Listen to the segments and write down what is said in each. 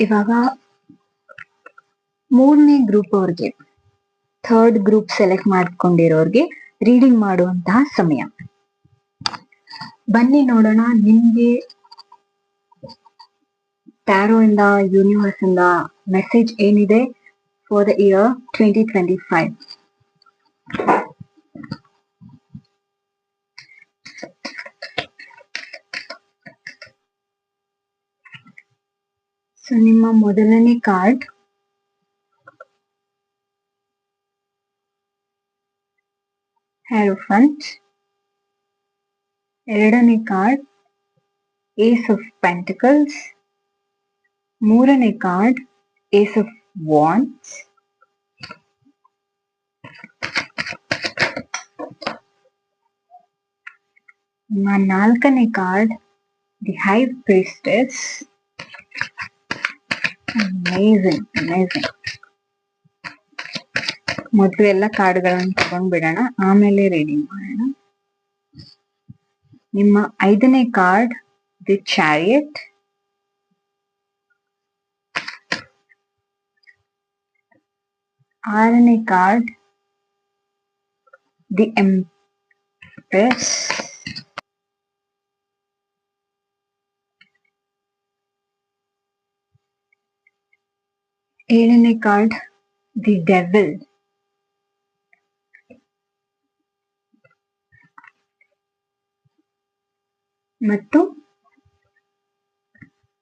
ಇವಾಗ 3ನೇ ಗ್ರೂಪ್ ಅವ್ರಿಗೆ, 3rd ಗ್ರೂಪ್ ಸೆಲೆಕ್ಟ್ ಮಾಡ್ಕೊಂಡಿರೋರ್ಗೆ ರೀಡಿಂಗ್ ಮಾಡುವಂತಹ ಸಮಯ. ಬನ್ನಿ ನೋಡೋಣ ನಿಮ್ಗೆ ಟ್ಯಾರೋ ಇಂದ, ಯೂನಿವರ್ಸ್ ಇಂದ ಮೆಸೇಜ್ ಏನಿದೆ ಫಾರ್ ದ ಇಯರ್ 2025. ಸೊ ನಿಮ್ಮ ಮೊದಲನೇ ಕಾರ್ಡ್ ಹೆರೋಫಂಟ್, ಎರಡನೇ ಕಾರ್ಡ್ ಏಸ್ ಆಫ್ ಪೆಂಟಿಕಲ್ಸ್, ಮೂರನೇ ಕಾರ್ಡ್ ಏಸ್ ಆಫ್ ವಾಂಡ್ಸ್, ನಿಮ್ಮ ನಾಲ್ಕನೇ card the high priestess. Amazing amazing. ಮೊದಲು ಎಲ್ಲ ಕಾರ್ಡ್ಗಳನ್ನು ತಗೊಂಡ್ಬಿಡೋಣ, ಆಮೇಲೆ ರೀಡಿಂಗ್ ಮಾಡೋಣ. ನಿಮ್ಮ 5ನೇ ಕಾರ್ಡ್ ದಿ ಚಾರಿಯಟ್, ಆರನೇ ಕಾರ್ಡ್ ದಿ ಎಂಪ್ರೆಸ್, ಏಳನೇ ಕಾರ್ಡ್ ದಿ ಡೆವಿಲ್, ಮತ್ತು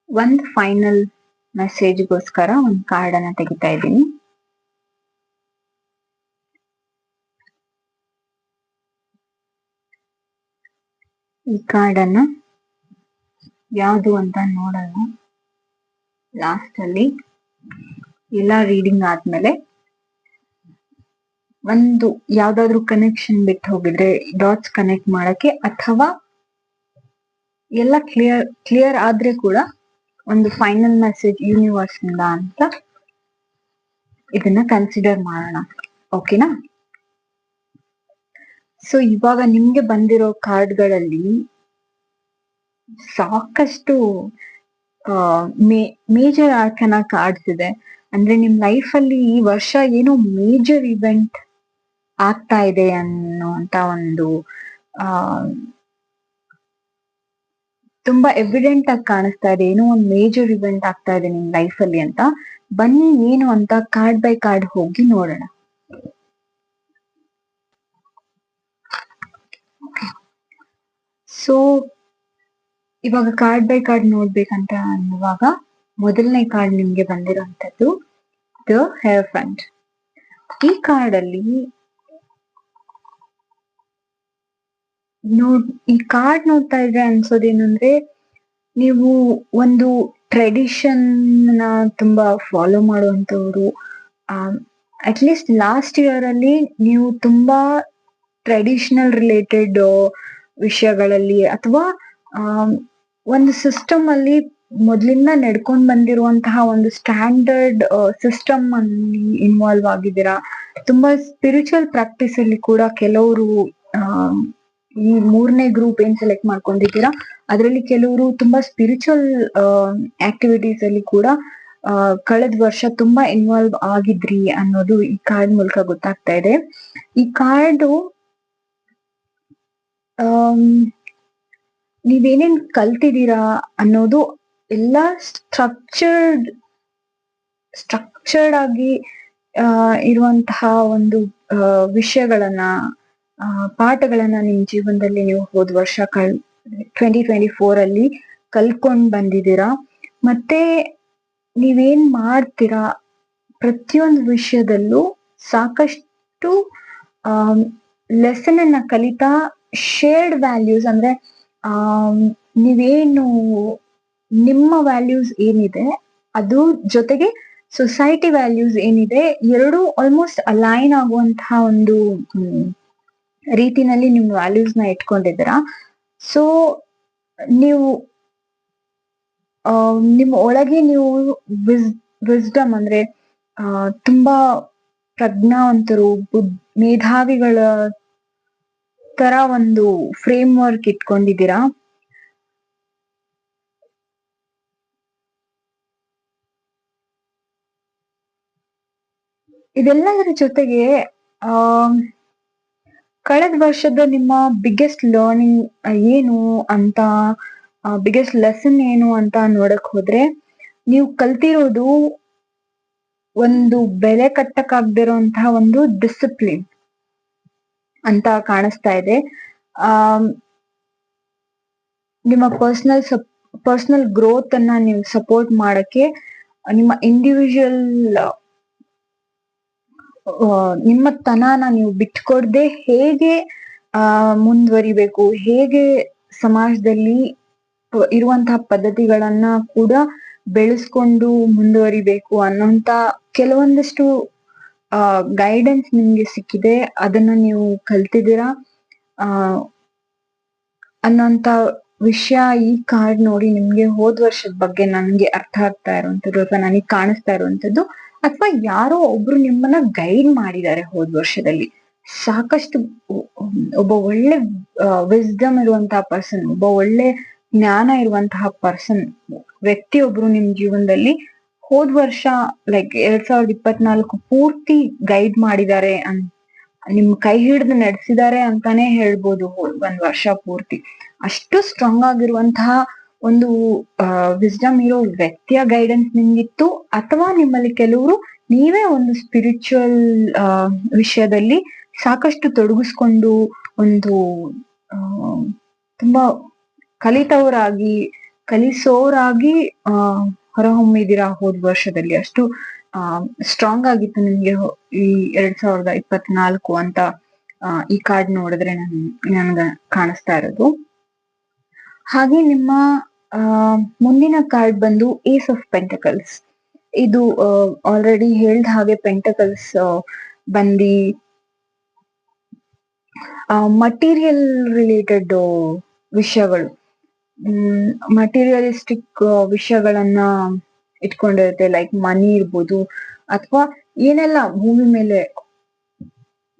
ಒಂದು ಫೈನಲ್ ಮೆಸೇಜ್ಗೋಸ್ಕರ ಒಂದು ಕಾರ್ಡ್ ಅನ್ನ ತೆಗಿತಾ ಇದ್ದೀನಿ. ಈ ಕಾರ್ಡ್ ಅನ್ನ ಯಾವುದು ಅಂತ ನೋಡೋಣ ಲಾಸ್ಟ್ ಅಲ್ಲಿ. ಎಲ್ಲ ರೀಡಿಂಗ್ ಆದ್ಮೇಲೆ ಒಂದು ಯಾವ್ದಾದ್ರು ಕನೆಕ್ಷನ್ ಬಿಟ್ಟು ಹೋಗಿದ್ರೆ ಡಾಟ್ಸ್ ಕನೆಕ್ಟ್ ಮಾಡಕ್ಕೆ, ಅಥವಾ ಎಲ್ಲ ಕ್ಲಿಯರ್ ಆದ್ರೆ ಕೂಡ ಒಂದು ಫೈನಲ್ ಮೆಸೇಜ್ ಯೂನಿವರ್ಸ್ ಇಂದ ಅಂತ ಇದನ್ನ ಕನ್ಸಿಡರ್ ಮಾಡೋಣ. ಓಕೆನಾ? ಸೊ ಇವಾಗ ನಿಮ್ಗೆ ಬಂದಿರೋ ಕಾರ್ಡ್ಗಳಲ್ಲಿ ಸಾಕಷ್ಟು ಮೇಜರ್ ಆರ್ಕನ ಕಾರ್ಡ್ಸ್ ಇದೆ. ಅಂದ್ರೆ ನಿಮ್ ಲೈಫ್ ಅಲ್ಲಿ ಈ ವರ್ಷ ಏನೋ ಮೇಜರ್ ಇವೆಂಟ್ ಆಗ್ತಾ ಇದೆ ಅನ್ನೋಂತ ಒಂದು ತುಂಬಾ ಎವಿಡೆಂಟ್ ಆಗಿ ಕಾಣಿಸ್ತಾ ಇದೆ. ಏನೋ ಒಂದು ಮೇಜರ್ ಇವೆಂಟ್ ಆಗ್ತಾ ಇದೆ ನಿಮ್ ಲೈಫ್ ಅಲ್ಲಿ ಅಂತ. ಬನ್ನಿ ಏನು ಅಂತ ಕಾರ್ಡ್ ಬೈ ಕಾರ್ಡ್ ಹೋಗಿ ನೋಡೋಣ. ಸೊ ಇವಾಗ ಕಾರ್ಡ್ ಬೈ ಕಾರ್ಡ್ ನೋಡ್ಬೇಕಂತ ಅನ್ನುವಾಗ ಮೊದಲನೇ ಕಾರ್ಡ್ ನಿಮ್ಗೆ ಬಂದಿರುವಂತದ್ದು ದ ಹೆರೋಫಂಟ್. ಈ ಕಾರ್ಡ್ ಅಲ್ಲಿ ಈ ಕಾರ್ಡ್ ನೋಡ್ತಾ ಇದ್ರೆ ಅನ್ಸೋದೇನಂದ್ರೆ, ನೀವು ಒಂದು ಟ್ರೆಡಿಷನ್ ನ ತುಂಬಾ ಫಾಲೋ ಮಾಡುವಂತವ್ರು. ಅಟ್ಲೀಸ್ಟ್ ಲಾಸ್ಟ್ ಇಯರ್ ಅಲ್ಲಿ ನೀವು ತುಂಬಾ ಟ್ರೆಡಿಷನಲ್ ರಿಲೇಟೆಡ್ ವಿಷಯಗಳಲ್ಲಿ, ಅಥವಾ ಒಂದು ಸಿಸ್ಟಮ್ ಅಲ್ಲಿ ಮೊದ್ಲಿಂದ ನಡ್ಕೊಂಡ್ ಬಂದಿರುವಂತಹ ಒಂದು ಸ್ಟ್ಯಾಂಡರ್ಡ್ ಸಿಸ್ಟಮ್ ಅಲ್ಲಿ ಇನ್ವಾಲ್ವ್ ಆಗಿದ್ದೀರಾ. ತುಂಬಾ ಸ್ಪಿರಿಚುವಲ್ ಪ್ರಾಕ್ಟೀಸ್ ಅಲ್ಲಿ ಕೂಡ ಕೆಲವರು ಈ 3ನೇ ಗ್ರೂಪ್ ಏನ್ ಸೆಲೆಕ್ಟ್ ಮಾಡ್ಕೊಂಡಿದ್ದೀರಾ ಅದರಲ್ಲಿ ಕೆಲವರು ತುಂಬಾ ಸ್ಪಿರಿಚುವಲ್ ಆಕ್ಟಿವಿಟೀಸ್ ಅಲ್ಲಿ ಕೂಡ ಕಳೆದ ವರ್ಷ ತುಂಬಾ ಇನ್ವಾಲ್ವ್ ಆಗಿದ್ರಿ ಅನ್ನೋದು ಈ ಕಾರ್ಡ್ ಮೂಲಕ ಗೊತ್ತಾಗ್ತಾ ಇದೆ. ಈ ಕಾರ್ಡು ನೀವೇನೇನ್ ಕಲ್ತಿದ್ದೀರಾ ಅನ್ನೋದು ಎಲ್ಲ ಸ್ಟ್ರಕ್ಚರ್ಡ್ ಆಗಿ ಇರುವಂತಹ ಒಂದು ವಿಷಯಗಳನ್ನ, ಪಾಠಗಳನ್ನ ನಿಮ್ ಜೀವನದಲ್ಲಿ ನೀವು ಹೋದ ವರ್ಷ 2024 ಅಲ್ಲಿ ಕಲ್ಕೊಂಡ್ ಬಂದಿದ್ದೀರಾ. ಮತ್ತೆ ನೀವೇನ್ ಮಾಡ್ತೀರಾ ಪ್ರತಿಯೊಂದು ವಿಷಯದಲ್ಲೂ ಸಾಕಷ್ಟು ಲೆಸನ್ ಅನ್ನ ಕಲಿತಾ, ಶೇರ್ಡ್ ವ್ಯಾಲ್ಯೂಸ್ ಅಂದ್ರೆ ನೀವೇನು ನಿಮ್ಮ ವ್ಯಾಲ್ಯೂಸ್ ಏನಿದೆ ಅದು ಜೊತೆಗೆ ಸೊಸೈಟಿ ವ್ಯಾಲ್ಯೂಸ್ ಏನಿದೆ, ಎರಡು ಆಲ್ಮೋಸ್ಟ್ ಅಲೈನ್ ಆಗುವಂತಹ ಒಂದು ರೀತಿನಲ್ಲಿ ನಿಮ್ ವ್ಯಾಲ್ಯೂಸ್ ನ ಇಟ್ಕೊಂಡಿದ್ದೀರಾ. ಸೊ ನೀವು ನಿಮ್ಮ ಒಳಗೆ ನೀವು ವಿಸ್ಡಮ್ ಅಂದ್ರೆ ತುಂಬಾ ಪ್ರಜ್ಞಾವಂತರು, ಮೇಧಾವಿಗಳ ತರ ಒಂದು ಫ್ರೇಮ್ ವರ್ಕ್ ಇಟ್ಕೊಂಡಿದ್ದೀರಾ. ಇದೆಲ್ಲದರ ಜೊತೆಗೆ ಆ ಕಳೆದ ವರ್ಷದ ನಿಮ್ಮ ಬಿಗ್ಗೆಸ್ಟ್ ಲರ್ನಿಂಗ್ ಏನು ಅಂತ, ಬಿಗ್ಗೆಸ್ಟ್ ಲೆಸನ್ ಏನು ಅಂತ ನೋಡಕ್ ಹೋದ್ರೆ, ನೀವು ಕಲ್ತಿರೋದು ಒಂದು ಬೆಲೆ ಕಟ್ಟಕ್ಕಾಗ್ದಿರೋಂತಹ ಒಂದು ಡಿಸಿಪ್ಲಿನ್ ಅಂತ ಕಾಣಿಸ್ತಾ ಇದೆ. ಆ ನಿಮ್ಮ ಪರ್ಸನಲ್ ಗ್ರೋತ್ ಅನ್ನ ನೀವು ಸಪೋರ್ಟ್ ಮಾಡಕ್ಕೆ, ನಿಮ್ಮ ಇಂಡಿವಿಜುವಲ್ ನಿಮ್ಮ ತನಾನ ನೀವು ಬಿಟ್ಕೊಡ್ದೆ ಹೇಗೆ ಮುಂದುವರಿಬೇಕು, ಹೇಗೆ ಸಮಾಜದಲ್ಲಿ ಇರುವಂತಹ ಪದ್ಧತಿಗಳನ್ನ ಕೂಡ ಬೆಳೆಸ್ಕೊಂಡು ಮುಂದುವರಿಬೇಕು ಅನ್ನೋಂತ ಕೆಲವೊಂದಿಷ್ಟು ಗೈಡೆನ್ಸ್ ನಿಮ್ಗೆ ಸಿಕ್ಕಿದೆ. ಅದನ್ನ ನೀವು ಕಲ್ತಿದ್ದೀರಾ ಅನ್ನೋಂತ ವಿಷಯ ಈ ಕಾರ್ಡ್ ನೋಡಿ ನಿಮ್ಗೆ ಹೋದ್ ವರ್ಷದ ಬಗ್ಗೆ ನನ್ಗೆ ಅರ್ಥ ಆಗ್ತಾ ಇರುವಂತದ್ದು ಅಥವಾ ನನಗೆ ಕಾಣಿಸ್ತಾ ಇರುವಂತದ್ದು, ಅಥವಾ ಯಾರೋ ಒಬ್ರು ನಿಮ್ಮನ್ನ ಗೈಡ್ ಮಾಡಿದ್ದಾರೆ ಹೋದ್ ವರ್ಷದಲ್ಲಿ. ಸಾಕಷ್ಟು ಒಬ್ಬ ಒಳ್ಳೆ ವಿಸ್ಡಮ್ ಇರುವಂತಹ ಪರ್ಸನ್, ಒಬ್ಬ ಒಳ್ಳೆ ಜ್ಞಾನ ಇರುವಂತಹ ವ್ಯಕ್ತಿಯೊಬ್ರು ನಿಮ್ ಜೀವನದಲ್ಲಿ ಹೋದ್ ವರ್ಷ ಲೈಕ್ 2024 ಪೂರ್ತಿ ಗೈಡ್ ಮಾಡಿದ್ದಾರೆ, ನಿಮ್ ಕೈ ಹಿಡಿದು ನಡೆಸಿದ್ದಾರೆ ಅಂತಾನೆ ಹೇಳ್ಬೋದು. ಒಂದ್ ವರ್ಷ ಪೂರ್ತಿ ಅಷ್ಟು ಸ್ಟ್ರಾಂಗ್ ಆಗಿರುವಂತಹ ಒಂದು ವಿಸ್ಡಮ್ ಇರೋ ವ್ಯಕ್ತಿಯ ಗೈಡೆನ್ಸ್ ನಿಮ್ಗಿತ್ತು, ಅಥವಾ ನಿಮ್ಮಲ್ಲಿ ಕೆಲವರು ನೀವೇ ಒಂದು ಸ್ಪಿರಿಚುವಲ್ ವಿಷಯದಲ್ಲಿ ಸಾಕಷ್ಟು ತೊಡಗಿಸ್ಕೊಂಡು ಒಂದು ತುಂಬಾ ಕಲಿಸೋರಾಗಿ ಹೊರಹೊಮ್ಮಿದಿರಾ ಹೋದ್ ವರ್ಷದಲ್ಲಿ. ಅಷ್ಟು ಸ್ಟ್ರಾಂಗ್ ಆಗಿತ್ತು ನಿಮ್ಗೆ ಈ 2024 ಅಂತ ಈ ಕಾರ್ಡ್ ನೋಡಿದ್ರೆ ನನ್ಗ ಕಾಣಿಸ್ತಾ ಇರೋದು. ಹಾಗೆ ನಿಮ್ಮ ಮುಂದಿನ ಕಾರ್ಡ್ ಬಂದು ಏಸ್ ಆಫ್ ಪೆಂಟಕಲ್ಸ್. ಇದು ಆಲ್ರೆಡಿ ಹೇಳ್ದ ಹಾಗೆ ಪೆಂಟಕಲ್ಸ್ ಬಂದಿ ಮಟೀರಿಯಲ್ ರಿಲೇಟೆಡ್ ವಿಷಯಗಳು, ಮಟೀರಿಯಲಿಸ್ಟಿಕ್ ವಿಷಯಗಳನ್ನ ಇಟ್ಕೊಂಡಿರುತ್ತೆ. ಲೈಕ್ ಮನಿ ಇರ್ಬೋದು, ಅಥವಾ ಏನೆಲ್ಲ ಭೂಮಿ ಮೇಲೆ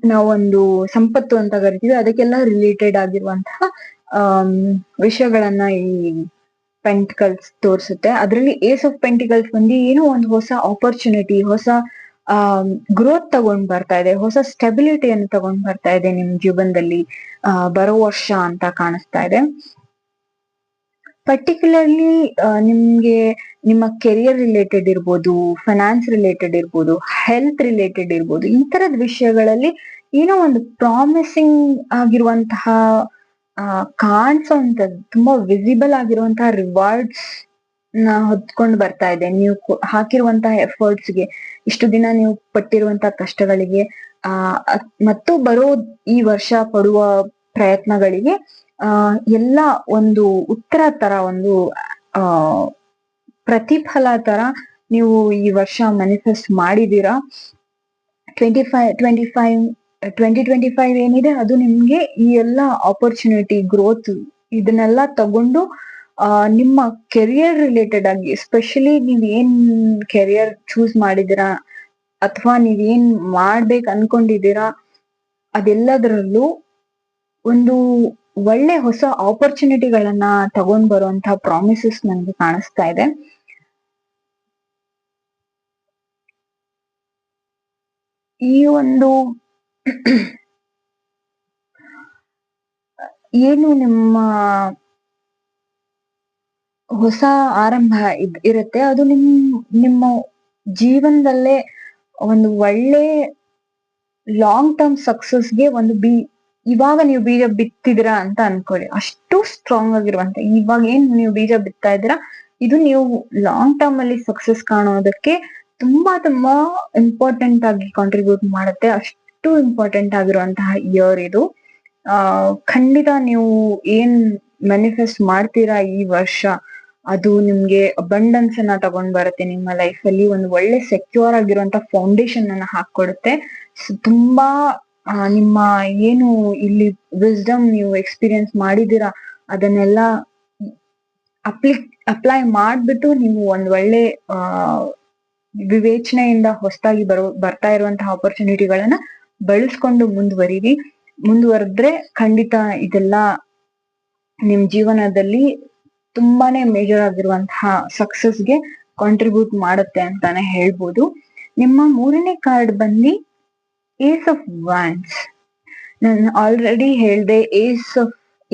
ನಾವೊಂದು ಸಂಪತ್ತು ಅಂತ ಕರಿತೀವಿ ಅದಕ್ಕೆಲ್ಲ ರಿಲೇಟೆಡ್ ಆಗಿರುವಂತಹ ವಿಷಯಗಳನ್ನ ಈ ಪೆಂಟಿಕಲ್ಸ್ ತೋರಿಸುತ್ತೆ. ಅದರಲ್ಲಿ ಏಸ್ ಆಫ್ ಪೆಂಟಿಕಲ್ಸ್ ಬಂದು ಏನೋ ಒಂದು ಹೊಸ ಆಪರ್ಚುನಿಟಿ, ಹೊಸ ಗ್ರೋತ್ ತಗೊಂಡ್ ಬರ್ತಾ ಇದೆ, ಹೊಸ ಸ್ಟೆಬಿಲಿಟಿಯನ್ನು ತಗೊಂಡ್ ಬರ್ತಾ ಇದೆ ನಿಮ್ ಜೀವನದಲ್ಲಿ ಬರೋ ವರ್ಷ ಅಂತ ಕಾಣಿಸ್ತಾ ಇದೆ. ಪರ್ಟಿಕ್ಯುಲರ್ಲಿ ನಿಮ್ಗೆ ನಿಮ್ಮ ಕೆರಿಯರ್ ರಿಲೇಟೆಡ್ ಇರ್ಬೋದು, ಫೈನಾನ್ಸ್ ರಿಲೇಟೆಡ್ ಇರ್ಬೋದು, ಹೆಲ್ತ್ ರಿಲೇಟೆಡ್ ಇರ್ಬೋದು, ಈ ತರದ ವಿಷಯಗಳಲ್ಲಿ ಏನೋ ಒಂದು ಪ್ರಾಮಿಸಿಂಗ್ ಆಗಿರುವಂತಹ ಕಾಣಿಸೋಂಥದ್ದು, ತುಂಬಾ ವಿಸಿಬಲ್ ಆಗಿರುವಂತಹ ರಿವಾರ್ಡ್ಸ್ ನ ಹೊತ್ಕೊಂಡು ಬರ್ತಾ ಇದೆ. ನೀವು ಹಾಕಿರುವಂತಹ ಎಫರ್ಟ್ಸ್ಗೆ, ಇಷ್ಟು ದಿನ ನೀವು ಪಟ್ಟಿರುವಂತಹ ಕಷ್ಟಗಳಿಗೆ ಮತ್ತು ಬರೋ ಈ ವರ್ಷ ಪಡುವ ಪ್ರಯತ್ನಗಳಿಗೆ ಎಲ್ಲ ಒಂದು ಉತ್ತರ ತರ, ಒಂದು ಪ್ರತಿಫಲ ತರ ನೀವು ಈ ವರ್ಷ ಮ್ಯಾನಿಫೆಸ್ಟ್ ಮಾಡಿದೀರಾ. 2025 ಏನಿದೆ ಅದು ನಿಮ್ಗೆ ಈ ಎಲ್ಲ ಆಪರ್ಚುನಿಟಿ, ಗ್ರೋತ್ ಇದನ್ನೆಲ್ಲ ತಗೊಂಡು ನಿಮ್ಮ ಕೆರಿಯರ್ ರಿಲೇಟೆಡ್ ಆಗಿ, ಎಸ್ಪೆಷಲಿ ನೀವ್ ಏನ್ ಕೆರಿಯರ್ ಚೂಸ್ ಮಾಡಿದಿರಾ ಅಥವಾ ನೀವೇನ್ ಮಾಡ್ಬೇಕು ಅನ್ಕೊಂಡಿದ್ದೀರಾ ಅದೆಲ್ಲದರಲ್ಲೂ ಒಂದು ಒಳ್ಳೆ ಹೊಸ ಆಪರ್ಚುನಿಟಿಗಳನ್ನ ತಗೊಂಡ್ ಬರುವಂತಹ ಪ್ರಾಮಿಸಸ್ ನನ್ಗೆ ಕಾಣಿಸ್ತಾ ಇದೆ. ಈ ಒಂದು ಏನು ನಿಮ್ಮ ಹೊಸ ಆರಂಭ ಇರುತ್ತೆ, ಅದು ನಿಮ್ಮ ಜೀವನದಲ್ಲೇ ಒಂದು ಒಳ್ಳೆ ಲಾಂಗ್ ಟರ್ಮ್ ಸಕ್ಸಸ್ಗೆ ಒಂದು ಇವಾಗ ನೀವು ಬೀಜ ಬಿತ್ತಿದಿರಾ ಅಂತ ಅನ್ಕೊಳ್ಳಿ. ಅಷ್ಟು ಸ್ಟ್ರಾಂಗ್ ಆಗಿರುವಂತ ಇವಾಗ ಏನ್ ನೀವು ಬೀಜ ಬಿತ್ತಾ ಇದ್ದೀರಾ, ಇದು ನೀವು ಲಾಂಗ್ ಟರ್ಮ್ ಅಲ್ಲಿ ಸಕ್ಸಸ್ ಕಾಣೋದಕ್ಕೆ ತುಂಬಾ ತುಂಬಾ ಇಂಪಾರ್ಟೆಂಟ್ ಆಗಿ ಕಾಂಟ್ರಿಬ್ಯೂಟ್ ಮಾಡುತ್ತೆ. ಅಷ್ಟು ಇಂಪಾರ್ಟೆಂಟ್ ಆಗಿರುವಂತಹ ಇಯರ್ ಇದು. ಖಂಡಿತ ನೀವು ಏನ್ ಮ್ಯಾನಿಫೆಸ್ಟ್ ಮಾಡ್ತೀರಾ ಈ ವರ್ಷ, ಅದು ನಿಮ್ಗೆ ಅಬಂಡೆನ್ಸ್ ಅನ್ನ ತಗೊಂಡ್ ಬರುತ್ತೆ. ನಿಮ್ಮ ಲೈಫ್ ಅಲ್ಲಿ ಒಂದು ಒಳ್ಳೆ ಸೆಕ್ಯೂರ್ ಆಗಿರುವಂತ ಫೌಂಡೇಶನ್ ಅನ್ನ ಹಾಕೊಡುತ್ತೆ. ತುಂಬಾ ನಿಮ್ಮ ಏನು ಇಲ್ಲಿ ವಿಸ್ಡಮ್ ನೀವು ಎಕ್ಸ್ಪೀರಿಯನ್ಸ್ ಮಾಡಿದೀರಾ ಅದನ್ನೆಲ್ಲ ಅಪ್ಲೈ ಮಾಡ್ಬಿಟ್ಟು ನೀವು ಒಂದ್ ಒಳ್ಳೆ ವಿವೇಚನೆಯಿಂದ ಹೊಸದಾಗಿ ಬರ್ತಾ ಇರುವಂತಹ ಆಪರ್ಚುನಿಟಿಗಳನ್ನ ಬಳಸ್ಕೊಂಡು ಮುಂದುವರೆದ್ರೆ ಖಂಡಿತ ಇದೆಲ್ಲ ನಿಮ್ ಜೀವನದಲ್ಲಿ ತುಂಬಾನೇ ಮೇಜರ್ ಆಗಿರುವಂತಹ ಸಕ್ಸಸ್ಗೆ ಕಾಂಟ್ರಿಬ್ಯೂಟ್ ಮಾಡುತ್ತೆ ಅಂತಾನೆ ಹೇಳ್ಬೋದು. ನಿಮ್ಮ ಮೂರನೇ ಕಾರ್ಡ್ ಬಂದು ಏಸ್ ಆಫ್ ವಾಂಡ್ಸ್. ನಾನು ಆಲ್ರೆಡಿ ಹೇಳ್ದೆ,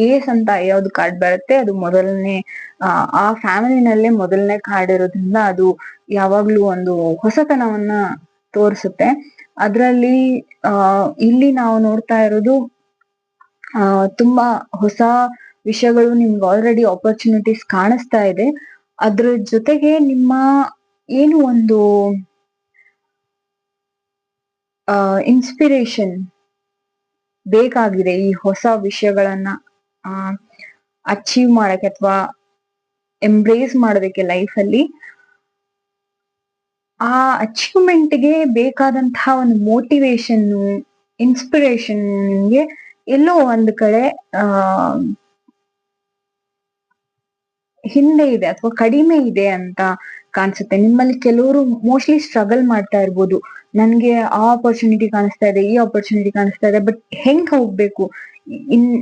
ಏಸ್ ಅಂತ ಯಾವ್ದು ಕಾರ್ಡ್ ಬರುತ್ತೆ ಅದು ಮೊದಲನೇ ಆ ಫ್ಯಾಮಿಲಿನಲ್ಲೇ ಮೊದಲನೇ ಕಾರ್ಡ್ ಇರೋದ್ರಿಂದ ಅದು ಯಾವಾಗ್ಲೂ ಒಂದು ಹೊಸತನವನ್ನ ತೋರಿಸುತ್ತೆ. ಅದ್ರಲ್ಲಿ ಇಲ್ಲಿ ನಾವು ನೋಡ್ತಾ ಇರೋದು ತುಂಬಾ ಹೊಸ ವಿಷಯಗಳು, ನಿಮ್ಗೆ ಆಲ್ರೆಡಿ ಆಪರ್ಚುನಿಟೀಸ್ ಕಾಣಿಸ್ತಾ ಇದೆ. ಅದ್ರ ಜೊತೆಗೆ ನಿಮ್ಮ ಏನು ಒಂದು ಇನ್ಸ್ಪಿರೇಷನ್ ಬೇಕಾಗಿದೆ ಈ ಹೊಸ ವಿಷಯಗಳನ್ನ ಅಚೀವ್ ಮಾಡಕ್ಕೆ ಅಥವಾ ಎಂಬ್ರೇಸ್ ಮಾಡೋದಕ್ಕೆ ಲೈಫಲ್ಲಿ, ಆ ಅಚೀವ್ಮೆಂಟ್ಗೆ ಬೇಕಾದಂತಹ ಒಂದು ಮೋಟಿವೇಶನ್, ಇನ್ಸ್ಪಿರೇಷನ್ ನಿಮ್ಗೆ ಎಲ್ಲೋ ಒಂದ್ ಕಡೆ ಹಿಂದೆ ಇದೆ ಅಥವಾ ಕಡಿಮೆ ಇದೆ ಅಂತ ಕಾಣಿಸುತ್ತೆ. ನಿಮ್ಮಲ್ಲಿ ಕೆಲವರು ಮೋಸ್ಟ್ಲಿ ಸ್ಟ್ರಗಲ್ ಮಾಡ್ತಾ ಇರ್ಬೋದು, ನನ್ಗೆ ಆ ಆಪರ್ಚುನಿಟಿ ಕಾಣಿಸ್ತಾ ಇದೆ, ಈ ಆಪರ್ಚುನಿಟಿ ಕಾಣಿಸ್ತಾ ಇದೆ, ಬಟ್ ಹೆಂಗ್ ಹೋಗ್ಬೇಕು,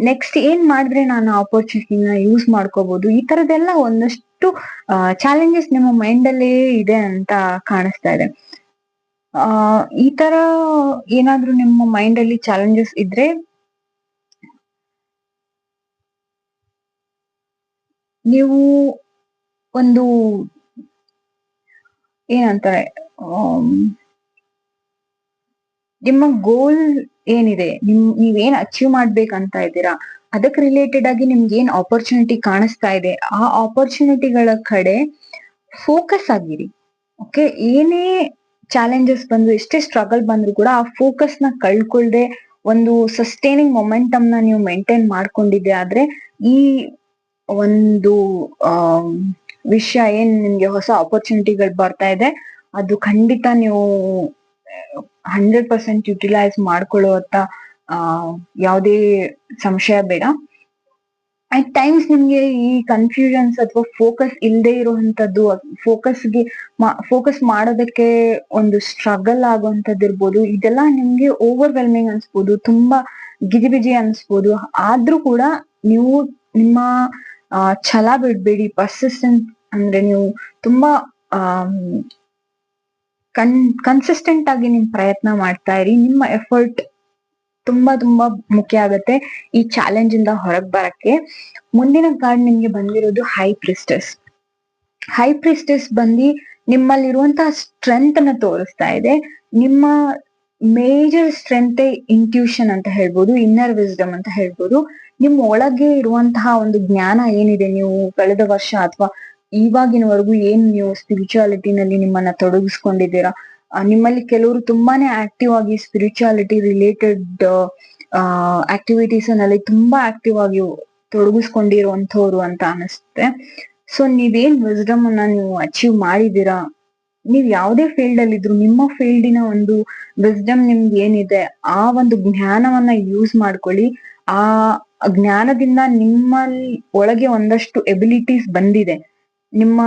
ನೆಕ್ಸ್ಟ್ ಏನ್ ಮಾಡಿದ್ರೆ ನಾನು ಆಪರ್ಚುನಿಟಿನ ಯೂಸ್ ಮಾಡ್ಕೋಬಹುದು, ಈ ತರದೆಲ್ಲ ಒಂದಷ್ಟು ಚಾಲೆಂಜಸ್ ನಿಮ್ಮ ಮೈಂಡ್ ಅಲ್ಲೇ ಇದೆ ಅಂತ ಕಾಣಿಸ್ತಾ ಇದೆ. ಈ ತರ ಏನಾದ್ರೂ ನಿಮ್ಮ ಮೈಂಡ್ ಅಲ್ಲಿ ಚಾಲೆಂಜಸ್ ಇದ್ರೆ ನೀವು ಒಂದು ಏನಂತಾರೆ, ನಿಮ್ಮ ಗೋಲ್ ಏನಿದೆ, ನೀವೇನ್ ಅಚೀವ್ ಮಾಡ್ಬೇಕಂತ ಇದ್ದೀರಾ, ಅದಕ್ಕೆ ರಿಲೇಟೆಡ್ ಆಗಿ ನಿಮ್ಗೆ ಏನ್ ಆಪರ್ಚುನಿಟಿ ಕಾಣಿಸ್ತಾ ಇದೆ, ಆ ಆಪರ್ಚುನಿಟಿಗಳ ಕಡೆ ಫೋಕಸ್ ಆಗಿರಿ. ಓಕೆ, ಏನೇ ಚಾಲೆಂಜಸ್ ಬಂದ್ರು, ಎಷ್ಟೇ ಸ್ಟ್ರಗಲ್ ಬಂದ್ರು ಕೂಡ ಆ ಫೋಕಸ್ ನ ಕಳ್ಕೊಳ್ದೆ ಒಂದು ಸಸ್ಟೈನಿಂಗ್ ಮೊಮೆಂಟಮ್ ನ ನೀವು ಮೇಂಟೈನ್ ಮಾಡ್ಕೊಂಡಿದ್ದೆ ಆದ್ರೆ ಈ ಒಂದು ವಿಷಯ ಏನ್ ನಿಮ್ಗೆ ಹೊಸ ಆಪರ್ಚುನಿಟಿಗಳು ಬರ್ತಾ ಇದೆ ಅದು ಖಂಡಿತ ನೀವು 100% ಯುಟಿಲೈಸ್ ಮಾಡ್ಕೊಳ್ಳುವಂತ ಯಾವುದೇ ಸಂಶಯ ಬೇಡ. ಅಟ್ ಟೈಮ್ಸ್ ನಿಮ್ಗೆ ಈ ಕನ್ಫ್ಯೂಷನ್ಸ್ ಅಥವಾ ಫೋಕಸ್ ಇಲ್ಲದೆ ಇರುವಂತದ್ದು, ಫೋಕಸ್ ಮಾಡೋದಕ್ಕೆ ಒಂದು ಸ್ಟ್ರಗಲ್ ಆಗುವಂತದ್ದು ಇರ್ಬೋದು, ಇದೆಲ್ಲ ನಿಮ್ಗೆ ಓವರ್ವೆಲ್ಮಿಂಗ್ ಅನ್ಸ್ಬೋದು, ತುಂಬಾ ಗಿಜಿಬಿಜಿ ಅನ್ಸ್ಬೋದು. ಆದ್ರೂ ಕೂಡ ನೀವು ನಿಮ್ಮ ಛಲ ಬಿಡ್ಬೇಡಿ, ಪರ್ಸಿಸ್ಟೆಂಟ್ ಅಂದ್ರೆ ನೀವು ತುಂಬಾ ಕನ್ಸಿಸ್ಟೆಂಟ್ ಆಗಿ ನಿಮ್ ಪ್ರಯತ್ನ ಮಾಡ್ತಾ ಇರಿ. ನಿಮ್ಮ ಎಫರ್ಟ್ ತುಂಬಾ ತುಂಬಾ ಮುಖ್ಯ ಆಗತ್ತೆ ಈ ಚಾಲೆಂಜ್ ಇಂದ ಹೊರಗ್ ಬರಕ್ಕೆ. ಮುಂದಿನ ಕಾರ್ಡ್ ನಿಮ್ಗೆ ಬಂದಿರೋದು ಹೈ ಪ್ರಿಸ್ಟೆಸ್. ಹೈ ಪ್ರಿಸ್ಟೆಸ್ ಬಂದು ನಿಮ್ಮಲ್ಲಿರುವಂತಹ ಸ್ಟ್ರೆಂತ್ ನ ತೋರಿಸ್ತಾ ಇದೆ. ನಿಮ್ಮ ಮೇಜರ್ ಸ್ಟ್ರೆಂತ್ ಇಂಟ್ಯೂಷನ್ ಅಂತ ಹೇಳ್ಬೋದು, ಇನ್ನರ್ ವಿಸ್ಡಮ್ ಅಂತ ಹೇಳ್ಬೋದು. ನಿಮ್ಮ ಒಳಗೆ ಇರುವಂತಹ ಒಂದು ಜ್ಞಾನ ಏನಿದೆ, ನೀವು ಕಳೆದ ವರ್ಷ ಅಥವಾ ಇವಾಗಿನವರೆಗೂ ಏನ್ ನೀವು ಸ್ಪಿರಿಚುಯಾಲಿಟಿನಲ್ಲಿ ನಿಮ್ಮನ್ನ ತೊಡಗಿಸ್ಕೊಂಡಿದ್ದೀರಾ, ನಿಮ್ಮಲ್ಲಿ ಕೆಲವರು ತುಂಬಾನೇ ಆಕ್ಟಿವ್ ಆಗಿ ಸ್ಪಿರಿಚುಯಾಲಿಟಿ ರಿಲೇಟೆಡ್ ಆಕ್ಟಿವಿಟೀಸ್ ನಲ್ಲಿ ತುಂಬಾ ಆಕ್ಟಿವ್ ಆಗಿ ತೊಡಗಿಸ್ಕೊಂಡಿರುವಂತವ್ರು ಅಂತ ಅನಿಸುತ್ತೆ. ಸೊ ನೀವೇನ್ ವಿಸ್ಡಮ್ ಅನ್ನ ನೀವು ಅಚೀವ್ ಮಾಡಿದೀರಾ, ನೀವ್ ಯಾವ್ದೇ ಫೀಲ್ಡ್ ಅಲ್ಲಿ ಇದ್ರು ನಿಮ್ಮ ಫೀಲ್ಡಿನ ಒಂದು ವಿಸ್ಡಮ್ ನಿಮ್ಗೆ ಏನಿದೆ ಆ ಒಂದು ಜ್ಞಾನವನ್ನ ಯೂಸ್ ಮಾಡ್ಕೊಳ್ಳಿ. ಆ ಜ್ಞಾನದಿಂದ ನಿಮ್ಮಲ್ಲಿ ಒಳಗೆ ಒಂದಷ್ಟು ಎಬಿಲಿಟೀಸ್ ಬಂದಿದೆ. ನಿಮ್ಮ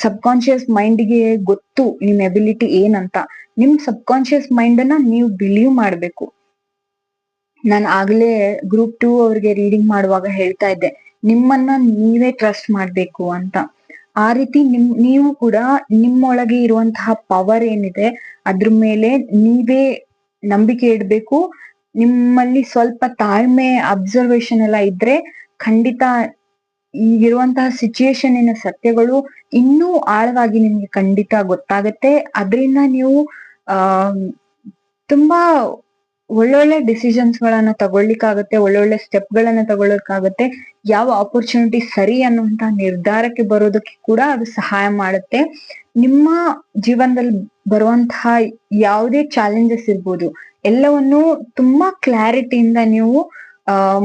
ಸಬ್ ಕಾನ್ಶಿಯಸ್ ಮೈಂಡ್ಗೆ ಗೊತ್ತು ನಿಮ್ ಎಬಿಲಿಟಿ ಏನಂತ. ನಿಮ್ ಸಬ್ ಕಾನ್ಶಿಯಸ್ ಮೈಂಡ್ ಅನ್ನ ನೀವು ಬಿಲೀವ್ ಮಾಡ್ಬೇಕು. ನಾನು ಆಗ್ಲೇ ಗ್ರೂಪ್ 2 ಅವ್ರಿಗೆ ರೀಡಿಂಗ್ ಮಾಡುವಾಗ ಹೇಳ್ತಾ ಇದ್ದೆ, ನಿಮ್ಮನ್ನ ನೀವೇ ಟ್ರಸ್ಟ್ ಮಾಡ್ಬೇಕು ಅಂತ. ಆ ರೀತಿ ನೀವು ಕೂಡ ನಿಮ್ಮೊಳಗೆ ಇರುವಂತಹ ಪವರ್ ಏನಿದೆ ಅದ್ರ ಮೇಲೆ ನೀವೇ ನಂಬಿಕೆ ಇಡ್ಬೇಕು. ನಿಮ್ಮಲ್ಲಿ ಸ್ವಲ್ಪ ತಾಳ್ಮೆ, ಅಬ್ಸರ್ವೇಷನ್ ಎಲ್ಲ ಇದ್ರೆ ಖಂಡಿತ ಈಗಿರುವಂತಹ ಸಿಚುಯೇಷನ್ ಸತ್ಯಗಳು ಇನ್ನೂ ಆಳವಾಗಿ ನಿಮ್ಗೆ ಖಂಡಿತ ಗೊತ್ತಾಗತ್ತೆ. ಅದರಿಂದ ನೀವು ತುಂಬಾ ಒಳ್ಳೊಳ್ಳೆ ಡಿಸಿಷನ್ಸ್ ಗಳನ್ನ ತಗೊಳ್ಳಿಕ್ಕಾಗತ್ತೆ, ಒಳ್ಳೊಳ್ಳೆ ಸ್ಟೆಪ್ ಗಳನ್ನ ತಗೊಳ್ಳೋಕ್ಕಾಗತ್ತೆ. ಯಾವ ಆಪರ್ಚುನಿಟಿ ಸರಿ ಅನ್ನುವಂತ ನಿರ್ಧಾರಕ್ಕೆ ಬರೋದಕ್ಕೆ ಕೂಡ ಅದು ಸಹಾಯ ಮಾಡುತ್ತೆ. ನಿಮ್ಮ ಜೀವನದಲ್ಲಿ ಬರುವಂತಹ ಯಾವುದೇ ಚಾಲೆಂಜಸ್ ಇರ್ಬೋದು, ಎಲ್ಲವನ್ನು ತುಂಬಾ ಕ್ಲಾರಿಟಿಯಿಂದ ನೀವು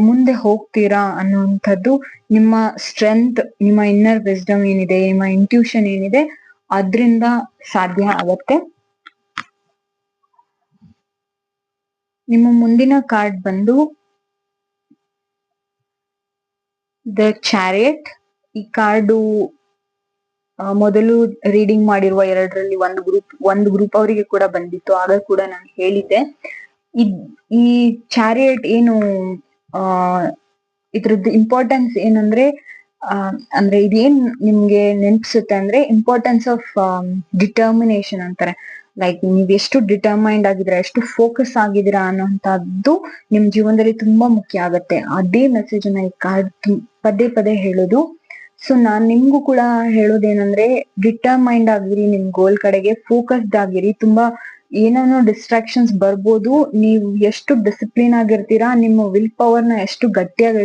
ಮುಂದೆ ಹೋಗ್ತೀರಾ ಅನ್ನುವಂಥದ್ದು ನಿಮ್ಮ ಸ್ಟ್ರೆಂತ್, ನಿಮ್ಮ ಇನ್ನರ್ ವಿಸ್ಡಮ್ ಏನಿದೆ, ನಿಮ್ಮ ಇಂಟ್ಯೂಷನ್ ಏನಿದೆ ಅದ್ರಿಂದ ಸಾಧ್ಯ ಆಗತ್ತೆ. ನಿಮ್ಮ ಮುಂದಿನ ಕಾರ್ಡ್ ಬಂದು ದ ಚಾರಿಯಟ್. ಈ ಕಾರ್ಡು ಮೊದಲು ರೀಡಿಂಗ್ ಮಾಡಿರುವ ಎರಡರಲ್ಲಿ ಒಂದು ಗ್ರೂಪ್ ಅವರಿಗೆ ಕೂಡ ಬಂದಿತ್ತು, ಆಗ ಕೂಡ ನಾನು ಹೇಳಿದ್ದೆ. ಈ ಚಾರಿಯಟ್ ಏನು ಇದ್ರದ್ದು ಇಂಪಾರ್ಟೆನ್ಸ್ ಏನಂದ್ರೆ, ಅಂದ್ರೆ ಇದೇನ್ ನಿಮ್ಗೆ ನೆನಪಿಸುತ್ತೆ ಅಂದ್ರೆ ಇಂಪಾರ್ಟೆನ್ಸ್ ಆಫ್ ಡಿಟರ್ಮಿನೇಷನ್ ಅಂತಾರೆ. ಲೈಕ್ ನೀವ್ ಎಷ್ಟು ಡಿಟರ್ಮೈಂಡ್ ಆಗಿದ್ದೀರಾ, ಎಷ್ಟು ಫೋಕಸ್ ಆಗಿದ್ದೀರಾ ಅನ್ನೋಂಥದ್ದು ನಿಮ್ ಜೀವನದಲ್ಲಿ ತುಂಬಾ ಮುಖ್ಯ ಆಗತ್ತೆ. ಅದೇ ಮೆಸೇಜ್ ಅನ್ನ ಈ ಕಾರ್ಡ್ ಪದೇ ಪದೇ ಹೇಳೋದು. ಸೊ ನಾನ್ ನಿಮ್ಗೂ ಕೂಡ ಹೇಳೋದೇನಂದ್ರೆ, ಡಿಟರ್ಮೈಂಡ್ ಆಗಿರಿ, ನಿಮ್ ಗೋಲ್ ಕಡೆಗೆ ಫೋಕಸ್ಡ್ ಆಗಿರಿ. ತುಂಬಾ ಏನೇನೋ ಡಿಸ್ಟ್ರಾಕ್ಷನ್ಸ್ ಬರ್ಬೋದು, ನೀವು ಎಷ್ಟು ಡಿಸಿಪ್ಲಿನ್ ಆಗಿರ್ತೀರಾ, ನಿಮ್ಮ ವಿಲ್ ಪವರ್ ನ ಎಷ್ಟು ಗಟ್ಟಿಯಾಗಿ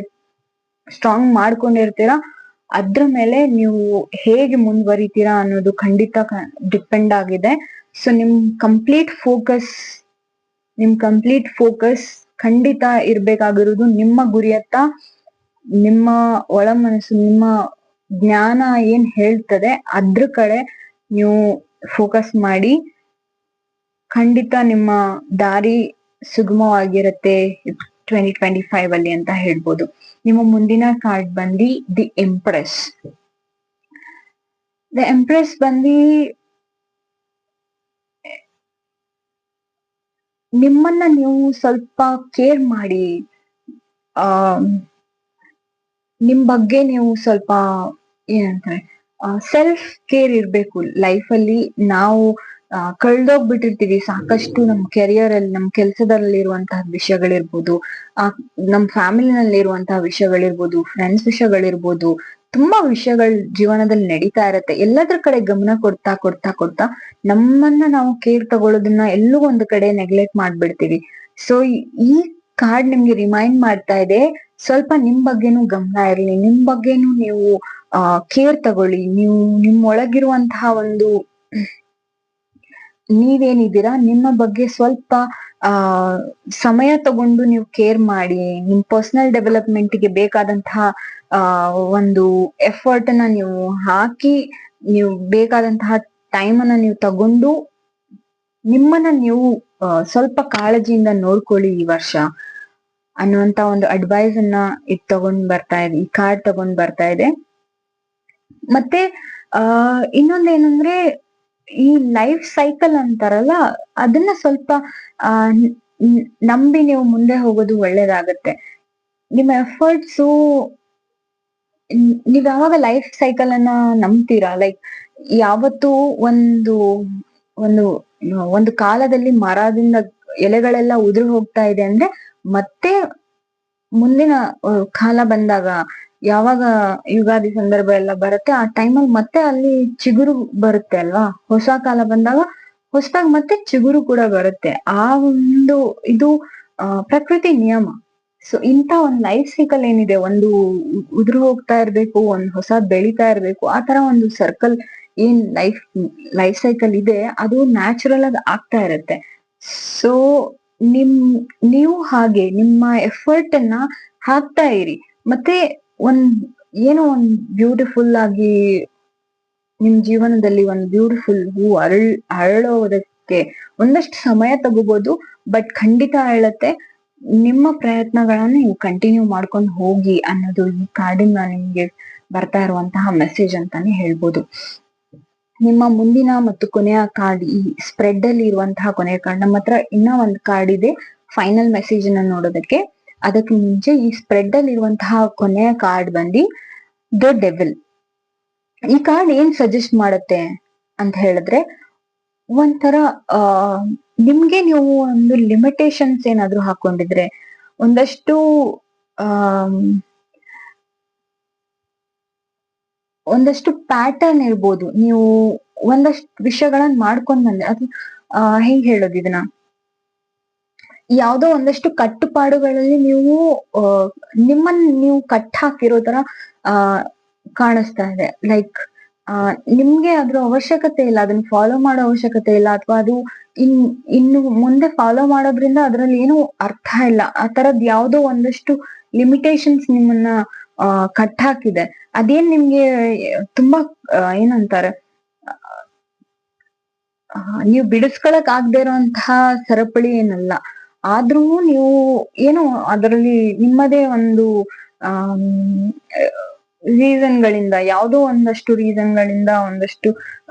ಸ್ಟ್ರಾಂಗ್ ಮಾಡ್ಕೊಂಡಿರ್ತೀರಾ, ಅದ್ರ ಮೇಲೆ ನೀವು ಹೇಗೆ ಮುಂದುವರಿತೀರಾ ಅನ್ನೋದು ಖಂಡಿತ ಡಿಪೆಂಡ್ ಆಗಿದೆ. ಸೊ ನಿಮ್ ಕಂಪ್ಲೀಟ್ ಫೋಕಸ್ ಖಂಡಿತ ಇರ್ಬೇಕಾಗಿರೋದು ನಿಮ್ಮ ಗುರಿಯತ್ತ, ನಿಮ್ಮ ಒಳ ಮನಸ್ಸು, ನಿಮ್ಮ ಜ್ಞಾನ ಏನ್ ಹೇಳ್ತದೆ ಅದ್ರ ಕಡೆ ನೀವು ಫೋಕಸ್ ಮಾಡಿ. ಖಂಡಿತ ನಿಮ್ಮ ದಾರಿ ಸುಗಮವಾಗಿರುತ್ತೆ 2025 ಅಲ್ಲಿ ಅಂತ ಹೇಳ್ಬೋದು. ನಿಮ್ಮ ಮುಂದಿನ ಕಾರ್ಡ್ ಬಂದಿ ದಿ ಎಂಪ್ರೆಸ್. ದಿ ಎಂಪ್ರೆಸ್ ಬಂದಿ ನಿಮ್ಮನ್ನ ನೀವು ಸ್ವಲ್ಪ ಕೇರ್ ಮಾಡಿ, ಆ ನಿಮ್ ಬಗ್ಗೆ ನೀವು ಸ್ವಲ್ಪ ಏನಂತಾರೆ ಸೆಲ್ಫ್ ಕೇರ್ ಇರ್ಬೇಕು ಲೈಫ್ ಅಲ್ಲಿ. ನಾವು ಕಳ್ದೋಗ್ಬಿಟ್ಟಿರ್ತೀವಿ ಸಾಕಷ್ಟು ನಮ್ ಕೆರಿಯರ್ ಅಲ್ಲಿ, ನಮ್ ಕೆಲ್ಸದಲ್ಲಿ ಇರುವಂತಹ ವಿಷಯಗಳಿರ್ಬೋದು, ನಮ್ ಫ್ಯಾಮಿಲಿನಲ್ಲಿ ಇರುವಂತಹ ವಿಷಯಗಳಿರ್ಬೋದು, ಫ್ರೆಂಡ್ಸ್ ವಿಷಯಗಳಿರ್ಬೋದು, ತುಂಬಾ ವಿಷಯಗಳು ಜೀವನದಲ್ಲಿ ನಡೀತಾ ಇರತ್ತೆ. ಎಲ್ಲದ್ರ ಕಡೆ ಗಮನ ಕೊಡ್ತಾ ಕೊಡ್ತಾ ಕೊಡ್ತಾ ನಮ್ಮನ್ನ ನಾವು ಕೇರ್ ತಗೊಳ್ಳೋದನ್ನ ಎಲ್ಲೂ ಒಂದು ಕಡೆ ನೆಗ್ಲೆಕ್ಟ್ ಮಾಡ್ಬಿಡ್ತೀವಿ. ಸೊ ಈ ಕಾರ್ಡ್ ನಿಮ್ಗೆ ರಿಮೈಂಡ್ ಮಾಡ್ತಾ ಇದೆ, ಸ್ವಲ್ಪ ನಿಮ್ ಬಗ್ಗೆನೂ ಗಮನ ಇರ್ಲಿ, ನಿಮ್ ಬಗ್ಗೆನೂ ನೀವು ಕೇರ್ ತಗೊಳ್ಳಿ. ನೀವು ನಿಮ್ಮೊಳಗಿರುವಂತಹ ಒಂದು ನೀವೇನಿದ್ದೀರಾ ನಿಮ್ಮ ಬಗ್ಗೆ ಸ್ವಲ್ಪ ಆ ಸಮಯ ತಗೊಂಡು ನೀವು ಕೇರ್ ಮಾಡಿ. ನಿಮ್ ಪರ್ಸನಲ್ ಡೆವಲಪ್ಮೆಂಟ್ ಗೆ ಬೇಕಾದಂತಹ ಒಂದು ಎಫರ್ಟ್ ಅನ್ನ ನೀವು ಹಾಕಿ, ನೀವು ಬೇಕಾದಂತಹ ಟೈಮ್ ಅನ್ನ ನೀವು ತಗೊಂಡು ನಿಮ್ಮನ್ನ ನೀವು ಸ್ವಲ್ಪ ಕಾಳಜಿಯಿಂದ ನೋಡ್ಕೊಳ್ಳಿ ಈ ವರ್ಷ ಅನ್ನುವಂತ ಒಂದು ಅಡ್ವೈಸ್ ಅನ್ನ ತಗೊಂಡ್ ಬರ್ತಾ ಇದೆ, ಈ ಕಾರ್ಡ್ ತಗೊಂಡ್ ಬರ್ತಾ ಇದೆ. ಮತ್ತೆ ಇನ್ನೊಂದೇನಂದ್ರೆ, ಈ ಲೈಫ್ ಸೈಕಲ್ ಅಂತಾರಲ್ಲ, ಅದನ್ನ ಸ್ವಲ್ಪ ಆ ನಂಬಿ ನೀವು ಮುಂದೆ ಹೋಗೋದು ಒಳ್ಳೇದಾಗತ್ತೆ. ನಿಮ್ಮ ಎಫರ್ಟ್ಸು, ನೀವ್ ಯಾವಾಗ ಲೈಫ್ ಸೈಕಲ್ ಅನ್ನ ನಂಬ್ತೀರಾ, ಲೈಕ್ ಯಾವತ್ತು ಒಂದು ಒಂದು ಒಂದು ಕಾಲದಲ್ಲಿ ಮರದಿಂದ ಎಲೆಗಳೆಲ್ಲ ಉದುರು ಹೋಗ್ತಾ ಇದೆ ಅಂದ್ರೆ, ಮತ್ತೆ ಮುಂದಿನ ಕಾಲ ಬಂದಾಗ, ಯಾವಾಗ ಯುಗಾದಿ ಸಂದರ್ಭ ಎಲ್ಲ ಬರುತ್ತೆ ಆ ಟೈಮಲ್ಲಿ ಮತ್ತೆ ಅಲ್ಲಿ ಚಿಗುರು ಬರುತ್ತೆ ಅಲ್ವಾ. ಹೊಸ ಕಾಲ ಬಂದಾಗ ಹೊಸದಾಗಿ ಮತ್ತೆ ಚಿಗುರು ಕೂಡ ಬರುತ್ತೆ. ಆ ಒಂದು ಇದು ಪ್ರಕೃತಿ ನಿಯಮ. ಸೊ ಇಂತ ಒಂದ್ ಲೈಫ್ ಸೈಕಲ್ ಏನಿದೆ, ಒಂದು ಉದುರು ಹೋಗ್ತಾ ಇರ್ಬೇಕು, ಒಂದ್ ಹೊಸ ಬೆಳಿತಾ ಇರ್ಬೇಕು, ಆ ತರ ಒಂದು ಸರ್ಕಲ್ ಏನ್ ಲೈಫ್ ಸೈಕಲ್ ಇದೆ ಅದು ನ್ಯಾಚುರಲ್ ಆಗಿ ಆಗ್ತಾ ಇರತ್ತೆ. ಸೊ ನೀವು ಹಾಗೆ ನಿಮ್ಮ ಎಫರ್ಟ್ ಅನ್ನ ಹಾಕ್ತಾ ಇರಿ. ಮತ್ತೆ ಏನೋ ಒಂದ್ ಬ್ಯೂಟಿಫುಲ್ ಆಗಿ ನಿಮ್ ಜೀವನದಲ್ಲಿ ಒಂದು ಬ್ಯೂಟಿಫುಲ್ ಹೂ ಅರಳೋದಕ್ಕೆ ಒಂದಷ್ಟು ಸಮಯ ತಗೋಬಹುದು, ಬಟ್ ಖಂಡಿತ ಹೇಳತ್ತೆ. ನಿಮ್ಮ ಪ್ರಯತ್ನಗಳನ್ನ ನೀವು ಕಂಟಿನ್ಯೂ ಮಾಡ್ಕೊಂಡು ಹೋಗಿ ಅನ್ನೋದು ಈ ಕಾರ್ಡಿಂದ ನಿಮ್ಗೆ ಬರ್ತಾ ಇರುವಂತಹ ಮೆಸೇಜ್ ಅಂತಾನೆ ಹೇಳ್ಬೋದು. ನಿಮ್ಮ ಮುಂದಿನ ಮತ್ತು ಕೊನೆಯ ಕಾರ್ಡ್, ಈ ಸ್ಪ್ರೆಡ್ ಅಲ್ಲಿ ಇರುವಂತಹ ಕೊನೆಯ ಕಾರ್ಡ್. ನಮ್ಮ ಹತ್ರ ಇನ್ನ ಒಂದು ಕಾರ್ಡ್ ಇದೆ ಫೈನಲ್ ಮೆಸೇಜ್ ಅನ್ನ ನೋಡೋದಕ್ಕೆ. ಅದಕ್ಕೆ ಮುಂಚೆ ಈ ಸ್ಪ್ರೆಡ್ ಅಲ್ಲಿ ಇರುವಂತಹ ಕೊನೆಯ ಕಾರ್ಡ್ ಬಂದು ದ ಡೆವಿಲ್. ಈ ಕಾರ್ಡ್ ಏನ್ ಸಜೆಸ್ಟ್ ಮಾಡುತ್ತೆ ಅಂತ ಹೇಳಿದ್ರೆ, ಒಂಥರ ನಿಮ್ಗೆ ನೀವು ಒಂದು ಲಿಮಿಟೇಷನ್ಸ್ ಏನಾದ್ರು ಹಾಕೊಂಡಿದ್ರೆ, ಒಂದಷ್ಟು ಪ್ಯಾಟರ್ನ್ ಇರ್ಬೋದು, ನೀವು ಒಂದಷ್ಟು ವಿಷಯಗಳನ್ನ ಮಾಡ್ಕೊಂಡ್ ಬಂದ್ರೆ, ಅದು ಹೆಂಗ್ ಹೇಳೋದು ಇದನ್ನ, ಯಾವ್ದೋ ಒಂದಷ್ಟು ಕಟ್ಟುಪಾಡುಗಳಲ್ಲಿ ನೀವು ನಿಮ್ಮನ್ನ ನೀವು ಕಟ್ ಹಾಕಿರೋ ತರ ಕಾಣಿಸ್ತಾ ಇದೆ. ಲೈಕ್ ನಿಮ್ಗೆ ಅದ್ರ ಅವಶ್ಯಕತೆ ಇಲ್ಲ, ಅದನ್ನ ಫಾಲೋ ಮಾಡೋ ಅವಶ್ಯಕತೆ ಇಲ್ಲ, ಅಥವಾ ಅದು ಇನ್ನು ಮುಂದೆ ಫಾಲೋ ಮಾಡೋದ್ರಿಂದ ಅದ್ರಲ್ಲಿ ಏನು ಅರ್ಥ ಇಲ್ಲ. ಆ ತರದ್ ಯಾವ್ದೋ ಒಂದಷ್ಟು ಲಿಮಿಟೇಷನ್ಸ್ ನಿಮ್ಮನ್ನ ಕಟ್ ಹಾಕಿದೆ. ಅದೇನ್ ನಿಮ್ಗೆ ತುಂಬಾ ಏನಂತಾರೆ, ನೀವು ಬಿಡಿಸ್ಕೊಳಕ್ ಆಗದೆ ಇರೋಂತಹ ಸರಪಳಿ ಏನಲ್ಲ. ಆದ್ರೂ ನೀವು ಏನೋ ಅದರಲ್ಲಿ ನಿಮ್ಮದೇ ಒಂದು ರೀಸನ್ಗಳಿಂದ, ಯಾವುದೋ ಒಂದಷ್ಟು ರೀಸನ್ಗಳಿಂದ ಒಂದಷ್ಟು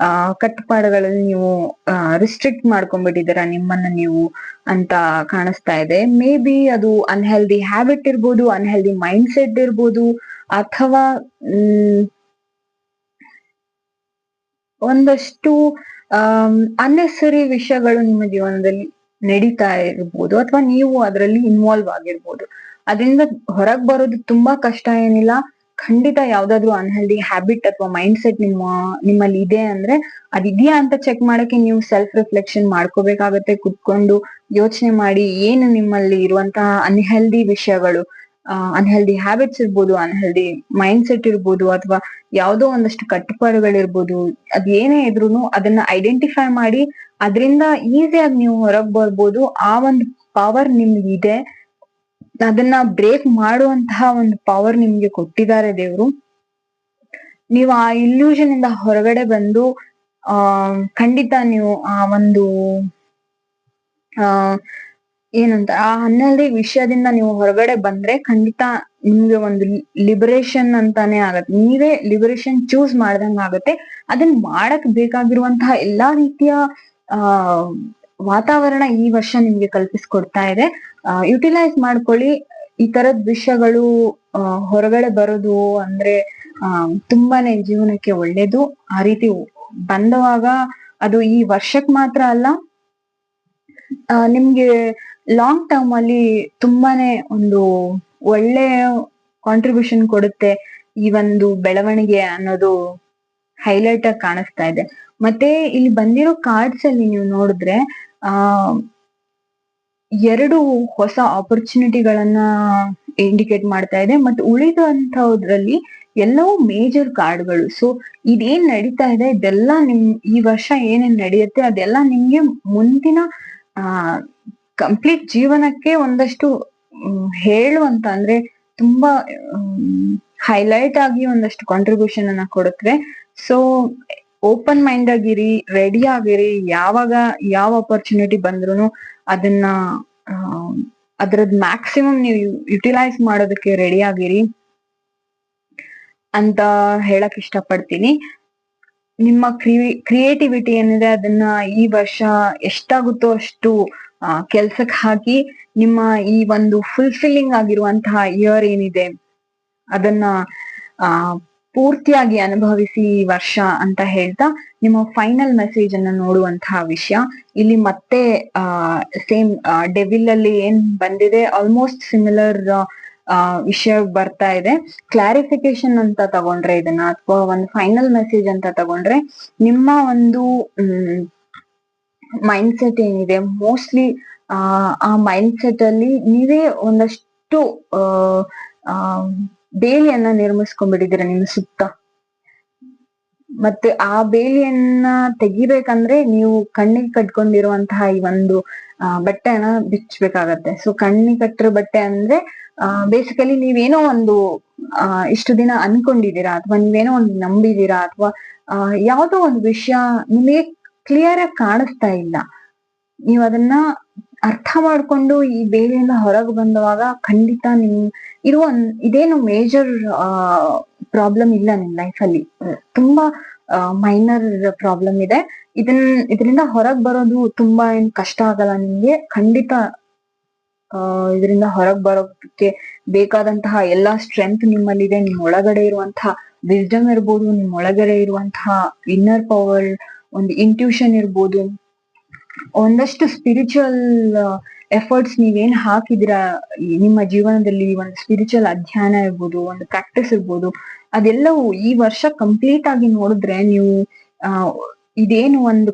ಕಟ್ಟುಪಾಡುಗಳಲ್ಲಿ ನೀವು ರಿಸ್ಟ್ರಿಕ್ಟ್ ಮಾಡ್ಕೊಂಡ್ಬಿಟ್ಟಿದ್ದೀರಾ ನಿಮ್ಮನ್ನ ನೀವು ಅಂತ ಕಾಣಿಸ್ತಾ ಇದೆ. ಮೇ ಬಿ ಅದು ಅನ್ಹೆಲ್ದಿ ಹ್ಯಾಬಿಟ್ ಇರ್ಬೋದು, ಅನ್ಹೆಲ್ದಿ ಮೈಂಡ್ ಸೆಟ್ ಇರ್ಬೋದು, ಅಥವಾ ಒಂದಷ್ಟು ಅನ್ನೆಸರಿ ವಿಷಯಗಳು ನಿಮ್ಮ ಜೀವನದಲ್ಲಿ ನಡೀತಾ ಇರ್ಬೋದು, ಅಥವಾ ನೀವು ಅದರಲ್ಲಿ ಇನ್ವಾಲ್ವ್ ಆಗಿರ್ಬೋದು. ಅದರಿಂದ ಹೊರಗ್ ಬರೋದು ತುಂಬಾ ಕಷ್ಟ ಏನಿಲ್ಲ. ಖಂಡಿತ ಯಾವ್ದಾದ್ರು ಅನ್ಹೆಲ್ದಿ ಹ್ಯಾಬಿಟ್ ಅಥವಾ ಮೈಂಡ್ ಸೆಟ್ ನಿಮ್ಮಲ್ಲಿ ಇದೆ ಅಂದ್ರೆ ಅದಿದ್ಯಾ ಅಂತ ಚೆಕ್ ಮಾಡಕ್ಕೆ ನೀವು ಸೆಲ್ಫ್ ರಿಫ್ಲೆಕ್ಷನ್ ಮಾಡ್ಕೋಬೇಕಾಗತ್ತೆ. ಕುತ್ಕೊಂಡು ಯೋಚನೆ ಮಾಡಿ ಏನು ನಿಮ್ಮಲ್ಲಿ ಇರುವಂತಹ ಅನ್ಹೆಲ್ದಿ ವಿಷಯಗಳು, ಅನ್ಹೆಲ್ದಿ ಹ್ಯಾಬಿಟ್ಸ್ ಇರ್ಬೋದು, ಅನ್ಹೆಲ್ದಿ ಮೈಂಡ್ ಸೆಟ್ ಇರ್ಬೋದು, ಅಥವಾ ಯಾವ್ದೋ ಒಂದಷ್ಟು ಕಟ್ಟುಪಾಡುಗಳಿರ್ಬೋದು. ಅದ್ ಏನೇ ಇದ್ರೂನು ಅದನ್ನ ಐಡೆಂಟಿಫೈ ಮಾಡಿ ಅದರಿಂದ ಈಸಿಯಾಗಿ ನೀವು ಹೊರಗ್ ಬರ್ಬೋದು. ಆ ಒಂದು ಪವರ್ ನಿಮ್ಗಿದೆ. ಅದನ್ನ ಬ್ರೇಕ್ ಮಾಡುವಂತಹ ಒಂದು ಪವರ್ ನಿಮ್ಗೆ ಕೊಟ್ಟಿದ್ದಾರೆ ದೇವ್ರು. ನೀವು ಆ ಇಲ್ಯೂಷನ್ ಇಂದ ಹೊರಗಡೆ ಬಂದು ಆ ಖಂಡಿತ ನೀವು ಆ ಒಂದು ಆ ಏನಂತ ಆ ಹನ್ನೆರಡು ವಿಷಯದಿಂದ ನೀವು ಹೊರಗಡೆ ಬಂದ್ರೆ ಖಂಡಿತ ನಿಮ್ಗೆ ಒಂದು ಲಿಬರೇಷನ್ ಅಂತಾನೆ ಆಗತ್ತೆ. ನೀವೇ ಲಿಬರೇಷನ್ ಚೂಸ್ ಮಾಡ್ದಂಗ ಆಗತ್ತೆ. ಅದನ್ನ ಮಾಡಕ್ ಬೇಕಾಗಿರುವಂತಹ ಎಲ್ಲಾ ರೀತಿಯ ಆ ವಾತಾವರಣ ಈ ವರ್ಷ ನಿಮ್ಗೆ ಕಲ್ಪಿಸ್ಕೊಡ್ತಾ ಇದೆ. ಯುಟಿಲೈಸ್ ಮಾಡ್ಕೊಳ್ಳಿ. ಈ ತರದ್ ವಿಷಯಗಳು ಹೊರಗಡೆ ಬರೋದು ಅಂದ್ರೆ ತುಂಬಾನೇ ಜೀವನಕ್ಕೆ ಒಳ್ಳೇದು. ಆ ರೀತಿ ಬಂದವಾಗ ಅದು ಈ ವರ್ಷಕ್ ಮಾತ್ರ ಅಲ್ಲ, ನಿಮ್ಗೆ ಲಾಂಗ್ ಟರ್ಮ್ ಅಲ್ಲಿ ತುಂಬಾನೇ ಒಂದು ಒಳ್ಳೆ ಕಾಂಟ್ರಿಬ್ಯೂಷನ್ ಕೊಡುತ್ತೆ ಈ ಒಂದು ಬೆಳವಣಿಗೆ ಅನ್ನೋದು ಹೈಲೈಟ್ ಆಗಿ ಕಾಣಿಸ್ತಾ ಇದೆ. ಮತ್ತೆ ಇಲ್ಲಿ ಬಂದಿರೋ ಕಾರ್ಡ್ಸ್ ಅಲ್ಲಿ ನೀವು ನೋಡಿದ್ರೆ ಆ 2 ಹೊಸ ಆಪರ್ಚುನಿಟಿಗಳನ್ನ ಇಂಡಿಕೇಟ್ ಮಾಡ್ತಾ ಇದೆ. ಮತ್ತೆ ಉಳಿದಂತದ್ರಲ್ಲಿ ಎಲ್ಲವೂ ಮೇಜರ್ ಕಾರ್ಡ್ಗಳು. ಸೊ ಇದೇನ್ ನಡೀತಾ ಇದೆ ಇದೆಲ್ಲ ಈ ವರ್ಷ ಏನೇನ್ ನಡೆಯುತ್ತೆ ಅದೆಲ್ಲ ನಿಮ್ಗೆ ಮುಂದಿನ ಕಂಪ್ಲೀಟ್ ಜೀವನಕ್ಕೆ ಒಂದಷ್ಟು ಹೇಳುವಂತ ಅಂದ್ರೆ ತುಂಬಾ ಹೈಲೈಟ್ ಆಗಿ ಒಂದಷ್ಟು ಕಾಂಟ್ರಿಬ್ಯೂಷನ್ ಅನ್ನ ಕೊಡುತ್ತೆ. ಸೊ ಓಪನ್ ಮೈಂಡ್ ಆಗಿರಿ, ರೆಡಿ ಆಗಿರಿ. ಯಾವಾಗ ಯಾವ ಅಪರ್ಚುನಿಟಿ ಬಂದ್ರು ಅದನ್ನ ಅದ್ರದ್ ಮ್ಯಾಕ್ಸಿಮಮ್ ನೀವು ಯುಟಿಲೈಸ್ ಮಾಡೋದಕ್ಕೆ ರೆಡಿ ಆಗಿರಿ ಅಂತ ಹೇಳಕ್ ಇಷ್ಟಪಡ್ತೀನಿ. ನಿಮ್ಮ ಕ್ರಿಯೇಟಿವಿಟಿ ಏನಿದೆ ಅದನ್ನ ಈ ವರ್ಷ ಎಷ್ಟಾಗುತ್ತೋ ಅಷ್ಟು ಕೆಲ್ಸಕ್ಕೆ ಹಾಕಿ ನಿಮ್ಮ ಈ ಒಂದು ಫುಲ್ಫಿಲ್ಲಿಂಗ್ ಆಗಿರುವಂತಹ ಇಯರ್ ಏನಿದೆ ಅದನ್ನ ಪೂರ್ತಿಯಾಗಿ ಅನುಭವಿಸಿ ಈ ವರ್ಷ ಅಂತ ಹೇಳ್ತಾ ನಿಮ್ಮ ಫೈನಲ್ ಮೆಸೇಜ್ ಅನ್ನ ನೋಡುವಂತಹ ವಿಷಯ ಇಲ್ಲಿ ಮತ್ತೆ ಸೇಮ್ ಡೆವಿಲ್ ಅಲ್ಲಿ ಏನ್ ಬಂದಿದೆ ಆಲ್ಮೋಸ್ಟ್ ಸಿಮಿಲರ್ ವಿಷಯ ಬರ್ತಾ ಇದೆ. ಕ್ಲಾರಿಫಿಕೇಶನ್ ಅಂತ ತಗೊಂಡ್ರೆ ಇದನ್ನ, ಅಥವಾ ಒಂದು ಫೈನಲ್ ಮೆಸೇಜ್ ಅಂತ ತಗೊಂಡ್ರೆ, ನಿಮ್ಮ ಒಂದು ಮೈಂಡ್ ಸೆಟ್ ಏನಿದೆ ಮೋಸ್ಟ್ಲಿ ಆ ಮೈಂಡ್ ಸೆಟ್ ಅಲ್ಲಿ ನೀವೇ ಒಂದಷ್ಟು ಬೇಲಿಯನ್ನ ನಿರ್ಮಿಸ್ಕೊಂಡ್ಬಿಟ್ಟಿದ್ದೀರ ನಿಮ್ಮ ಸುತ್ತ. ಮತ್ತೆ ಆ ಬೇಲಿಯನ್ನ ತೆಗಿಬೇಕಂದ್ರೆ ನೀವು ಕಣ್ಣಿಗೆ ಕಟ್ಕೊಂಡಿರುವಂತಹ ಈ ಒಂದು ಬಟ್ಟೆನ ಬಿಚ್ಚಬೇಕಾಗತ್ತೆ. ಸೊ ಕಣ್ಣಿಗೆ ಕಟ್ಟಿರೋ ಬಟ್ಟೆ ಅಂದ್ರೆ ಬೇಸಿಕಲಿ ನೀವೇನೋ ಒಂದು ಇಷ್ಟು ದಿನ ಅನ್ಕೊಂಡಿದೀರಾ, ಅಥವಾ ನೀವೇನೋ ಒಂದು ನಂಬಿದೀರಾ, ಅಥವಾ ಯಾವ್ದೋ ಒಂದು ವಿಷಯ ನಿಮಗೆ ಕ್ಲಿಯರ್ ಆಗಿ ಕಾಣಿಸ್ತಾ ಇಲ್ಲ. ನೀವು ಅದನ್ನ ಅರ್ಥ ಮಾಡ್ಕೊಂಡು ಈ ಬೇಲಿಯಿಂದ ಹೊರಗೆ ಬಂದವಾಗ ಖಂಡಿತ ನಿಮ್ ಇದೇನು ಮೇಜರ್ ಪ್ರಾಬ್ಲಮ್ ಇಲ್ಲ ನಿಮ್ ಲೈಫ್ ಅಲ್ಲಿ. ತುಂಬಾ ಮೈನರ್ ಪ್ರಾಬ್ಲಮ್ ಇದೆ. ಇದರಿಂದ ಹೊರಗ್ ಬರೋದು ತುಂಬಾ ಏನ್ ಕಷ್ಟ ಆಗಲ್ಲ ನಿಮ್ಗೆ. ಖಂಡಿತ ಇದರಿಂದ ಹೊರಗ್ ಬರೋದಕ್ಕೆ ಬೇಕಾದಂತಹ ಎಲ್ಲಾ ಸ್ಟ್ರೆಂತ್ ನಿಮ್ಮಲ್ಲಿದೆ. ನಿಮ್ ಒಳಗಡೆ ಇರುವಂತಹ ವಿಸ್ಡಮ್ ಇರ್ಬೋದು, ನಿಮ್ ಒಳಗಡೆ ಇರುವಂತಹ ಇನ್ನರ್ ಪವರ್, ಒಂದು ಇಂಟ್ಯೂಷನ್ ಇರ್ಬೋದು, ಒಂದಷ್ಟು ಸ್ಪಿರಿಚುವಲ್ ಎಫರ್ಟ್ಸ್ ನೀವೇನ್ ಹಾಕಿದಿರಾ ನಿಮ್ಮ ಜೀವನದಲ್ಲಿ, ಒಂದು ಸ್ಪಿರಿಚುವಲ್ ಅಧ್ಯಯನ ಇರ್ಬೋದು, ಒಂದು ಪ್ರಾಕ್ಟೀಸ್ ಇರ್ಬೋದು, ಅದೆಲ್ಲವೂ ಈ ವರ್ಷ ಕಂಪ್ಲೀಟ್ ಆಗಿ ನೋಡಿದ್ರೆ ನೀವು ಇದೇನು ಒಂದು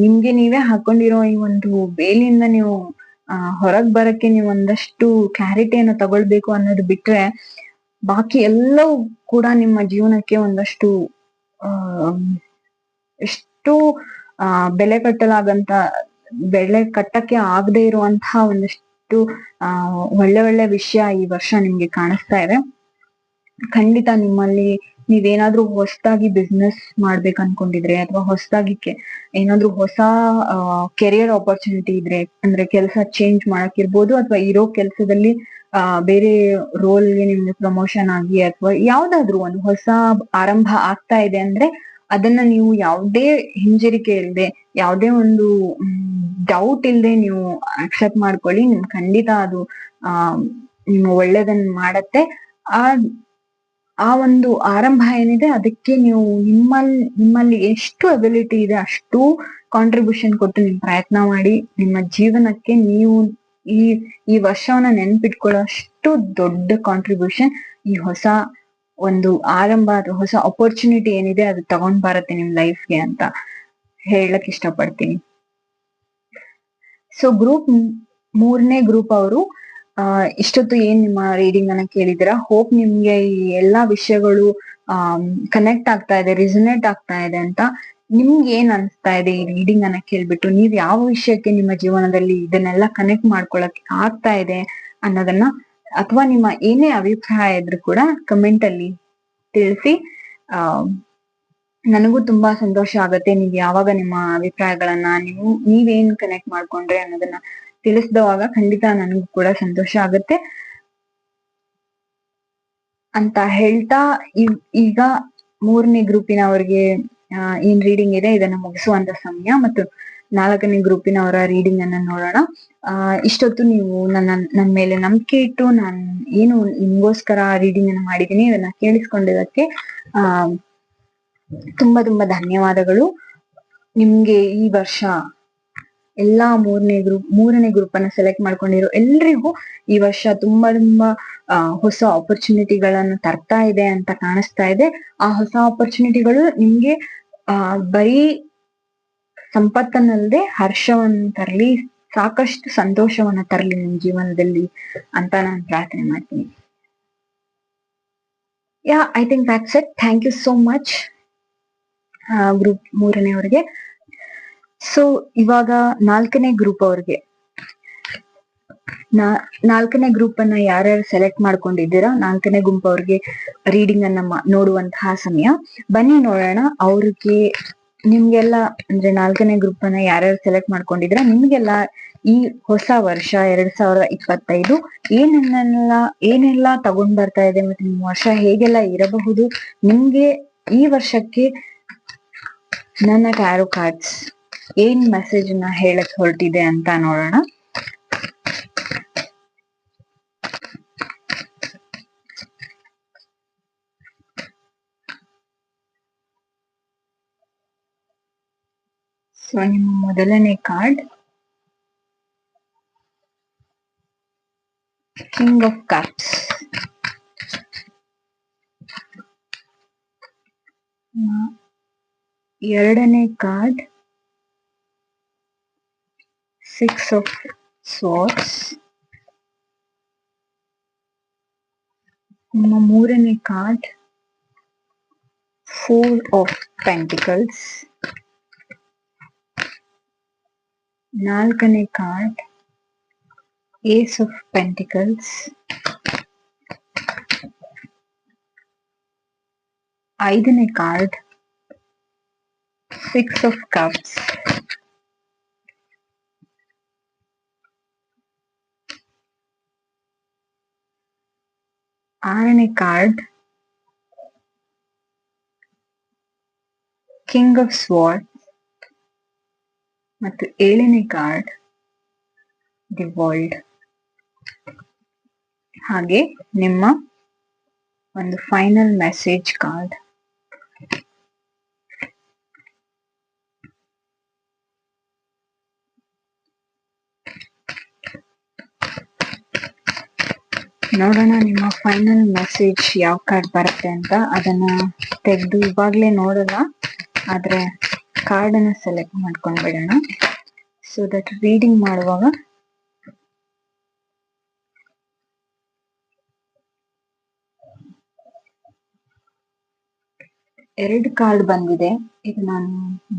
ನಿಮ್ಗೆ ನೀವೇ ಹಾಕೊಂಡಿರೋ ಈ ಒಂದು ಬೇಲಿಯಿಂದ ನೀವು ಹೊರಗ್ ಬರಕ್ಕೆ ನೀವು ಒಂದಷ್ಟು ಕ್ಲಾರಿಟಿಯನ್ನು ತಗೊಳ್ಬೇಕು ಅನ್ನೋದು ಬಿಟ್ರೆ ಬಾಕಿ ಎಲ್ಲವೂ ಕೂಡ ನಿಮ್ಮ ಜೀವನಕ್ಕೆ ಒಂದಷ್ಟು ಎಷ್ಟು ಬೆಲೆ ಕಟ್ಟಕ್ಕೆ ಆಗದೆ ಇರುವಂತಹ ಒಂದಷ್ಟು ಒಳ್ಳೆ ಒಳ್ಳೆ ವಿಷಯ ಈ ವರ್ಷ ನಿಮ್ಗೆ ಕಾಣಿಸ್ತಾ ಇದೆ. ಖಂಡಿತ ನಿಮ್ಮಲ್ಲಿ ನೀವೇನಾದ್ರೂ ಹೊಸದಾಗಿ ಬಿಸ್ನೆಸ್ ಮಾಡ್ಬೇಕು ಅನ್ಕೊಂಡಿದ್ರೆ, ಅಥವಾ ಹೊಸದಾಗಿ ಏನಾದ್ರೂ ಹೊಸ ಕೆರಿಯರ್ ಆಪರ್ಚುನಿಟಿ ಇದ್ರೆ, ಅಂದ್ರೆ ಕೆಲಸ ಚೇಂಜ್ ಮಾಡಕ್ ಇರ್ಬೋದು, ಅಥವಾ ಇರೋ ಕೆಲಸದಲ್ಲಿ ಬೇರೆ ರೋಲ್ಗೆ ನಿಮ್ಗೆ ಪ್ರಮೋಷನ್ ಆಗಿ, ಅಥವಾ ಯಾವ್ದಾದ್ರು ಒಂದು ಹೊಸ ಆರಂಭ ಆಗ್ತಾ ಇದೆ ಅಂದ್ರೆ ಅದನ್ನ ನೀವು ಯಾವುದೇ ಹಿಂಜರಿಕೆ ಇಲ್ಲದೆ, ಯಾವುದೇ ಒಂದು ಡೌಟ್ ಇಲ್ಲದೆ ನೀವು ಅಕ್ಸೆಪ್ಟ್ ಮಾಡ್ಕೊಳ್ಳಿ. ಖಂಡಿತ ಅದು ನಿಮ್ಮ ಒಳ್ಳೇದನ್ನ ಮಾಡತ್ತೆ. ಆ ಒಂದು ಆರಂಭ ಏನಿದೆ ಅದಕ್ಕೆ ನೀವು ನಿಮ್ಮಲ್ಲಿ ಎಷ್ಟು ಅಬಿಲಿಟಿ ಇದೆ ಅಷ್ಟು ಕಾಂಟ್ರಿಬ್ಯೂಷನ್ ಕೊಟ್ಟು ನಿಮ್ ಪ್ರಯತ್ನ ಮಾಡಿ ನಿಮ್ಮ ಜೀವನಕ್ಕೆ ನೀವು ಈ ಈ ವರ್ಷವನ್ನ ನೆನ್ಪಿಟ್ಕೊಳ್ಳೋ ಅಷ್ಟು ದೊಡ್ಡ ಕಾಂಟ್ರಿಬ್ಯೂಷನ್ ಈ ಹೊಸ ಒಂದು ಆರಂಭ ಅಥವಾ ಹೊಸ ಅಪರ್ಚುನಿಟಿ ಏನಿದೆ ಅದು ತಗೊಂಡ್ ಬರತ್ತೆ ನಿಮ್ ಲೈಫ್ಗೆ ಅಂತ ಹೇಳಕ್ ಇಷ್ಟಪಡ್ತೀನಿ. ಸೊ ಮೂರನೇ ಗ್ರೂಪ್ ಅವರು ಇಷ್ಟೊತ್ತು ಏನ್ ನಿಮ್ಮ ರೀಡಿಂಗ್ ಅನ್ನ ಕೇಳಿದಿರ, ಹೋಪ್ ನಿಮ್ಗೆ ಈ ಎಲ್ಲಾ ವಿಷಯಗಳು ಕನೆಕ್ಟ್ ಆಗ್ತಾ ಇದೆ, ರಿಸನೇಟ್ ಆಗ್ತಾ ಇದೆ ಅಂತ. ನಿಮ್ಗೆ ಏನ್ ಅನ್ಸ್ತಾ ಇದೆ ಈ ರೀಡಿಂಗ್ ಅನ್ನ ಕೇಳ್ಬಿಟ್ಟು? ನೀವ್ ಯಾವ ವಿಷಯಕ್ಕೆ ನಿಮ್ಮ ಜೀವನದಲ್ಲಿ ಇದನ್ನೆಲ್ಲ ಕನೆಕ್ಟ್ ಮಾಡ್ಕೊಳಕ್ ಆಗ್ತಾ ಇದೆ ಅನ್ನೋದನ್ನ, ಅಥವಾ ನಿಮ್ಮ ಏನೇ ಅಭಿಪ್ರಾಯ ಇದ್ರು ಕೂಡ ಕಮೆಂಟ್ ಅಲ್ಲಿ ತಿಳಿಸಿ. ನನಗೂ ತುಂಬಾ ಸಂತೋಷ ಆಗತ್ತೆ ನೀವ್ ಯಾವಾಗ ನಿಮ್ಮ ಅಭಿಪ್ರಾಯಗಳನ್ನ ನೀವೇನ್ ಕನೆಕ್ಟ್ ಮಾಡ್ಕೊಂಡ್ರೆ ಅನ್ನೋದನ್ನ ತಿಳಿಸಿದವಾಗ ಖಂಡಿತ ನನಗೂ ಕೂಡ ಸಂತೋಷ ಆಗುತ್ತೆ ಅಂತ ಹೇಳ್ತಾ, ಈಗ ಮೂರನೇ ಗ್ರೂಪಿನವರಿಗೆ ಏನ್ ರೀಡಿಂಗ್ ಇದೆ ಇದನ್ನ ಮುಗಿಸುವಂತ ಸಮಯ. ಮತ್ತು 4ನೇ ಗ್ರೂಪಿನವರ ರೀಡಿಂಗ್ ಅನ್ನ ನೋಡೋಣ. ಇಷ್ಟೊತ್ತು ನೀವು ನನ್ನ ಮೇಲೆ ನಂಬಿಕೆ ಇಟ್ಟು ನಾನು ಏನು ನಿಮ್ಗೋಸ್ಕರ ರೀಡಿಂಗ್ ಅನ್ನ ಮಾಡಿದೀನಿ ಇದನ್ನ ಕೇಳಿಸ್ಕೊಂಡಿದ್ದಕ್ಕೆ ತುಂಬಾ ತುಂಬಾ ಧನ್ಯವಾದಗಳು. ನಿಮ್ಗೆ ಈ ವರ್ಷ ಎಲ್ಲಾ ಮೂರನೇ ಗ್ರೂಪ್ ಅನ್ನ ಸೆಲೆಕ್ಟ್ ಮಾಡ್ಕೊಂಡಿರೋ ಎಲ್ರಿಗೂ ಈ ವರ್ಷ ತುಂಬಾ ತುಂಬಾ ಹೊಸ ಆಪರ್ಚುನಿಟಿಗಳನ್ನ ತರ್ತಾ ಇದೆ ಅಂತ ಕಾಣಿಸ್ತಾ ಇದೆ. ಆ ಹೊಸ ಆಪರ್ಚುನಿಟಿಗಳು ನಿಮ್ಗೆ ಬರೀ ಸಂಪತ್ತನ್ನಲ್ಲದೆ ಹರ್ಷವನ್ನ ತರಲಿ, ಸಾಕಷ್ಟು ಸಂತೋಷವನ್ನ ತರಲಿ ನಿಮ್ ಜೀವನದಲ್ಲಿ ಅಂತ ನಾನು ಪ್ರಾರ್ಥನೆ ಮಾಡ್ತೀನಿ. I think that's it. Thank you so much group ಮೂರನೇವರಿಗೆ. ಸೊ ಇವಾಗ 4ನೇ ಗ್ರೂಪ್ ಅವ್ರಿಗೆ, 4ನೇ ಗ್ರೂಪ್ ಅನ್ನ ಯಾರ್ಯಾರು ಸೆಲೆಕ್ಟ್ ಮಾಡ್ಕೊಂಡಿದ್ದೀರಾ 4ನೇ ಗುಂಪು ಅವ್ರಿಗೆ ರೀಡಿಂಗ್ ಅನ್ನ ನೋಡುವಂತಹ ಸಮಯ. ಬನ್ನಿ ನೋಡೋಣ ಅವ್ರಿಗೆ ನಿಮ್ಗೆಲ್ಲ, ಅಂದ್ರೆ 4ನೇ ಗ್ರೂಪ್ ಅನ್ನ ಯಾರ್ಯಾರು ಸೆಲೆಕ್ಟ್ ಮಾಡ್ಕೊಂಡಿದ್ದೀರಾ ನಿಮ್ಗೆಲ್ಲ ಈ ಹೊಸ ವರ್ಷ 2025 ಏನೆಲ್ಲ ತಗೊಂಡ್ ಬರ್ತಾ ಇದೆ, ಮತ್ತೆ ನಿಮ್ ವರ್ಷ ಹೇಗೆಲ್ಲ ಇರಬಹುದು, ನಿಮ್ಗೆ ಈ ವರ್ಷಕ್ಕೆ ನನ್ನ ಟ್ಯಾರೋ ಕಾರ್ಡ್ಸ್ ಏನ್ ಮೆಸೇಜ್ ನ ಹೇಳಕ್ ಹೊರಟಿದೆ ಅಂತ ನೋಡೋಣ. ಸೊ ನಿಮ್ಮ ಮೊದಲನೇ ಕಾರ್ಡ್ ಕಿಂಗ್ ಆಫ್ ಕಪ್ಸ್, ಎರಡನೇ ಕಾರ್ಡ್ 6 ಆಫ್ ಸ್ವಾರ್ಡ್ಸ್, ನಿಮ್ಮ ಮೂರನೇ ಕಾರ್ಡ್ 4 ಆಫ್ ಪೆಂಟಿಕಲ್ಸ್, ನಾಲ್ಕನೇ ಕಾರ್ಡ್ ಏಸ್ ಆಫ್ ಪೆಂಟಿಕಲ್ಸ್, ಐದನೇ ಕಾರ್ಡ್ 6 ಆಫ್ ಕಪ್ಸ್, ಆರನೇ ಕಾರ್ಡ್ ಕಿಂಗ್ ಆಫ್ ಸ್ವಾರ್ಡ್ ಮತ್ತು ಏಳನೇ ಕಾರ್ಡ್ ದಿ ವರ್ಲ್ಡ್. ಹಾಗೆ ನಿಮ್ಮ ಒಂದು ಫೈನಲ್ ಮೆಸೇಜ್ ಕಾರ್ಡ್. ನೋಡೋಣ ನಿಮ್ಮ ಫೈನಲ್ ಮೆಸೇಜ್ ಯಾವ ಕಾರ್ಡ್ ಬರುತ್ತೆ ಅಂತ. ಅದನ್ನ ತೆಗೆದು ಇವಾಗ್ಲೇ ನೋಡೋಣ, ಆದ್ರೆ ಕಾರ್ಡ್ ಅನ್ನ ಸೆಲೆಕ್ಟ್ ಮಾಡ್ಕೊಂಡ್ ಬಿಡೋಣ ಸೊ ದಟ್ ರೀಡಿಂಗ್ ಮಾಡುವಾಗ ಎರಡು ಕಾರ್ಡ್ ಬಂದಿದೆ. ಇದು ನಾನು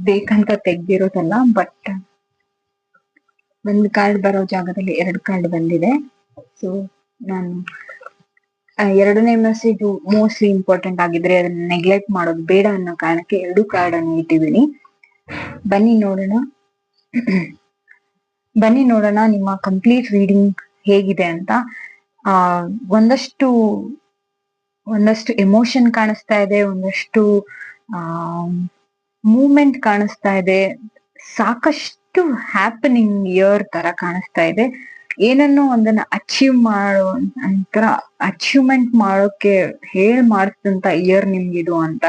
ಬೇಕಂತ ತೆಗ್ದಿರೋದಲ್ಲ, ಬಟ್ ಒಂದು ಕಾರ್ಡ್ ಬರೋ ಜಾಗದಲ್ಲಿ ಎರಡು ಕಾರ್ಡ್ ಬಂದಿದೆ. ಸೊ ನಾನು ಎರಡನೇ ಮೆಸೇಜ್ ಮೋಸ್ಟ್ಲಿ ಇಂಪಾರ್ಟೆಂಟ್ ಆಗಿದ್ರೆ ಅದನ್ನ ನೆಗ್ಲೆಕ್ಟ್ ಮಾಡೋದು ಬೇಡ ಅನ್ನೋ ಕಾರಣಕ್ಕೆ ಎರಡು ಕಾರ್ಡ್ ಅನ್ನು ಇಟ್ಟಿದ್ದೀನಿ. ಬನ್ನಿ ನೋಡೋಣ ನಿಮ್ಮ ಕಂಪ್ಲೀಟ್ ರೀಡಿಂಗ್ ಹೇಗಿದೆ ಅಂತ. ಒಂದಷ್ಟು ಎಮೋಷನ್ ಕಾಣಿಸ್ತಾ ಇದೆ, ಒಂದಷ್ಟು ಮೂವ್ಮೆಂಟ್ ಕಾಣಿಸ್ತಾ ಇದೆ, ಸಾಕಷ್ಟು ಹ್ಯಾಪನಿಂಗ್ ಇಯರ್ ತರ ಕಾಣಿಸ್ತಾ ಇದೆ. ಏನನ್ನೋ ಒಂದನ್ನ ಅಚೀವ್ ಮಾಡೋ ಅಂತರ ಅಚೀವ್ಮೆಂಟ್ ಮಾಡೋಕೆ ಮಾಡಿಸಿದಂತ ಇಯರ್ ನಿಮ್ಗಿದು ಅಂತ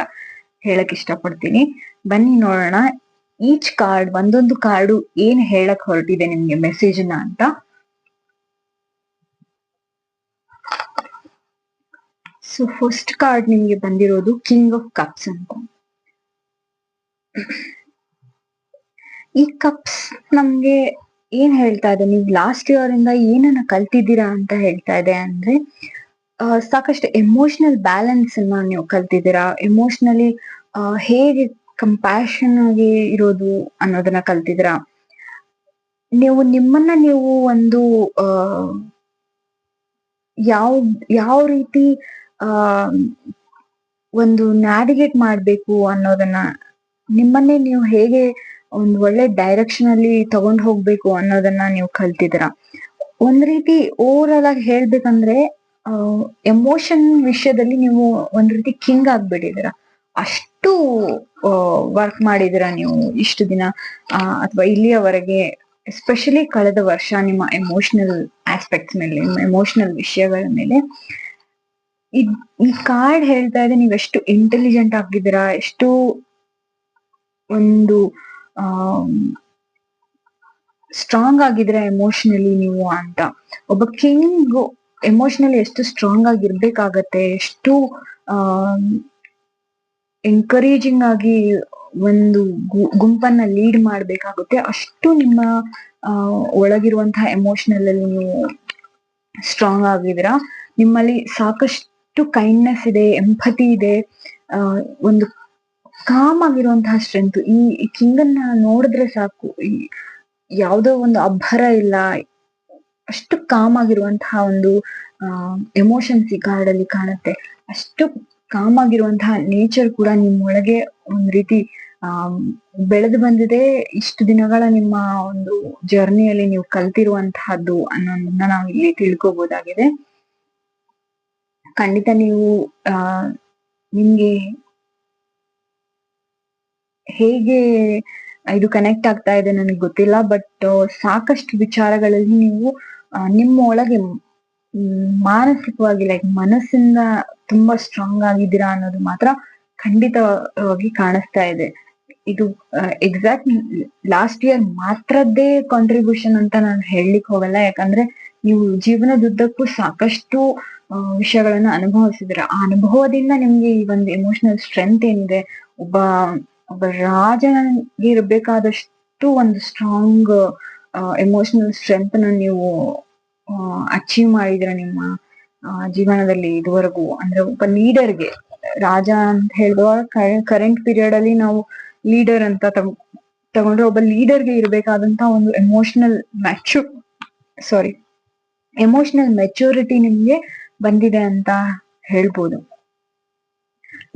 ಹೇಳಕ್ ಇಷ್ಟಪಡ್ತೀನಿ. ಬನ್ನಿ ನೋಡೋಣ ಈಚ್ ಕಾರ್ಡ್, ಒಂದೊಂದು ಕಾರ್ಡು ಏನ್ ಹೇಳಕ್ ಹೊರಟಿದೆ ನಿಮ್ಗೆ ಮೆಸೇಜ್ನ ಅಂತ. ಸೊ ಫಸ್ಟ್ ಕಾರ್ಡ್ ನಿಮ್ಗೆ ಬಂದಿರೋದು ಕಿಂಗ್ ಆಫ್ ಕಪ್ಸ್ ಅಂತ. ಈ ಕಪ್ಸ್ ನಮ್ಗೆ ಏನ್ ಹೇಳ್ತಾ ಇದೆ, ನೀವು ಲಾಸ್ಟ್ ಇಯರ್ ಇಂದ ಏನನ್ನ ಕಲ್ತಿದ್ದೀರಾ ಅಂತ ಹೇಳ್ತಾ ಇದೆ. ಅಂದ್ರೆ ಸಾಕಷ್ಟು ಎಮೋಷನಲ್ ಬ್ಯಾಲೆನ್ಸ್ ಅನ್ನ ನೀವು ಕಲ್ತಿದ್ದೀರಾ. ಎಮೋಷನಲಿ ಹೇಗೆ ಕಂಪ್ಯಾಷನ್ ಆಗಿ ಇರೋದು ಅನ್ನೋದನ್ನ ಕಲ್ತಿದ್ದೀರಾ. ನೀವು ನಿಮ್ಮನ್ನ ನೀವು ಒಂದು ಯಾವ ಯಾವ ರೀತಿ ಆ ಒಂದು ನ್ಯಾವಿಗೇಟ್ ಮಾಡ್ಬೇಕು ಅನ್ನೋದನ್ನ, ನಿಮ್ಮನ್ನೇ ನೀವು ಹೇಗೆ ಒಂದು ಒಳ್ಳೆ ಡೈರೆಕ್ಷನ್ ಅಲ್ಲಿ ತಗೊಂಡ್ ಹೋಗ್ಬೇಕು ಅನ್ನೋದನ್ನ ನೀವು ಕಲ್ತಿದ್ದೀರ. ಒಂದ್ ರೀತಿ ಓವರ್ ಆಗಿ ಹೇಳ್ಬೇಕಂದ್ರೆ ಎಮೋಷನ್ ವಿಷಯದಲ್ಲಿ ನೀವು ಒಂದ್ ರೀತಿ ಕಿಂಗ್ ಆಗ್ಬಿಟ್ಟಿದ್ದೀರ. ಅಷ್ಟು ವರ್ಕ್ ಮಾಡಿದಿರ ನೀವು ಇಷ್ಟು ದಿನ, ಅಥವಾ ಇಲ್ಲಿಯವರೆಗೆ, ಎಸ್ಪೆಷಲಿ ಕಳೆದ ವರ್ಷ ನಿಮ್ಮ ಎಮೋಷನಲ್ ಆಸ್ಪೆಕ್ಟ್ಸ್ ಮೇಲೆ, ನಿಮ್ಮ ಎಮೋಷನಲ್ ವಿಷಯಗಳ ಮೇಲೆ. ಈ ಕಾರ್ಡ್ ಹೇಳ್ತಾ ಇದೆ ನೀವು ಎಷ್ಟು ಇಂಟೆಲಿಜೆಂಟ್ ಆಗಿದ್ದೀರಾ, ಎಷ್ಟು ಒಂದು ಸ್ಟ್ರಾಂಗ್ ಆಗಿದ್ದೀರಾ ಎಮೋಷನಲಿ ನೀವು ಅಂತ. ಒಬ್ಬ ಕಿಂಗ್ ಎಮೋಷನಲಿ ಎಷ್ಟು ಸ್ಟ್ರಾಂಗ್ ಆಗಿರ್ಬೇಕಾಗತ್ತೆ, ಎಷ್ಟು ಎನ್ಕರೇಜಿಂಗ್ ಆಗಿ ಒಂದು ಗುಂಪನ್ನ ಲೀಡ್ ಮಾಡ್ಬೇಕಾಗುತ್ತೆ, ಅಷ್ಟು ನಿಮ್ಮ ಒಳಗಿರುವಂತಹ ಎಮೋಷನಲ್ ಅಲ್ಲಿ ನೀವು ಸ್ಟ್ರಾಂಗ್ ಆಗಿದ್ದೀರಾ. ನಿಮ್ಮಲ್ಲಿ ಸಾಕಷ್ಟು ಕೈಂಡ್ನೆಸ್ ಇದೆ, ಎಂಪತಿ ಇದೆ, ಒಂದು ಕಾಮ್ ಆಗಿರುವಂತಹ ಸ್ಟ್ರೆಂತ್. ಈ ಕಿಂಗ್ ಅನ್ನ ನೋಡಿದ್ರೆ ಸಾಕು, ಯಾವುದೋ ಒಂದು ಅಬ್ಬರ ಇಲ್ಲ, ಅಷ್ಟು ಕಾಮ್ ಆಗಿರುವಂತಹ ಒಂದು ಎಮೋಷನ್ಸ್ ಈ ಕಾರ್ಡ್ ಅಲ್ಲಿ ಕಾಣುತ್ತೆ. ಅಷ್ಟು ಕಾಮ್ ಆಗಿರುವಂತಹ ನೇಚರ್ ಕೂಡ ನಿಮ್ಮೊಳಗೆ ಒಂದ್ ರೀತಿ ಬೆಳೆದು ಬಂದಿದೆ. ಇಷ್ಟು ದಿನಗಳ ನಿಮ್ಮ ಒಂದು ಜರ್ನಿಯಲ್ಲಿ ನೀವು ಕಲ್ತಿರುವಂತಹದ್ದು ಅನ್ನೋದನ್ನ ನಾವು ಇಲ್ಲಿ ತಿಳ್ಕೊಬಹುದಾಗಿದೆ. ಖಂಡಿತ ನೀವು ನಿಮ್ಗೆ ಹೇಗೆ ಇದು ಕನೆಕ್ಟ್ ಆಗ್ತಾ ಇದೆ ನನಗೆ ಗೊತ್ತಿಲ್ಲ, ಬಟ್ ಸಾಕಷ್ಟು ವಿಚಾರಗಳಲ್ಲಿ ನೀವು ನಿಮ್ಮ ಒಳಗೆ ಮಾನಸಿಕವಾಗಿ, ಲೈಕ್ ಮನಸ್ಸಿಂದ ತುಂಬಾ ಸ್ಟ್ರಾಂಗ್ ಆಗಿದ್ದೀರಾ ಅನ್ನೋದು ಮಾತ್ರ ಖಂಡಿತವಾಗಿ ಕಾಣಿಸ್ತಾ ಇದೆ. ಇದು ಎಕ್ಸಾಕ್ಟ್ ಲಾಸ್ಟ್ ಇಯರ್ ಮಾತ್ರದ್ದೇ ಕಾಂಟ್ರಿಬ್ಯೂಷನ್ ಅಂತ ನಾನು ಹೇಳಲಿಕ್ಕೆ ಹೋಗಲ್ಲ, ಯಾಕಂದ್ರೆ ನೀವು ಜೀವನದುದ್ದಕ್ಕೂ ಸಾಕಷ್ಟು ವಿಷಯಗಳನ್ನ ಅನುಭವಿಸಿದಿರ. ಆ ಅನುಭವದಿಂದ ನಿಮ್ಗೆ ಈ ಒಂದು ಎಮೋಷನಲ್ ಸ್ಟ್ರೆಂತ್ ಏನಿದೆ, ಒಬ್ಬ ರಾಜನಿಗೆ ಇರ್ಬೇಕಾದಷ್ಟು ಒಂದು ಸ್ಟ್ರಾಂಗ್ ಎಮೋಷನಲ್ ಸ್ಟ್ರೆಂತ್ ನ ನೀವು ಅಚೀವ್ ಮಾಡಿದ್ರ ನಿಮ್ಮ ಜೀವನದಲ್ಲಿ ಇದುವರೆಗೂ. ಅಂದ್ರೆ ಒಬ್ಬ ಲೀಡರ್ಗೆ, ರಾಜ ಅಂತ ಹೇಳುವಾಗ ಕರೆಂಟ್ ಪೀರಿಯಡ್ ಅಲ್ಲಿ ನಾವು ಲೀಡರ್ ಅಂತ ತಗೊಂಡ್ರೆ, ಒಬ್ಬ ಲೀಡರ್ಗೆ ಇರ್ಬೇಕಾದಂತ ಒಂದು ಎಮೋಷನಲ್ ಮೆಚೂರಿಟಿ ನಿಮ್ಗೆ ಬಂದಿದೆ ಅಂತ ಹೇಳ್ಬೋದು.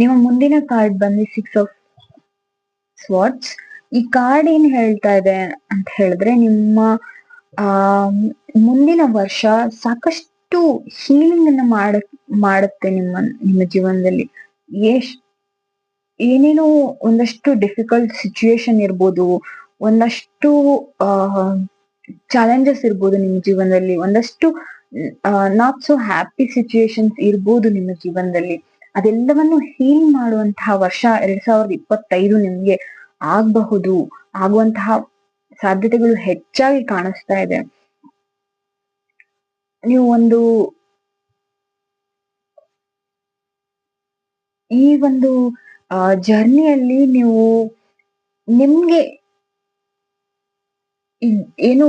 ನಿಮ್ಮ ಮುಂದಿನ ಕಾರ್ಡ್ ಬಂದು 6 ಆಫ್ ಸ್ವಾರ್ಡ್ಸ್. ಈ ಕಾರ್ಡ್ ಏನ್ ಹೇಳ್ತಾ ಇದೆ ಅಂತ ಹೇಳಿದ್ರೆ, ನಿಮ್ಮ ಮುಂದಿನ ವರ್ಷ ಸಾಕಷ್ಟು ಹೀಲಿಂಗ್ ಅನ್ನ ಮಾಡುತ್ತೆ ನಿಮ್ಮ ಜೀವನದಲ್ಲಿ. ಏನೇನೋ ಒಂದಷ್ಟು ಡಿಫಿಕಲ್ಟ್ ಸಿಚುಯೇಷನ್ ಇರ್ಬೋದು, ಒಂದಷ್ಟು ಚಾಲೆಂಜಸ್ ಇರ್ಬೋದು ನಿಮ್ಮ ಜೀವನದಲ್ಲಿ, ಒಂದಷ್ಟು ನಾಟ್ ಸೋ ಹ್ಯಾಪಿ ಸಿಚುಯೇಷನ್ಸ್ ಇರ್ಬೋದು ನಿಮ್ಮ ಜೀವನದಲ್ಲಿ. ಅದೆಲ್ಲವನ್ನು ಹೀಲ್ ಮಾಡುವಂತಹ ವರ್ಷ 2025 ನಿಮ್ಗೆ ಆಗುವಂತಹ ಸಾಧ್ಯತೆಗಳು ಹೆಚ್ಚಾಗಿ ಕಾಣಿಸ್ತಾ ಇದೆ. ನೀವು ಈ ಒಂದು ಜರ್ನಿಯಲ್ಲಿ ನೀವು ನಿಮ್ಗೆ ಏನು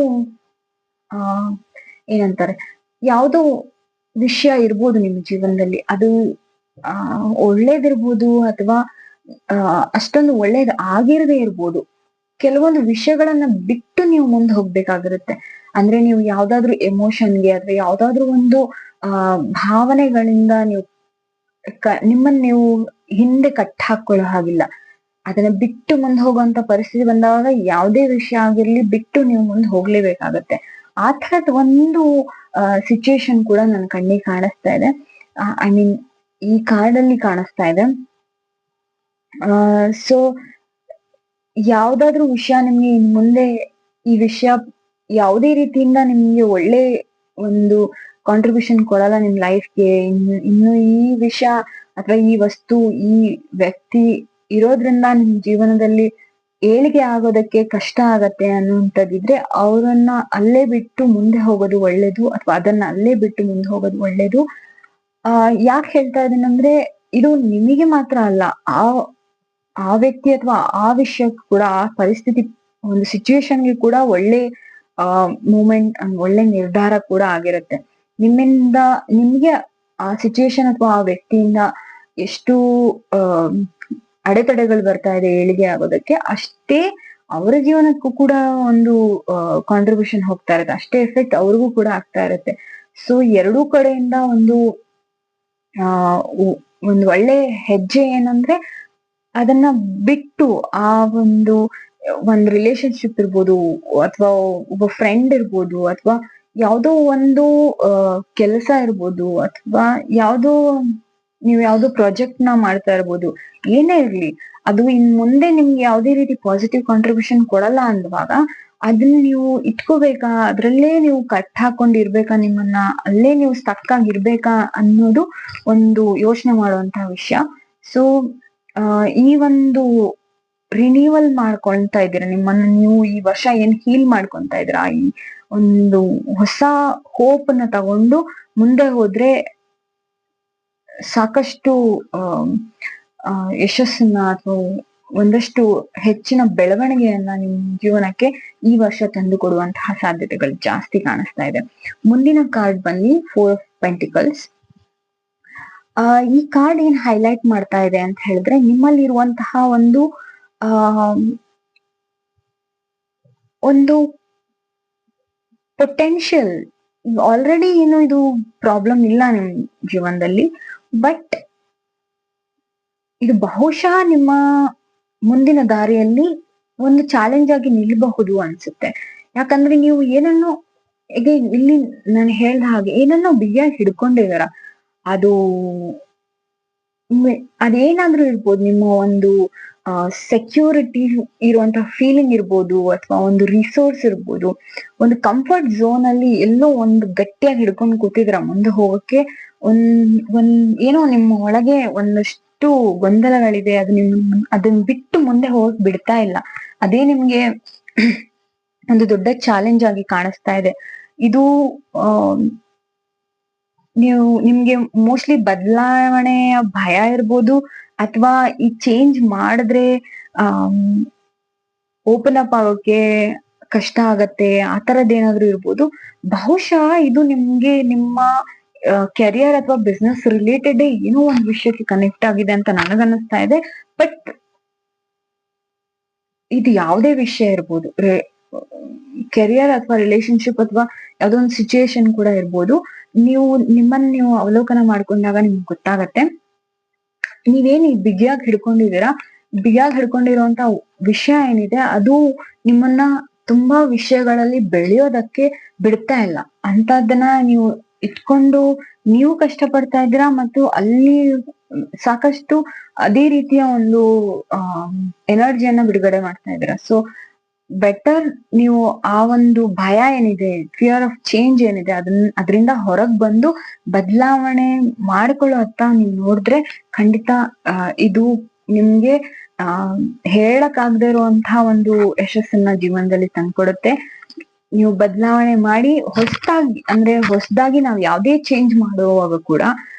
ಏನಂತಾರೆ, ಯಾವುದೋ ವಿಷಯ ಇರ್ಬೋದು ನಿಮ್ಮ ಜೀವನದಲ್ಲಿ, ಅದು ಒಳ್ಳೇದಿರ್ಬೋದು ಅಥವಾ ಅಷ್ಟೊಂದು ಒಳ್ಳೇದ್ ಆಗಿರದೇ ಇರ್ಬೋದು. ಕೆಲವೊಂದು ವಿಷಯಗಳನ್ನ ಬಿಟ್ಟು ನೀವು ಮುಂದೆ ಹೋಗ್ಬೇಕಾಗಿರುತ್ತೆ. ಅಂದ್ರೆ ನೀವು ಯಾವ್ದಾದ್ರು ಎಮೋಷನ್ಗೆ ಅಥವಾ ಯಾವ್ದಾದ್ರು ಒಂದು ಭಾವನೆಗಳಿಂದ ನೀವು ನಿಮ್ಮನ್ನ ನೀವು ಹಿಂದೆ ಹಾಕೊಳ್ಳೋ ಹಾಗಿಲ್ಲ. ಅದನ್ನ ಬಿಟ್ಟು ಮುಂದೆ ಹೋಗುವಂತ ಪರಿಸ್ಥಿತಿ ಬಂದಾಗ ಯಾವುದೇ ವಿಷಯ ಆಗಿರ್ಲಿ ಬಿಟ್ಟು ನೀವು ಮುಂದೆ ಹೋಗ್ಲೇಬೇಕಾಗತ್ತೆ. ಆ ತರದ್ ಒಂದು ಸಿಚುಯೇಷನ್ ಕೂಡ ನನ್ನ ಕಣ್ಣಿಗೆ ಕಾಣಿಸ್ತಾ ಇದೆ. ಐ ಮೀನ್ ಈ ಕಾರ್ಡ್ ಅಲ್ಲಿ ಕಾಣಿಸ್ತಾ ಇದೆ. ಸೊ ಯಾವ್ದಾದ್ರು ವಿಷಯ ನಿಮ್ಗೆ ಇನ್ ಮುಂದೆ ಈ ವಿಷಯ ಯಾವುದೇ ರೀತಿಯಿಂದ ನಿಮ್ಗೆ ಒಳ್ಳೆ ಒಂದು ಕಾಂಟ್ರಿಬ್ಯೂಷನ್ ಕೊಡಲ್ಲ ನಿಮ್ ಲೈಫ್ಗೆ. ಇನ್ನು ಈ ವಿಷಯ ಅಥವಾ ಈ ವಸ್ತು, ಈ ವ್ಯಕ್ತಿ ಇರೋದ್ರಿಂದ ನಿಮ್ ಜೀವನದಲ್ಲಿ ಏಳಿಗೆ ಆಗೋದಕ್ಕೆ ಕಷ್ಟ ಆಗತ್ತೆ ಅನ್ನುವಂಥದ್ದಿದ್ರೆ ಅವರನ್ನ ಅಲ್ಲೇ ಬಿಟ್ಟು ಮುಂದೆ ಹೋಗೋದು ಒಳ್ಳೇದು, ಅಥವಾ ಅದನ್ನ ಅಲ್ಲೇ ಬಿಟ್ಟು ಮುಂದೆ ಹೋಗೋದು ಒಳ್ಳೇದು. ಯಾಕೆ ಹೇಳ್ತಾ ಇದೀನಂದ್ರೆ, ಇದು ನಿಮಗೆ ಮಾತ್ರ ಅಲ್ಲ, ಆ ಆ ವ್ಯಕ್ತಿ ಅಥವಾ ಆ ವಿಷಯಕ್ಕೂ ಕೂಡ, ಆ ಪರಿಸ್ಥಿತಿ, ಒಂದು ಸಿಚುವೇಶನ್ಗೆ ಕೂಡ ಒಳ್ಳೆ ಮೂಮೆಂಟ್, ಒಳ್ಳೆ ನಿರ್ಧಾರ ಕೂಡ ಆಗಿರುತ್ತೆ. ನಿಮ್ಮಿಂದ ನಿಮ್ಗೆ ಆ ಸಿಚುವೇಶನ್ ಅಥವಾ ಆ ವ್ಯಕ್ತಿಯಿಂದ ಎಷ್ಟು ಆ ಅಡೆತಡೆಗಳು ಬರ್ತಾ ಇದೆ ಏಳಿಗೆ ಆಗೋದಕ್ಕೆ, ಅಷ್ಟೇ ಅವರ ಜೀವನಕ್ಕೂ ಕೂಡ ಒಂದು ಕಾಂಟ್ರಿಬ್ಯೂಷನ್ ಹೋಗ್ತಾ ಇರುತ್ತೆ, ಅಷ್ಟೇ ಎಫೆಕ್ಟ್ ಅವ್ರಿಗೂ ಕೂಡ ಆಗ್ತಾ ಇರುತ್ತೆ. ಸೊ ಎರಡೂ ಕಡೆಯಿಂದ ಆ ಒಂದು ಒಳ್ಳೆ ಹೆಜ್ಜೆ ಏನಂದ್ರೆ, ಅದನ್ನ ಬಿಟ್ಟು ಆ ಒಂದು ರಿಲೇಶನ್ಶಿಪ್ ಇರ್ಬೋದು, ಅಥವಾ ಒಬ್ಬ ಫ್ರೆಂಡ್ ಇರ್ಬೋದು, ಅಥವಾ ಯಾವ್ದೋ ಒಂದು ಕೆಲಸ ಇರ್ಬೋದು, ಅಥವಾ ಯಾವ್ದೋ ಪ್ರಾಜೆಕ್ಟ್ ನ ಮಾಡ್ತಾ ಇರ್ಬೋದು, ಏನೇ ಇರ್ಲಿ, ಅದು ಇನ್ ಮುಂದೆ ನಿಮ್ಗೆ ಯಾವ್ದೇ ರೀತಿ ಪಾಸಿಟಿವ್ ಕಾಂಟ್ರಿಬ್ಯೂಷನ್ ಕೊಡಲ್ಲ ಅಂದಾಗ ಅದನ್ನ ನೀವು ಇಟ್ಕೋಬೇಕಾ, ಅದ್ರಲ್ಲೇ ನೀವು ಕಟ್ ಹಾಕೊಂಡಿರ್ಬೇಕಾ, ನಿಮ್ಮನ್ನ ಅಲ್ಲೇ ನೀವು ಸ್ಟಕ್ ಆಗಿರ್ಬೇಕಾ ಅನ್ನೋದು ಒಂದು ಯೋಚನೆ ಮಾಡುವಂತಹ ವಿಷಯ. ಸೊ ಈ ಒಂದು ರಿನ್ಯೂವಲ್ ಮಾಡ್ಕೊಳ್ತಾ ಇದ್ದೀರಾ ನಿಮ್ಮನ್ನ ನೀವು, ಈ ವರ್ಷ ಏನ್ ಹೀಲ್ ಮಾಡ್ಕೊಂತಾ ಇದ್ದೀರಾ, ಈ ಒಂದು ಹೊಸ ಹೋಪ್ ನ ತಗೊಂಡು ಮುಂದೆ ಹೋದ್ರೆ ಸಾಕಷ್ಟು ಯಶಸ್ಸನ್ನ ಅಥವಾ ಒಂದಷ್ಟು ಹೆಚ್ಚಿನ ಬೆಳವಣಿಗೆಯನ್ನ ನಿಮ್ ಜೀವನಕ್ಕೆ ಈ ವರ್ಷ ತಂದು ಕೊಡುವಂತಹ ಸಾಧ್ಯತೆಗಳು ಜಾಸ್ತಿ ಕಾಣಿಸ್ತಾ ಇದೆ. ಮುಂದಿನ ಕಾರ್ಡ್ ಬನ್ನಿ 4 of Pentacles. ಈ ಕಾರ್ಡ್ ಏನ್ ಹೈಲೈಟ್ ಮಾಡ್ತಾ ಇದೆ ಅಂತ ಹೇಳಿದ್ರೆ, ನಿಮ್ಮಲ್ಲಿರುವಂತಹ ಒಂದು ಪೊಟೆನ್ಶಿಯಲ್ ಆಲ್ರೆಡಿ ಏನು ಇದು ಪ್ರಾಬ್ಲಮ್ ಇಲ್ಲ ನಿಮ್ ಜೀವನದಲ್ಲಿ, ಬಟ್ ಇದು ಬಹುಶಃ ನಿಮ್ಮ ಮುಂದಿನ ದಾರಿಯಲ್ಲಿ ಒಂದು ಚಾಲೆಂಜ್ ಆಗಿ ನಿಲ್ಬಹುದು ಅನ್ಸುತ್ತೆ. ಯಾಕಂದ್ರೆ ನೀವು ಏನನ್ನು ಈಗ ಇಲ್ಲಿ ನಾನು ಹೇಳ್ದ ಹಾಗೆ ಏನನ್ನೋ ಬಿಗಿಯಾಗಿ ಹಿಡ್ಕೊಂಡಿದಾರ, ಅದು ಅದೇನಾದ್ರೂ ಇರ್ಬೋದು, ನಿಮ್ಮ ಒಂದು ಸೆಕ್ಯೂರಿಟಿ ಇರುವಂತಹ ಫೀಲಿಂಗ್ ಇರ್ಬೋದು, ಅಥವಾ ಒಂದು ರಿಸೋರ್ಸ್ ಇರ್ಬೋದು, ಒಂದು ಕಂಫರ್ಟ್ ಝೋನ್ ಅಲ್ಲಿ ಎಲ್ಲೋ ಒಂದು ಗಟ್ಟಿಯಾಗಿ ಹಿಡ್ಕೊಂಡು ಕೂತಿದ್ರ ಮುಂದೆ ಹೋಗಕ್ಕೆ. ಏನೋ ನಿಮ್ಮ ಒಳಗೆ ಒಂದಷ್ಟು ಗೊಂದಲಗಳಿದೆ, ಅದನ್ನ ಬಿಟ್ಟು ಮುಂದೆ ಹೋಗಕ್ ಬಿಡ್ತಾ ಇಲ್ಲ. ಅದೇ ನಿಮ್ಗೆ ಒಂದು ದೊಡ್ಡ ಚಾಲೆಂಜ್ ಆಗಿ ಕಾಣಿಸ್ತಾ ಇದೆ. ಇದು ನಿಮ್ಗೆ ಮೋಸ್ಟ್ಲಿ ಬದಲಾವಣೆಯ ಭಯ ಇರ್ಬೋದು, ಅಥವಾ ಈ ಚೇಂಜ್ ಮಾಡಿದ್ರೆ ಓಪನ್ ಅಪ್ ಆಗೋಕೆ ಕಷ್ಟ ಆಗತ್ತೆ, ಆ ತರದ್ದೇನಾದ್ರೂ ಇರ್ಬೋದು. ಬಹುಶಃ ಇದು ನಿಮ್ಗೆ ನಿಮ್ಮ ಕೆರಿಯರ್ ಅಥವಾ ಬಿಸ್ನೆಸ್ ರಿಲೇಟೆಡ್ ಏನೋ ಒಂದು ವಿಷಯಕ್ಕೆ ಕನೆಕ್ಟ್ ಆಗಿದೆ ಅಂತ ನನಗನ್ನಿಸ್ತಾ ಇದೆ. ಬಟ್ ಇದು ಯಾವುದೇ ವಿಷಯ ಇರ್ಬೋದು, ಕೆರಿಯರ್ ಅಥವಾ ರಿಲೇಶನ್ಶಿಪ್ ಅಥವಾ ಯಾವ್ದೋ ಒಂದು ಸಿಚುಯೇಷನ್ ಕೂಡ ಇರ್ಬೋದು. ನೀವು ಅವಲೋಕನ ಮಾಡ್ಕೊಂಡಾಗ ನಿಮ್ಗೆ ಗೊತ್ತಾಗತ್ತೆ, ನೀವೇನ್ ಬಿಗಿಯಾಗಿ ಹಿಡ್ಕೊಂಡಿದ್ದೀರಾ, ಬಿಗಿಯಾಗಿ ಹಿಡ್ಕೊಂಡಿರುವಂತ ವಿಷಯ ಏನಿದೆ ಅದು ನಿಮ್ಮನ್ನ ತುಂಬಾ ವಿಷಯಗಳಲ್ಲಿ ಬೆಳೆಯೋದಕ್ಕೆ ಬಿಡ್ತಾ ಇಲ್ಲ. ಅಂತದನ್ನ ನೀವು ಇಟ್ಕೊಂಡು ನೀವು ಕಷ್ಟ ಪಡ್ತಾ ಇದ್ದೀರಾ, ಮತ್ತು ಅಲ್ಲಿ ಸಾಕಷ್ಟು ಅದೇ ರೀತಿಯ ಒಂದು ಎನರ್ಜಿಯನ್ನ ಬಿಡುಗಡೆ ಮಾಡ್ತಾ ಇದ್ದೀರಾ. ಸೊ ಬೆಟರ್ ನೀವು ಆ ಒಂದು ಭಯ ಏನಿದೆ, ಫಿಯರ್ ಆಫ್ ಚೇಂಜ್ ಏನಿದೆ, ಅದರಿಂದ ಹೊರಗ್ ಬಂದು ಬದಲಾವಣೆ ಮಾಡ್ಕೊಳ್ಳೋ ಹತ್ತ ನೀವು ನೋಡಿದ್ರೆ ಖಂಡಿತ ಇದು ನಿಮ್ಗೆ ಹೇಳಕ್ಕಾಗದೇ ಇರುವಂತಹ ಒಂದು ಯಶಸ್ಸನ್ನ ಜೀವನದಲ್ಲಿ ತಂದ್ಕೊಡುತ್ತೆ. ನೀವು ಬದಲಾವಣೆ ಮಾಡಿ ಹೊಸದಾಗಿ ನಾವು ಯಾವ್ದೇ ಚೇಂಜ್ ಮಾಡುವಾಗ ಕೂಡ,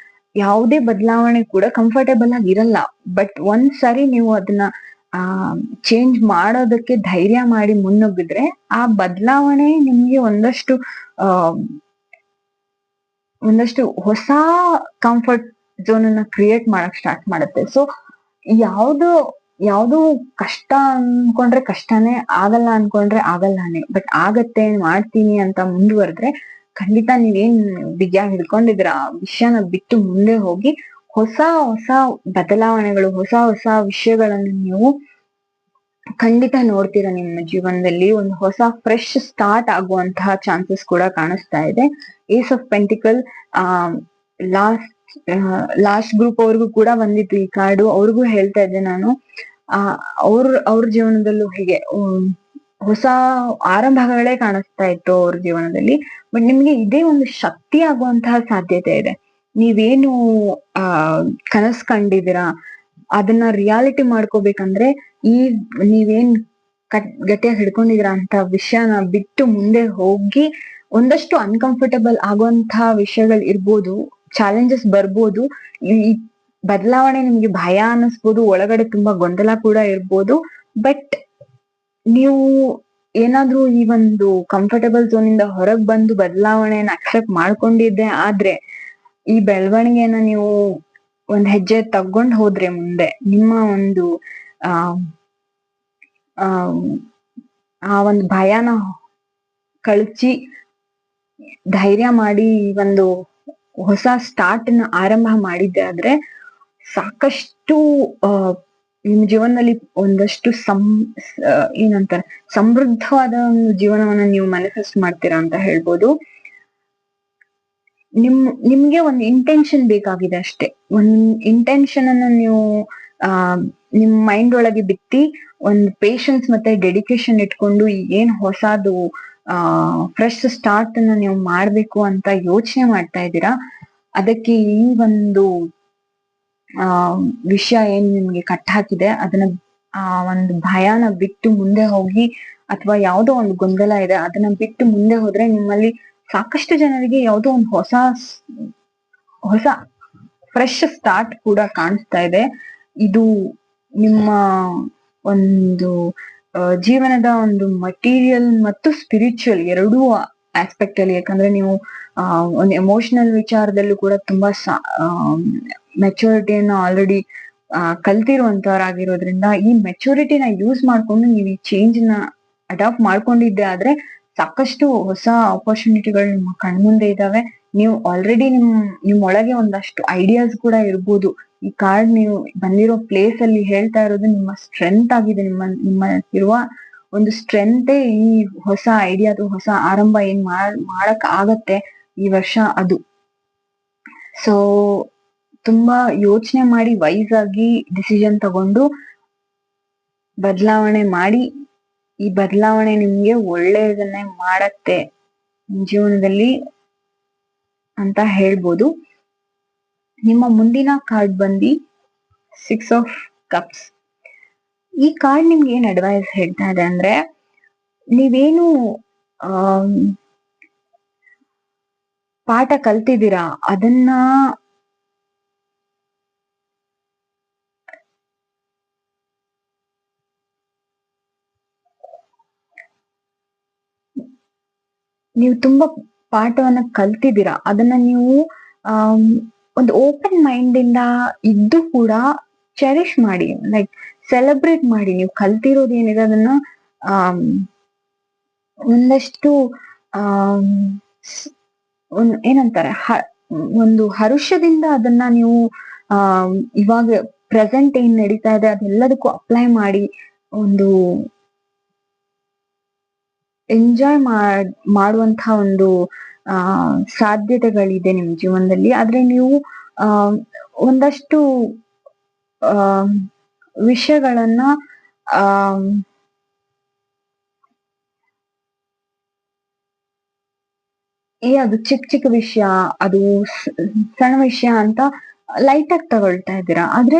ಯಾವುದೇ ಬದಲಾವಣೆ ಕೂಡ ಕಂಫರ್ಟೇಬಲ್ ಆಗಿ ಇರಲ್ಲ. ಬಟ್ ಒಂದ್ಸರಿ ನೀವು ಅದನ್ನ ಚೇಂಜ್ ಮಾಡೋದಕ್ಕೆ ಧೈರ್ಯ ಮಾಡಿ ಮುನ್ನುಗ್ಗಿದ್ರೆ, ಆ ಬದಲಾವಣೆ ನಿಮ್ಗೆ ಒಂದಷ್ಟು ಹೊಸ ಕಂಫರ್ಟ್ ಝೋನ್ ಅನ್ನ ಕ್ರಿಯೇಟ್ ಮಾಡಕ್ ಸ್ಟಾರ್ಟ್ ಮಾಡುತ್ತೆ. ಸೊ ಯಾವ್ದು ಕಷ್ಟ ಅನ್ಕೊಂಡ್ರೆ ಕಷ್ಟನೇ, ಆಗಲ್ಲ ಅನ್ಕೊಂಡ್ರೆ ಆಗಲ್ಲಾನೆ. ಬಟ್ ಆಗತ್ತೆ, ಮಾಡ್ತೀನಿ ಅಂತ ಮುಂದುವರೆದ್ರೆ ಖಂಡಿತ ನೀವೇನ್ ಬಿಗಿಯಾಗಿ ಹಿಡ್ಕೊಂಡಿದ್ರ ಆ ವಿಷಯನ ಬಿಟ್ಟು ಮುಂದೆ ಹೋಗಿ ಹೊಸ ಬದಲಾವಣೆಗಳು, ಹೊಸ ವಿಷಯಗಳನ್ನು ನೀವು ಖಂಡಿತ ನೋಡ್ತೀರಾ. ನಿಮ್ಮ ಜೀವನದಲ್ಲಿ ಒಂದು ಹೊಸ ಫ್ರೆಶ್ ಸ್ಟಾರ್ಟ್ ಆಗುವಂತಹ ಚಾನ್ಸಸ್ ಕೂಡ ಕಾಣಿಸ್ತಾ ಇದೆ. Ace of pentacle last group ಅವ್ರಿಗೂ ಕೂಡ ಬಂದಿತ್ತು ಈ ಕಾರ್ಡು. ಅವ್ರಿಗೂ ಹೇಳ್ತಾ ಇದ್ದೆ ನಾನು, ಅವ್ರ ಜೀವನದಲ್ಲೂ ಹೀಗೆ ಹೊಸ ಆರಂಭಗಳೇ ಕಾಣಿಸ್ತಾ ಇತ್ತು ಅವ್ರ ಜೀವನದಲ್ಲಿ. ಬಟ್ ನಿಮ್ಗೆ ಇದೇ ಒಂದು ಶಕ್ತಿ ಆಗುವಂತಹ ಸಾಧ್ಯತೆ ಇದೆ. ನೀವೇನು ಆ ಕನಸ್ ಕಂಡಿದ್ದೀರಾ ಅದನ್ನ ರಿಯಾಲಿಟಿ ಮಾಡ್ಕೋಬೇಕಂದ್ರೆ ಈ ನೀವೇನ್ ಗಟ್ಟಿಯಾಗಿ ಹಿಡ್ಕೊಂಡಿದೀರ ಅಂತ ವಿಷಯನ ಬಿಟ್ಟು ಮುಂದೆ ಹೋಗಿ ಒಂದಷ್ಟು ಅನ್ಕಂಫರ್ಟಬಲ್ ಆಗುವಂತಹ ವಿಷಯಗಳು ಇರ್ಬೋದು, ಚಾಲೆಂಜಸ್ ಬರ್ಬೋದು, ಈ ಬದಲಾವಣೆ ನಿಮ್ಗೆ ಭಯ ಅನ್ನಿಸ್ಬೋದು, ಒಳಗಡೆ ತುಂಬಾ ಗೊಂದಲ ಕೂಡ ಇರ್ಬೋದು. ಬಟ್ ನೀವು ಏನಾದ್ರೂ ಈ ಒಂದು ಕಂಫರ್ಟಬಲ್ ಝೋನ್ ಇಂದ ಹೊರಗ್ ಬಂದು ಬದಲಾವಣೆಯನ್ನ ಅಕ್ಸೆಪ್ಟ್ ಮಾಡ್ಕೊಂಡಿದ್ದೆ ಆದ್ರೆ ಈ ಬೆಳವಣಿಗೆನ ನೀವು ಒಂದ್ ಹೆಜ್ಜೆ ತಗೊಂಡ್ ಹೋದ್ರೆ ಮುಂದೆ ನಿಮ್ಮ ಒಂದು ಆ ಆ ಆ ಒಂದು ಭಯನ ಕಳಚಿ ಧೈರ್ಯ ಮಾಡಿ ಒಂದು ಹೊಸ ಸ್ಟಾರ್ಟ್ ನ ಆರಂಭ ಮಾಡಿದ್ದೆ ಆದ್ರೆ ಸಾಕಷ್ಟು ನಿಮ್ ಜೀವನದಲ್ಲಿ ಒಂದಷ್ಟು ಏನಂತಾರೆ ಸಮೃದ್ಧವಾದ ಒಂದು ಜೀವನವನ್ನ ನೀವು ಮ್ಯಾನಿಫೆಸ್ಟ್ ಮಾಡ್ತೀರಾ ಅಂತ ಹೇಳ್ಬೋದು. ನಿಮ್ಗೆ ಒಂದು ಇಂಟೆನ್ಷನ್ ಬೇಕಾಗಿದೆ ಅಷ್ಟೇ. ಒಂದ್ ಇಂಟೆನ್ಷನ್ ಅನ್ನ ನೀವು ಆ ನಿಮ್ ಮೈಂಡ್ ಒಳಗೆ ಬಿತ್ತಿ ಒಂದು ಪೇಶನ್ಸ್ ಮತ್ತೆ ಡೆಡಿಕೇಶನ್ ಇಟ್ಕೊಂಡು ಏನ್ ಹೊಸದು ಫ್ರೆಶ್ ಸ್ಟಾರ್ಟ್ ಅನ್ನ ನೀವು ಮಾಡ್ಬೇಕು ಅಂತ ಯೋಚನೆ ಮಾಡ್ತಾ ಇದ್ದೀರಾ. ಅದಕ್ಕೆ ಈ ಒಂದು ವಿಷಯ ಏನ್ ನಿಮ್ಗೆ ಕಟ್ ಹಾಕಿದೆ ಅದನ್ನ ಒಂದು ಭಯನ ಬಿಟ್ಟು ಮುಂದೆ ಹೋಗಿ, ಅಥವಾ ಯಾವ್ದೋ ಒಂದು ಗೊಂದಲ ಇದೆ ಅದನ್ನ ಬಿಟ್ಟು ಮುಂದೆ ಹೋದ್ರೆ ನಿಮ್ಮಲ್ಲಿ ಸಾಕಷ್ಟು ಜನರಿಗೆ ಯಾವ್ದೋ ಒಂದು ಹೊಸ ಫ್ರೆಶ್ ಸ್ಟಾರ್ಟ್ ಕೂಡ ಕಾಣಿಸ್ತಾ ಇದೆ. ಇದು ನಿಮ್ಮ ಒಂದು ಜೀವನದ ಒಂದು ಮಟೀರಿಯಲ್ ಮತ್ತು ಸ್ಪಿರಿಚುವಲ್ ಎರಡೂ ಆಸ್ಪೆಕ್ಟ್ ಅಲ್ಲಿ, ಯಾಕಂದ್ರೆ ನೀವು ಒಂದು ಎಮೋಷನಲ್ ವಿಚಾರದಲ್ಲೂ ಕೂಡ ತುಂಬಾ ಮೆಚುರಿಟಿಯನ್ನು ಆಲ್ರೆಡಿ ಕಲ್ತಿರುವಂತವರಾಗಿರೋದ್ರಿಂದ ಈ ಮೆಚುರಿಟಿನ ಯೂಸ್ ಮಾಡ್ಕೊಂಡು ನೀವು ಈ ಚೇಂಜ್ ನ ಅಡಾಪ್ಟ್ ಮಾಡ್ಕೊಂಡಿದ್ದೆ ಆದ್ರೆ ಸಾಕಷ್ಟು ಹೊಸ ಆಪರ್ಚುನಿಟಿಗಳು ನಿಮ್ಮ ಕಣ್ಮುಂದೆ ಇದಾವೆ. ನೀವು ಆಲ್ರೆಡಿ ನಿಮ್ ಒಳಗೆ ಒಂದಷ್ಟು ಐಡಿಯಾಸ್ ಕೂಡ ಇರ್ಬೋದು. ಈ ಕಾರ್ಡ್ ನೀವು ಬಂದಿರೋ ಪ್ಲೇಸ್ ಅಲ್ಲಿ ಹೇಳ್ತಾ ಇರೋದು ನಿಮ್ಮ ಸ್ಟ್ರೆಂತ್ ಆಗಿದೆ. ನಿಮ್ಮ ಇರುವ ಒಂದು ಸ್ಟ್ರೆಂತೆ ಈ ಹೊಸ ಐಡಿಯಾ ಅಥವಾ ಹೊಸ ಆರಂಭ ಏನ್ ಮಾಡಕ್ ಆಗತ್ತೆ ಈ ವರ್ಷ ಅದು. ಸೊ ತುಂಬಾ ಯೋಚನೆ ಮಾಡಿ ವೈಸ್ ಆಗಿ ಡಿಸಿಷನ್ ತಗೊಂಡು ಬದಲಾವಣೆ ಮಾಡಿ, ಈ ಬದಲಾವಣೆ ನಿಮ್ಗೆ ಒಳ್ಳೆಯದನ್ನೇ ಮಾಡತ್ತೆ ಜೀವನದಲ್ಲಿ ಅಂತ ಹೇಳ್ಬೋದು. ನಿಮ್ಮ ಮುಂದಿನ ಕಾರ್ಡ್ ಬಂದು 6 ಆಫ್ ಕಪ್ಸ್. ಈ ಕಾರ್ಡ್ ನಿಮ್ಗೆ ಏನ್ ಅಡ್ವೈಸ್ ಹೇಳ್ತಾ ಇದೆ ಅಂದ್ರೆ, ನೀವೇನು ಪಾಠ ಕಲ್ತಿದ್ದೀರಾ ಅದನ್ನ ನೀವು ತುಂಬಾ ಪಾಠವನ್ನ ಕಲ್ತಿದ್ದೀರಾ, ಅದನ್ನ ನೀವು ಒಂದು ಓಪನ್ ಮೈಂಡ್ ಇಂದ ಇದ್ದು ಕೂಡ ಚೆರಿಶ್ ಮಾಡಿ, ಲೈಕ್ ಸೆಲೆಬ್ರೇಟ್ ಮಾಡಿ. ನೀವು ಕಲ್ತಿರೋದು ಏನಿದೆ ಅದನ್ನ ಒಂದಷ್ಟು ಏನಂತಾರೆ ಒಂದು ಹರುಷದಿಂದ ಅದನ್ನ ನೀವು ಇವಾಗ ಪ್ರೆಸೆಂಟ್ ಏನ್ ನಡೀತಾ ಇದೆ ಅದೆಲ್ಲದಕ್ಕೂ ಅಪ್ಲೈ ಮಾಡಿ ಒಂದು ಎಂಜಾಯ್ ಮಾಡುವಂತಹ ಒಂದು ಸಾಧ್ಯತೆಗಳಿದೆ ನಿಮ್ ಜೀವನದಲ್ಲಿ. ಆದ್ರೆ ನೀವು ಒಂದಷ್ಟು ವಿಷಯಗಳನ್ನ ಅದು ಚಿಕ್ಕ ಚಿಕ್ಕ ವಿಷಯ, ಅದು ಸಣ್ಣ ವಿಷಯ ಅಂತ ಲೈಟ್ ಆಗಿ ತಗೊಳ್ತಾ ಇದ್ದೀರಾ. ಆದ್ರೆ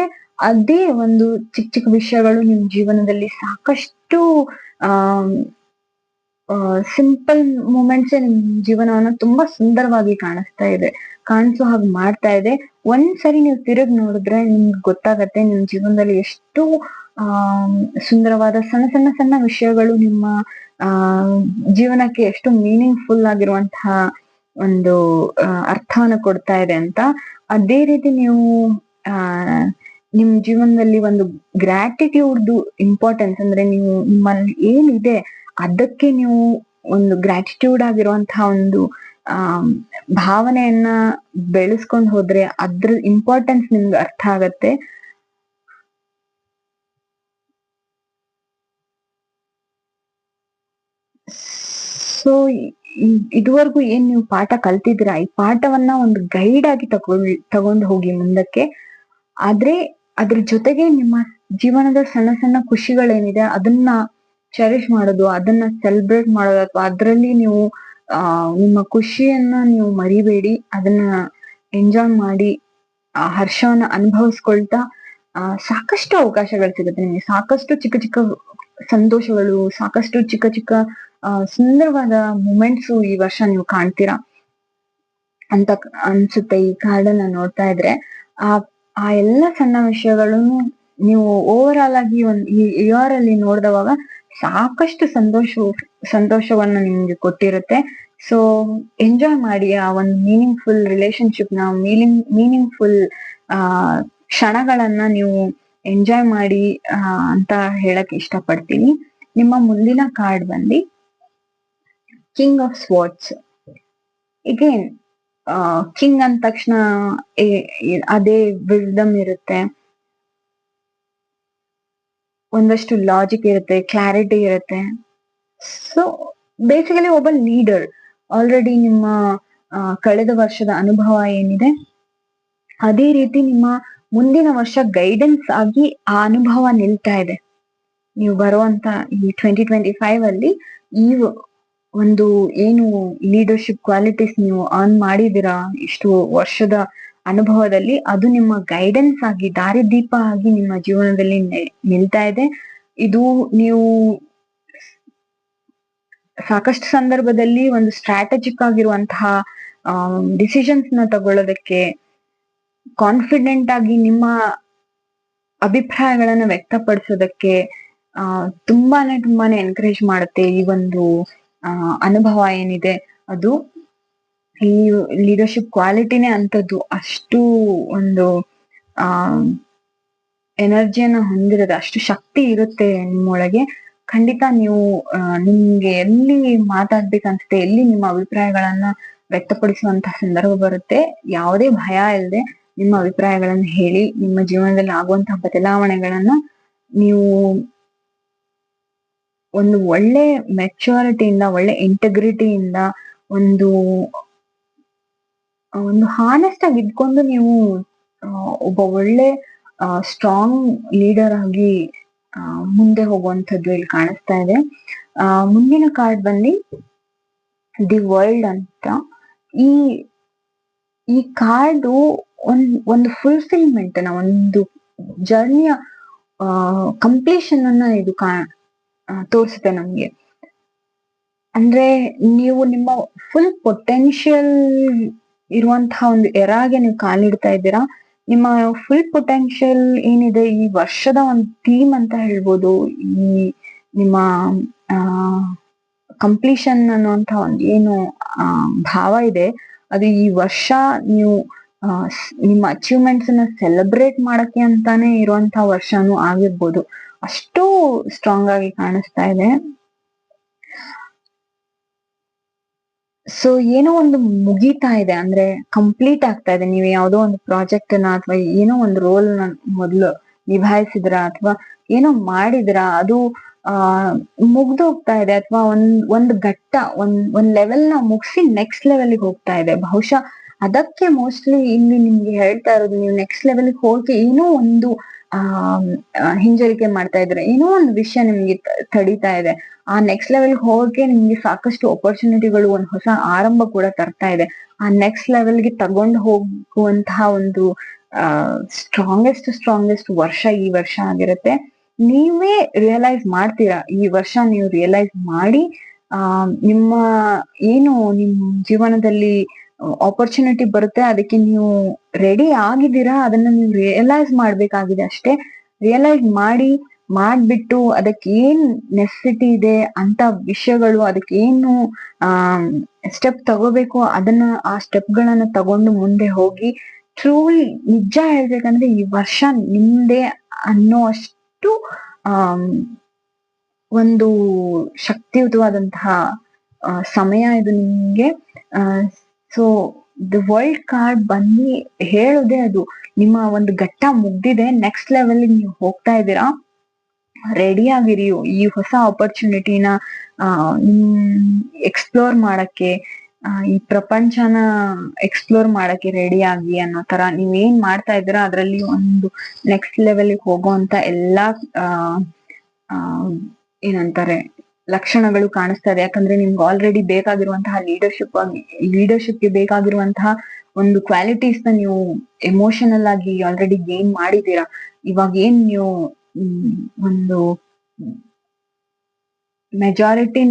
ಅದೇ ಒಂದು ಚಿಕ್ಕ ಚಿಕ್ಕ ವಿಷಯಗಳು ನಿಮ್ ಜೀವನದಲ್ಲಿ ಸಾಕಷ್ಟು ಸಿಂಪಲ್ ಮೂಮೆಂಟ್ಸ್ ನಿಮ್ ಜೀವನವನ್ನ ತುಂಬಾ ಸುಂದರವಾಗಿ ಕಾಣಿಸೋ ಹಾಗೆ ಮಾಡ್ತಾ ಇದೆ. ಒಂದ್ಸರಿ ನೀವು ತಿರುಗ್ ನೋಡಿದ್ರೆ ನಿಮ್ಗೆ ಗೊತ್ತಾಗತ್ತೆ ನಿಮ್ ಜೀವನದಲ್ಲಿ ಎಷ್ಟು ಸುಂದರವಾದ ಸಣ್ಣ ಸಣ್ಣ ಸಣ್ಣ ವಿಷಯಗಳು ನಿಮ್ಮ ಜೀವನಕ್ಕೆ ಎಷ್ಟು ಮೀನಿಂಗ್ಫುಲ್ ಆಗಿರುವಂತಹ ಒಂದು ಅರ್ಥವನ್ನ ಕೊಡ್ತಾ ಇದೆ ಅಂತ. ಅದೇ ರೀತಿ ನೀವು ನಿಮ್ ಜೀವನದಲ್ಲಿ ಒಂದು ಗ್ರಾಟಿಟ್ಯೂಡ್ ಇಂಪಾರ್ಟೆನ್ಸ್ ಅಂದ್ರೆ ನೀವು ನಿಮ್ಮಲ್ಲಿ ಏನಿದೆ ಅದಕ್ಕೆ ನೀವು ಒಂದು ಗ್ರಾಟಿಟ್ಯೂಡ್ ಆಗಿರುವಂತಹ ಒಂದು ಭಾವನೆಯನ್ನ ಬೆಳೆಸ್ಕೊಂಡು ಹೋದ್ರೆ ಅದ್ರ ಇಂಪಾರ್ಟೆನ್ಸ್ ನಿಮ್ಗೆ ಅರ್ಥ ಆಗತ್ತೆ. ಸೊ ಇದುವರೆಗೂ ಏನ್ ನೀವು ಪಾಠ ಕಲ್ತಿದ್ದೀರಾ ಈ ಪಾಠವನ್ನ ಒಂದು ಗೈಡ್ ಆಗಿ ತಗೊಂಡು ಹೋಗಿ ಮುಂದಕ್ಕೆ. ಆದ್ರೆ ಅದ್ರ ಜೊತೆಗೆ ನಿಮ್ಮ ಜೀವನದ ಸಣ್ಣ ಸಣ್ಣ ಖುಷಿಗಳೇನಿದೆ ಅದನ್ನ ಚೆರಿಷ್ ಮಾಡೋದು, ಅದನ್ನ ಸೆಲೆಬ್ರೇಟ್ ಮಾಡೋದು, ಅಥವಾ ಅದರಲ್ಲಿ ನೀವು ನಿಮ್ಮ ಖುಷಿಯನ್ನ ನೀವು ಮರಿಬೇಡಿ. ಅದನ್ನ ಎಂಜಾಯ್ ಮಾಡಿ, ಆ ಹರ್ಷವನ್ನ ಅನುಭವಿಸ್ಕೊಳ್ತಾ ಸಾಕಷ್ಟು ಅವಕಾಶಗಳು ಸಿಗುತ್ತೆ ನಿಮ್ಗೆ. ಸಾಕಷ್ಟು ಚಿಕ್ಕ ಚಿಕ್ಕ ಸಂತೋಷಗಳು, ಸಾಕಷ್ಟು ಚಿಕ್ಕ ಚಿಕ್ಕ ಸುಂದರವಾದ ಮೂಮೆಂಟ್ಸ್ ಈ ವರ್ಷ ನೀವು ಕಾಣ್ತೀರಾ ಅಂತ ಅನ್ಸುತ್ತೆ ಈ ಕಾರ್ಡನ್ನ ನೋಡ್ತಾ ಇದ್ರೆ. ಆ ಆ ಎಲ್ಲ ಸಣ್ಣ ವಿಷಯಗಳನ್ನು ನೀವು ಓವರ್ ಆಲ್ ಆಗಿ ಈ ಇಯರ್ ಅಲ್ಲಿ ನೋಡಿದವಾಗ ಸಾಕಷ್ಟು ಸಂತೋಷವನ್ನ ನಿಮ್ಗೆ ಕೊಟ್ಟಿರುತ್ತೆ. ಸೊ ಎಂಜಾಯ್ ಮಾಡಿ ಆ ಒಂದು ಮೀನಿಂಗ್ಫುಲ್ ರಿಲೇಶನ್ಶಿಪ್ ನ, ಮೀನಿಂಗ್ಫುಲ್ ಆ ಕ್ಷಣಗಳನ್ನ ನೀವು ಎಂಜಾಯ್ ಮಾಡಿ ಅಂತ ಹೇಳಕ್ ಇಷ್ಟಪಡ್ತೀನಿ. ನಿಮ್ಮ ಮುಂದಿನ ಕಾರ್ಡ್ ಬಂದು ಕಿಂಗ್ ಆಫ್ ಸ್ವಾರ್ಡ್ಸ್. ಇಗೇನ್ ಕಿಂಗ್ ಅಂದ ತಕ್ಷಣ ಅದೇ ವಿಸ್ಡಮ್ ಇರುತ್ತೆ, ಒಂದಷ್ಟು ಲಾಜಿಕ್ ಇರುತ್ತೆ, ಕ್ಲಾರಿಟಿ ಇರುತ್ತೆ. ಸೊ ಬೇಸಿಕಲಿ ಒಬ್ಬ ಲೀಡರ್. ಆಲ್ರೆಡಿ ನಿಮ್ಮ ಕಳೆದ ವರ್ಷದ ಅನುಭವ ಏನಿದೆ ಅದೇ ರೀತಿ ನಿಮ್ಮ ಮುಂದಿನ ವರ್ಷ ಗೈಡೆನ್ಸ್ ಆಗಿ ಆ ಅನುಭವ ನಿಲ್ತಾ ಇದೆ. ನೀವು ಬರುವಂತ ಈ 2025 ಅಲ್ಲಿ ಈ ಒಂದು ಏನು ಲೀಡರ್ಶಿಪ್ ಕ್ವಾಲಿಟೀಸ್ ನೀವು ಅರ್ನ್ ಮಾಡಿದಿರಾ ಇಷ್ಟು ವರ್ಷದ ಅನುಭವದಲ್ಲಿ, ಅದು ನಿಮ್ಮ ಗೈಡೆನ್ಸ್ ಆಗಿ, ದಾರಿದೀಪ ಆಗಿ ನಿಮ್ಮ ಜೀವನದಲ್ಲಿ ನಿಲ್ತಾ ಇದೆ. ಇದು ನೀವು ಸಾಕಷ್ಟು ಸಂದರ್ಭದಲ್ಲಿ ಒಂದು ಸ್ಟ್ರಾಟಜಿಕ್ ಆಗಿರುವಂತಹ ಡಿಸಿಷನ್ಸ್ ನ ತಗೊಳ್ಳೋದಕ್ಕೆ, ಕಾನ್ಫಿಡೆಂಟ್ ಆಗಿ ನಿಮ್ಮ ಅಭಿಪ್ರಾಯಗಳನ್ನ ವ್ಯಕ್ತಪಡಿಸೋದಕ್ಕೆ ತುಂಬಾನೇ ಎನ್ಕರೇಜ್ ಮಾಡುತ್ತೆ ಈ ಒಂದು ಅನುಭವ ಏನಿದೆ. ಅದು ಈ ಲೀಡರ್ಶಿಪ್ ಕ್ವಾಲಿಟಿನೇ ಅಂತದ್ದು. ಅಷ್ಟು ಒಂದು ಎನರ್ಜಿಯನ್ನ ಹೊಂದಿರುತ್ತೆ, ಅಷ್ಟು ಶಕ್ತಿ ಇರುತ್ತೆ ನಿಮ್ಮೊಳಗೆ. ಖಂಡಿತ ನೀವು ನಿಮ್ಗೆ ಎಲ್ಲಿ ಮಾತಾಡ್ಬೇಕನ್ಸುತ್ತೆ, ಎಲ್ಲಿ ನಿಮ್ಮ ಅಭಿಪ್ರಾಯಗಳನ್ನ ವ್ಯಕ್ತಪಡಿಸುವಂತಹ ಸಂದರ್ಭ ಬರುತ್ತೆ, ಯಾವುದೇ ಭಯ ಇಲ್ಲದೆ ನಿಮ್ಮ ಅಭಿಪ್ರಾಯಗಳನ್ನ ಹೇಳಿ, ನಿಮ್ಮ ಜೀವನದಲ್ಲಿ ಆಗುವಂತಹ ಬದಲಾವಣೆಗಳನ್ನ ನೀವು ಒಂದು ಒಳ್ಳೆ ಮೆಚುರಿಟಿಯಿಂದ, ಒಳ್ಳೆ ಇಂಟೆಗ್ರಿಟಿಯಿಂದ, ಒಂದು ಹಾನೆಸ್ಟ್ ಆಗಿ ಇದ್ಕೊಂಡು ನೀವು ಒಬ್ಬ ಒಳ್ಳೆ ಸ್ಟ್ರಾಂಗ್ ಲೀಡರ್ ಆಗಿ ಮುಂದೆ ಹೋಗುವಂಥದ್ದು ಇಲ್ಲಿ ಕಾಣಿಸ್ತಾ ಇದೆ. ಮುಂದಿನ ಕಾರ್ಡ್ ಬಂದು ದಿ ವರ್ಲ್ಡ್ ಅಂತ. ಈ ಕಾರ್ಡು ಒಂದು ಫುಲ್ಫಿಲ್ಮೆಂಟ್ ನ, ಒಂದು ಜರ್ನಿಯ ಕಂಪ್ಲೀಷನ್ ಅನ್ನ ಇದು ತೋರಿಸುತ್ತೆ ನಮ್ಗೆ. ಅಂದ್ರೆ ನೀವು ನಿಮ್ಮ ಫುಲ್ ಪೊಟೆನ್ಶಿಯಲ್ ಇರುವಂತಹ ಒಂದು ಎರಾಗೆ ನೀವು ಕಾಲಿಡ್ತಾ ಇದ್ದೀರಾ. ನಿಮ್ಮ ಫುಲ್ ಪೊಟೆನ್ಶಿಯಲ್ ಏನಿದೆ, ಈ ವರ್ಷದ ಒಂದು ಥೀಮ್ ಅಂತ ಹೇಳ್ಬೋದು. ಈ ನಿಮ್ಮ ಕಂಪ್ಲೀಷನ್ ಅನ್ನುವಂತ ಒಂದು ಏನು ಭಾವ ಇದೆ, ಅದು ಈ ವರ್ಷ ನೀವು ನಿಮ್ಮ ಅಚೀವ್ಮೆಂಟ್ಸ್ ಅನ್ನ ಸೆಲೆಬ್ರೇಟ್ ಮಾಡಕ್ಕೆ ಅಂತಾನೆ ಇರುವಂತಹ ವರ್ಷನೂ ಆಗಿರ್ಬೋದು. ಅಷ್ಟು ಸ್ಟ್ರಾಂಗ್ ಆಗಿ ಕಾಣಿಸ್ತಾ ಇದೆ. ಸೊ ಏನೋ ಒಂದು ಮುಗೀತಾ ಇದೆ, ಅಂದ್ರೆ ಕಂಪ್ಲೀಟ್ ಆಗ್ತಾ ಇದೆ. ನೀವು ಯಾವ್ದೋ ಒಂದು ಪ್ರಾಜೆಕ್ಟ್ ನ ಅಥವಾ ಏನೋ ಒಂದು ರೋಲ್ ನ ಮೊದ್ಲು ನಿಭಾಯಿಸಿದ್ರ, ಅಥವಾ ಏನೋ ಮಾಡಿದ್ರ, ಅದು ಮುಗ್ದೋಗ್ತಾ ಇದೆ, ಅಥವಾ ಒಂದ್ ಘಟ್ಟ, ಒಂದ್ ಲೆವೆಲ್ ನ ಮುಗಿಸಿ ನೆಕ್ಸ್ಟ್ ಲೆವೆಲ್ಗೆ ಹೋಗ್ತಾ ಇದೆ. ಬಹುಶಃ ಅದಕ್ಕೆ ಮೋಸ್ಟ್ಲಿ ಇಲ್ಲಿ ನಿಮ್ಗೆ ಹೇಳ್ತಾ ಇರೋದು, ನೀವು ನೆಕ್ಸ್ಟ್ ಲೆವೆಲ್ಗೆ ಹೋಗಿ ಏನೋ ಒಂದು ಹಿಂಜರಿಕೆ ಮಾಡ್ತಾ ಇದ್ರೆ, ಏನೋ ಒಂದು ವಿಷಯ ನಿಮ್ಗೆ ತಡೀತಾ ಇದೆ. ಆ ನೆಕ್ಸ್ಟ್ ಲೆವೆಲ್ಗೆ ಹೋಗಕ್ಕೆ ನಿಮ್ಗೆ ಸಾಕಷ್ಟು ಆಪರ್ಚುನಿಟಿಗಳು, ಒಂದು ಹೊಸ ಆರಂಭ ಕೂಡ ತರ್ತಾ ಇದೆ. ಆ ನೆಕ್ಸ್ಟ್ ಲೆವೆಲ್ಗೆ ತಗೊಂಡು ಹೋಗುವಂತಹ ಒಂದು ಸ್ಟ್ರಾಂಗೆಸ್ಟ್ ವರ್ಷ ಈ ವರ್ಷ ಆಗಿರುತ್ತೆ. ನೀವೇ ರಿಯಲೈಸ್ ಮಾಡ್ತೀರಾ, ಈ ವರ್ಷ ನೀವು ರಿಯಲೈಸ್ ಮಾಡಿ ನಿಮ್ಮ ಏನು ನಿಮ್ ಜೀವನದಲ್ಲಿ ಆಪರ್ಚುನಿಟಿ ಬರುತ್ತೆ, ಅದಕ್ಕೆ ನೀವು ರೆಡಿ ಆಗಿದ್ದೀರಾ, ಅದನ್ನ ನೀವು ರಿಯಲೈಸ್ ಮಾಡ್ಬೇಕಾಗಿದೆ ಅಷ್ಟೇ. ರಿಯಲೈಸ್ ಮಾಡ್ಬಿಟ್ಟು ಅದಕ್ಕೆ ಏನ್ ನೆಸೆಸಿಟಿ ಇದೆ ಅಂತ ವಿಷಯಗಳು, ಅದಕ್ಕೆ ಏನು ಸ್ಟೆಪ್ ತಗೋಬೇಕು, ಆ ಸ್ಟೆಪ್ ಗಳನ್ನ ತಗೊಂಡು ಮುಂದೆ ಹೋಗಿ. ಟ್ರೂಲಿ ನಿಜ ಹೇಳ್ಬೇಕಂದ್ರೆ ಈ ವರ್ಷ ನಿಮ್ದೇ ಅನ್ನೋ ಅಷ್ಟು ಒಂದು ಶಕ್ತಿಯುತವಾದಂತಹ ಸಮಯ ಇದು ನಿಮ್ಗೆ. ಸೊ ದ ವರ್ಲ್ಡ್ ಕಾರ್ಡ್ ಬಂದು ಹೇಳುದೇ ಅದು, ನಿಮ್ಮ ಒಂದು ಘಟ್ಟ ಮುಗ್ದಿದೆ, ನೆಕ್ಸ್ಟ್ ಲೆವೆಲ್ ನೀವು ಹೋಗ್ತಾ ಇದ್ದೀರಾ, ರೆಡಿ ಆಗಿರಿ ಈ ಹೊಸ ಆಪರ್ಚುನಿಟಿನ ಎಕ್ಸ್ಪ್ಲೋರ್ ಮಾಡಕ್ಕೆ, ಈ ಪ್ರಪಂಚನ ಎಕ್ಸ್ಪ್ಲೋರ್ ಮಾಡಕ್ಕೆ ರೆಡಿ ಆಗಿ ಅನ್ನೋ ತರ ನೀವೇನ್ ಮಾಡ್ತಾ ಇದ್ದೀರಾ ಅದರಲ್ಲಿ ಒಂದು ನೆಕ್ಸ್ಟ್ ಲೆವೆಲ್ಗೆ ಹೋಗುವಂತ ಎಲ್ಲಾ ಏನಂತಾರೆ ಲಕ್ಷಣಗಳು ಕಾಣಿಸ್ತಾ ಇದೆ. ಯಾಕಂದ್ರೆ ನಿಮ್ಗೆ ಆಲ್ರೆಡಿ ಬೇಕಾಗಿರುವಂತಹ ಲೀಡರ್ಶಿಪ್ಗೆ ಬೇಕಾಗಿರುವಂತಹ ಒಂದು ಕ್ವಾಲಿಟೀಸ್ ನ ನೀವು ಎಮೋಷನಲ್ ಆಗಿ ಆಲ್ರೆಡಿ ಗೇನ್ ಮಾಡಿದೀರಾ. ಇವಾಗ ಏನ್ ನೀವು ಒಂದು ಮೆಜಾರಿಟಿ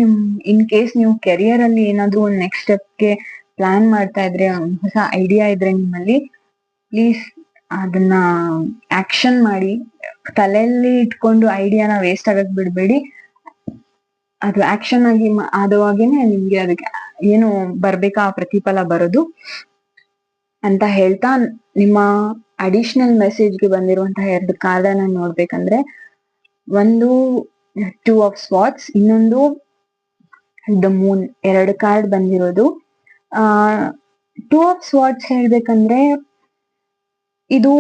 ಇನ್ ಕೇಸ್ ನೀವು ಕೆರಿಯರ್ ಅಲ್ಲಿ ಏನಾದ್ರು ಒಂದು ನೆಕ್ಸ್ಟ್ ಸ್ಟೆಪ್ಗೆ ಪ್ಲಾನ್ ಮಾಡ್ತಾ ಇದ್ರೆ, ಹೊಸ ಐಡಿಯಾ ಇದ್ರೆ ನಿಮ್ಮಲ್ಲಿ, ಪ್ಲೀಸ್ ಅದನ್ನ ಆಕ್ಷನ್ ಮಾಡಿ. ತಲೆಯಲ್ಲಿ ಇಟ್ಕೊಂಡು ಐಡಿಯಾನ ವೇಸ್ಟ್ ಆಗಕ್ ಬಿಡ್ಬೇಡಿ. ಅದು ಆಕ್ಷನ್ ಆಗಿ ಆದವಾಗೇನೆ ನಿಮ್ಗೆ ಅದಕ್ಕೆ ಏನು ಬರ್ಬೇಕಾ ಆ ಪ್ರತಿಫಲ ಬರೋದು ಅಂತ ಹೇಳ್ತಾ, ನಿಮ್ಮ ಅಡಿಷನಲ್ ಮೆಸೇಜ್ಗೆ ಬಂದಿರುವಂತಹ 2 ಕಾರ್ಡ್ ಅನ್ನ ನೋಡ್ಬೇಕಂದ್ರೆ, ಒಂದು 2 ಆಫ್ ಸ್ವಾರ್ಡ್ಸ್, ಇನ್ನೊಂದು ದ ಮೂನ್. 2 ಕಾರ್ಡ್ ಬಂದಿರೋದು. 2 ಆಫ್ ಸ್ವಾರ್ಡ್ಸ್ ಹೇಳ್ಬೇಕಂದ್ರೆ, ಇದು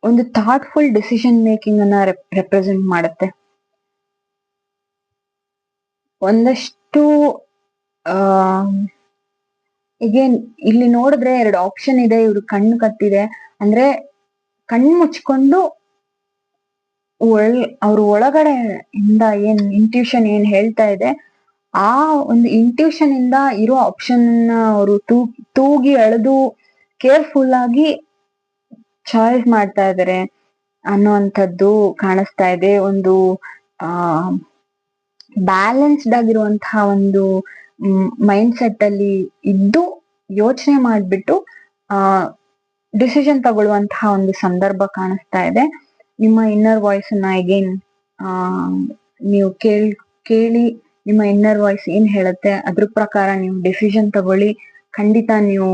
ಒಂದು ಥಾಟ್ಫುಲ್ ಡಿಸಿಷನ್ ಮೇಕಿಂಗ್ ಅನ್ನ ರೆಪ್ರೆಸೆಂಟ್ ಮಾಡುತ್ತೆ. ಒಂದಷ್ಟು ಈಗೇನ್ ಇಲ್ಲಿ ನೋಡಿದ್ರೆ 2 ಆಪ್ಷನ್ ಇದೆ. ಇವ್ರು ಕಣ್ಣು ಕಟ್ಟಿದೆ ಅಂದ್ರೆ ಕಣ್ಣು ಮುಚ್ಕೊಂಡು ಅವ್ರ ಒಳಗಡೆ ಇಂದ ಏನ್ ಇಂಟ್ಯೂಷನ್ ಏನ್ ಹೇಳ್ತಾ ಇದೆ, ಆ ಒಂದು ಇಂಟ್ಯೂಷನ್ ಇಂದ ಇರೋ ಆಪ್ಷನ್ ಅವರು ತೂಗಿ ಎಳೆದು ಕೇರ್ಫುಲ್ ಆಗಿ ಚಾಯ್ಸ್ ಮಾಡ್ತಾ ಇದಾರೆ ಅನ್ನೋಂಥದ್ದು ಕಾಣಿಸ್ತಾ ಇದೆ. ಒಂದು ಬ್ಯಾಲೆನ್ಸ್ಡ್ ಆಗಿರುವಂತಹ ಒಂದು ಮೈಂಡ್ ಸೆಟ್ ಅಲ್ಲಿ ಇದ್ದು ಯೋಚನೆ ಮಾಡ್ಬಿಟ್ಟು ಡಿಸಿಷನ್ ತಗೊಳ್ಳುವಂತಹ ಒಂದು ಸಂದರ್ಭ ಕಾಣಿಸ್ತಾ ಇದೆ. ನಿಮ್ಮ ಇನ್ನರ್ ವಾಯ್ಸ್ ಅನ್ನ ಅಗೇನ್ ನೀವು ಕೇಳಿ ನಿಮ್ಮ ಇನ್ನರ್ ವಾಯ್ಸ್ ಏನ್ ಹೇಳುತ್ತೆ ಅದ್ರ ಪ್ರಕಾರ ನೀವು ಡಿಸಿಷನ್ ತಗೊಳ್ಳಿ. ಖಂಡಿತ ನೀವು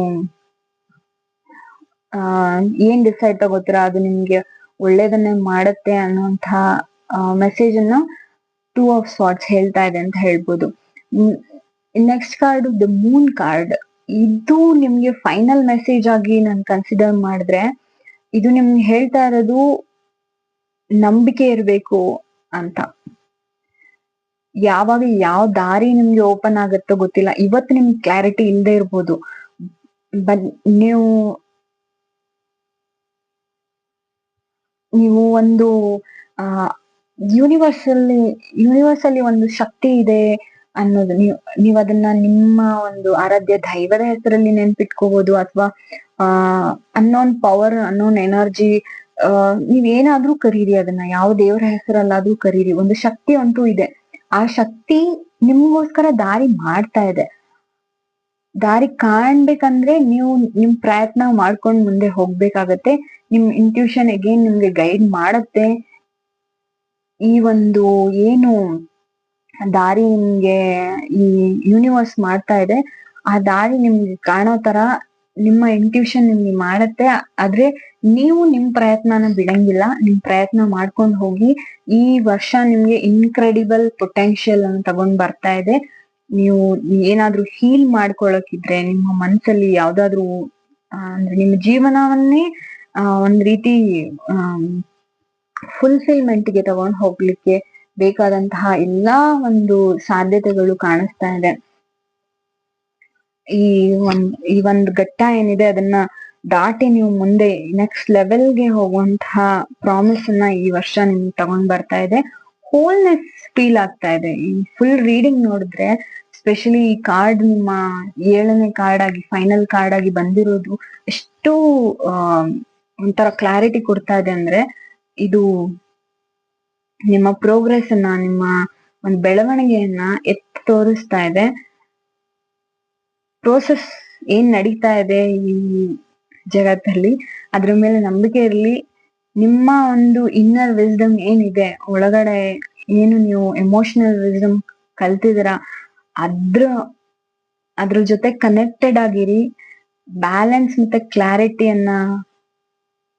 ಏನ್ ಡಿಸೈಡ್ ತಗೋತೀರಾ ಅದು ನಿಮ್ಗೆ ಒಳ್ಳೇದನ್ನೇ ಮಾಡುತ್ತೆ ಅನ್ನುವಂತಹ ಮೆಸೇಜ್ ಅನ್ನ 2 ಆಫ್ ಸ್ವಾರ್ಡ್ಸ್ ಹೇಳ್ತಾ ಇದೆ ಅಂತ ಹೇಳ್ಬೋದು. Next card the Moon card. ಇದು ನಿಮ್ಗೆ ಫೈನಲ್ ಮೆಸೇಜ್ ಆಗಿ ನಾನು ಕನ್ಸಿಡರ್ ಮಾಡಿದ್ರೆ, ಇದು ನಿಮ್ಗೆ ಹೇಳ್ತಾ ಇರೋದು ನಂಬಿಕೆ ಇರ್ಬೇಕು ಅಂತ. ಯಾವಾಗ ಯಾವ ದಾರಿ ನಿಮ್ಗೆ ಓಪನ್ ಆಗುತ್ತೋ ಗೊತ್ತಿಲ್ಲ. ಇವತ್ತು ನಿಮ್ಗೆ ಕ್ಲಾರಿಟಿ ಇಲ್ಲದೆ ಇರ್ಬೋದು, ಬಟ್ ನೀವು ಒಂದು ಯೂನಿವರ್ಸ್ ಅಲ್ಲಿ ಒಂದು ಶಕ್ತಿ ಇದೆ ಅನ್ನೋದು ನೀವು ಅದನ್ನ ನಿಮ್ಮ ಒಂದು ಆರಾಧ್ಯ ದೈವದ ಹೆಸರಲ್ಲಿ ನೆನ್ಪಿಟ್ಕೋಬಹುದು, ಅಥವಾ ಅನ್ನೋನ್ ಪವರ್, ಅನ್ನೋನ್ ಎನರ್ಜಿ, ನೀವೇನಾದ್ರೂ ಕರೀರಿ, ಅದನ್ನ ಯಾವ ದೇವರ ಹೆಸರಲ್ಲಾದ್ರೂ ಕರೀರಿ. ಒಂದು ಶಕ್ತಿ ಅಂತೂ ಇದೆ. ಆ ಶಕ್ತಿ ನಿಮ್ಗೋಸ್ಕರ ದಾರಿ ಮಾಡ್ತಾ ಇದೆ. ದಾರಿ ಕಾಣ್ಬೇಕಂದ್ರೆ ನೀವು ನಿಮ್ ಪ್ರಯತ್ನ ಮಾಡ್ಕೊಂಡ್ ಮುಂದೆ ಹೋಗ್ಬೇಕಾಗತ್ತೆ. ನಿಮ್ ಇಂಟ್ಯೂಷನ್ ಅಗೇನ್ ನಿಮ್ಗೆ ಗೈಡ್ ಮಾಡತ್ತೆ. ಈ ಒಂದು ಏನು ದಾರಿ ನಿಮ್ಗೆ ಈ ಯೂನಿವರ್ಸ್ ಮಾಡ್ತಾ ಇದೆ, ಆ ದಾರಿ ನಿಮ್ಗೆ ಕಾಣೋ ತರ ನಿಮ್ಮ ಇಂಟ್ಯೂಷನ್ ನಿಮ್ಗೆ ಮಾಡತ್ತೆ. ಆದ್ರೆ ನೀವು ನಿಮ್ ಪ್ರಯತ್ನನ ಬಿಡಂಗಿಲ್ಲ. ನಿಮ್ ಪ್ರಯತ್ನ ಮಾಡ್ಕೊಂಡು ಹೋಗಿ. ಈ ವರ್ಷ ನಿಮ್ಗೆ ಇನ್ಕ್ರೆಡಿಬಲ್ ಪೊಟೆನ್ಶಿಯಲ್ ಅನ್ನು ತಗೊಂಡ್ ಬರ್ತಾ ಇದೆ. ನೀವು ಏನಾದ್ರೂ ಹೀಲ್ ಮಾಡ್ಕೊಳಕಿದ್ರೆ, ನಿಮ್ಮ ಮನ್ಸಲ್ಲಿ ಯಾವ್ದಾದ್ರು ಅಂದ್ರೆ ನಿಮ್ಮ ಜೀವನವನ್ನೇ ಒಂದ್ ರೀತಿ ಫುಲ್ಫಿಲ್ಮೆಂಟ್ಗೆ ತಗೊಂಡ್ ಹೋಗ್ಲಿಕ್ಕೆ ಬೇಕಾದಂತಹ ಎಲ್ಲಾ ಒಂದು ಸಾಧ್ಯತೆಗಳು ಕಾಣಿಸ್ತಾ ಇದೆ. ಈ ಒಂದು ಘಟ್ಟ ಏನಿದೆ ಅದನ್ನ ದಾಟಿ ನೀವು ಮುಂದೆ ನೆಕ್ಸ್ಟ್ ಲೆವೆಲ್ಗೆ ಹೋಗುವಂತಹ ಪ್ರಾಮಿಸ್ ಅನ್ನ ಈ ವರ್ಷ ನಿಮ್ಗೆ ತಗೊಂಡ್ ಬರ್ತಾ ಇದೆ. ಹೋಲ್ನೆಸ್ ಫೀಲ್ ಆಗ್ತಾ ಇದೆ. ಈ ಫುಲ್ ರೀಡಿಂಗ್ ನೋಡಿದ್ರೆ, ಸ್ಪೆಷಲಿ ಈ ಕಾರ್ಡ್ ನಿಮ್ಮ 7ನೇ ಕಾರ್ಡ್ ಆಗಿ ಫೈನಲ್ ಕಾರ್ಡ್ ಆಗಿ ಬಂದಿರೋದು ಎಷ್ಟು ಒಂಥರ ಕ್ಲಾರಿಟಿ ಕೊಡ್ತಾ ಇದೆ ಅಂದ್ರೆ, ಇದು ನಿಮ್ಮ ಪ್ರೋಗ್ರೆಸ್ ಅನ್ನ, ನಿಮ್ಮ ಒಂದು ಬೆಳವಣಿಗೆಯನ್ನ ಎತ್ತಿ ತೋರಿಸ್ತಾ ಇದೆ. ಪ್ರೋಸೆಸ್ ಏನ್ ನಡೀತಾ ಇದೆ ಈ ಜಗತ್ತಲ್ಲಿ ಅದ್ರ ಮೇಲೆ ನಂಬಿಕೆ ಇರ್ಲಿ. ನಿಮ್ಮ ಒಂದು ಇನ್ನರ್ ವಿಸ್ಡಮ್ ಏನಿದೆ ಒಳಗಡೆ, ಏನು ನೀವು ಎಮೋಷನಲ್ ವಿಸ್ಡಮ್ ಕಲ್ತಿದ್ದೀರಾ, ಅದ್ರ ಜೊತೆ ಕನೆಕ್ಟೆಡ್ ಆಗಿರಿ. ಬ್ಯಾಲೆನ್ಸ್ ಮತ್ತೆ ಕ್ಲಾರಿಟಿಯನ್ನ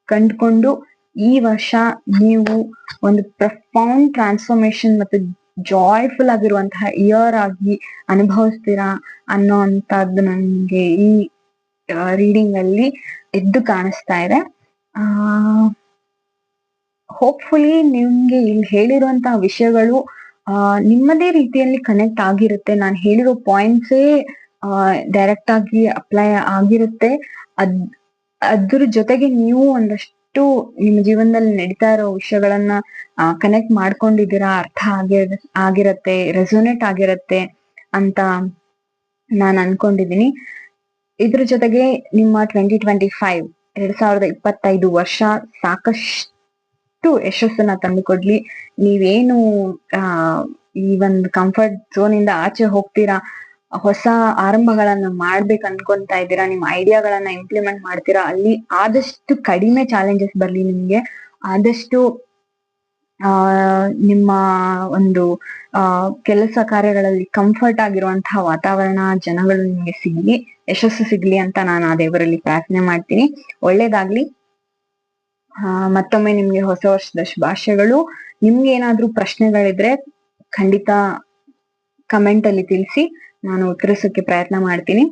ಕಂಡ್ಕೊಂಡು ಈ ವರ್ಷ ನೀವು ಒಂದು ಪ್ರಫೌಂಡ್ ಟ್ರಾನ್ಸ್ಫಾರ್ಮೇಶನ್ ಮತ್ತು ಜಾಯ್ಫುಲ್ ಆಗಿರುವಂತಹ ಇಯರ್ ಆಗಿ ಅನುಭವಿಸ್ತೀರಾ ಅನ್ನೋ ಅಂತದ್ದು ನನಗೆ ಈ ರೀಡಿಂಗ್ ಅಲ್ಲಿ ಎದ್ದು ಕಾಣಿಸ್ತಾ ಇದೆ. ಹೋಪ್ಫುಲಿ ನಿಮ್ಗೆ ಇಲ್ಲಿ ಹೇಳಿರುವಂತಹ ವಿಷಯಗಳು ನಿಮ್ಮದೇ ರೀತಿಯಲ್ಲಿ ಕನೆಕ್ಟ್ ಆಗಿರುತ್ತೆ. ನಾನು ಹೇಳಿರೋ ಪಾಯಿಂಟ್ಸೇ ಡೈರೆಕ್ಟ್ ಆಗಿ ಅಪ್ಲೈ ಆಗಿರುತ್ತೆ. ಅದ್ರ ಜೊತೆಗೆ ನೀವು ಒಂದಷ್ಟು ಎಷ್ಟು ನಿಮ್ಮ ಜೀವನದಲ್ಲಿ ನಡೀತಾ ಇರೋ ವಿಷಯಗಳನ್ನ ಕನೆಕ್ಟ್ ಮಾಡ್ಕೊಂಡಿದ್ದೀರಾ, ಅರ್ಥ ಆಗಿರತ್ತೆ, ರೆಸೊನೇಟ್ ಆಗಿರತ್ತೆ ಅಂತ ನಾನು ಅನ್ಕೊಂಡಿದೀನಿ. ಇದ್ರ ಜೊತೆಗೆ ನಿಮ್ಮ 2025 2025 ವರ್ಷ ಸಾಕಷ್ಟು ಯಶಸ್ಸನ್ನ ತಂದುಕೊಡ್ಲಿ. ನೀವೇನು ಆ ಈ ಒಂದು ಕಂಫರ್ಟ್ ಝೋನ್ ಇಂದ ಆಚೆ ಹೋಗ್ತೀರಾ, ಹೊಸ ಆರಂಭಗಳನ್ನ ಮಾಡ್ಬೇಕು ಅನ್ಕೊಂತಾ ಇದ್ದೀರಾ, ನಿಮ್ಮ ಐಡಿಯಾಗಳನ್ನ ಇಂಪ್ಲಿಮೆಂಟ್ ಮಾಡ್ತೀರಾ, ಅಲ್ಲಿ ಆದಷ್ಟು ಕಡಿಮೆ ಚಾಲೆಂಜಸ್ ಬರ್ಲಿ ನಿಮ್ಗೆ. ಆದಷ್ಟು ನಿಮ್ಮ ಒಂದು ಕೆಲಸ ಕಾರ್ಯಗಳಲ್ಲಿ ಕಂಫರ್ಟ್ ಆಗಿರುವಂತಹ ವಾತಾವರಣ, ಜನಗಳು ನಿಮ್ಗೆ ಸಿಗ್ಲಿ, ಯಶಸ್ಸು ಸಿಗ್ಲಿ ಅಂತ ನಾನು ಆ ದೇವರಲ್ಲಿ ಪ್ರಾರ್ಥನೆ ಮಾಡ್ತೀನಿ. ಒಳ್ಳೇದಾಗ್ಲಿ. ಮತ್ತೊಮ್ಮೆ ನಿಮ್ಗೆ ಹೊಸ ವರ್ಷದ ಶುಭಾಶಯಗಳು. ನಿಮ್ಗೆ ಏನಾದ್ರೂ ಪ್ರಶ್ನೆಗಳಿದ್ರೆ ಖಂಡಿತ ಕಮೆಂಟ್ ಅಲ್ಲಿ ತಿಳಿಸಿ, ನಾನು ಉತ್ತರಿಸೋಕೆ ಪ್ರಯತ್ನ ಮಾಡ್ತೀನಿ.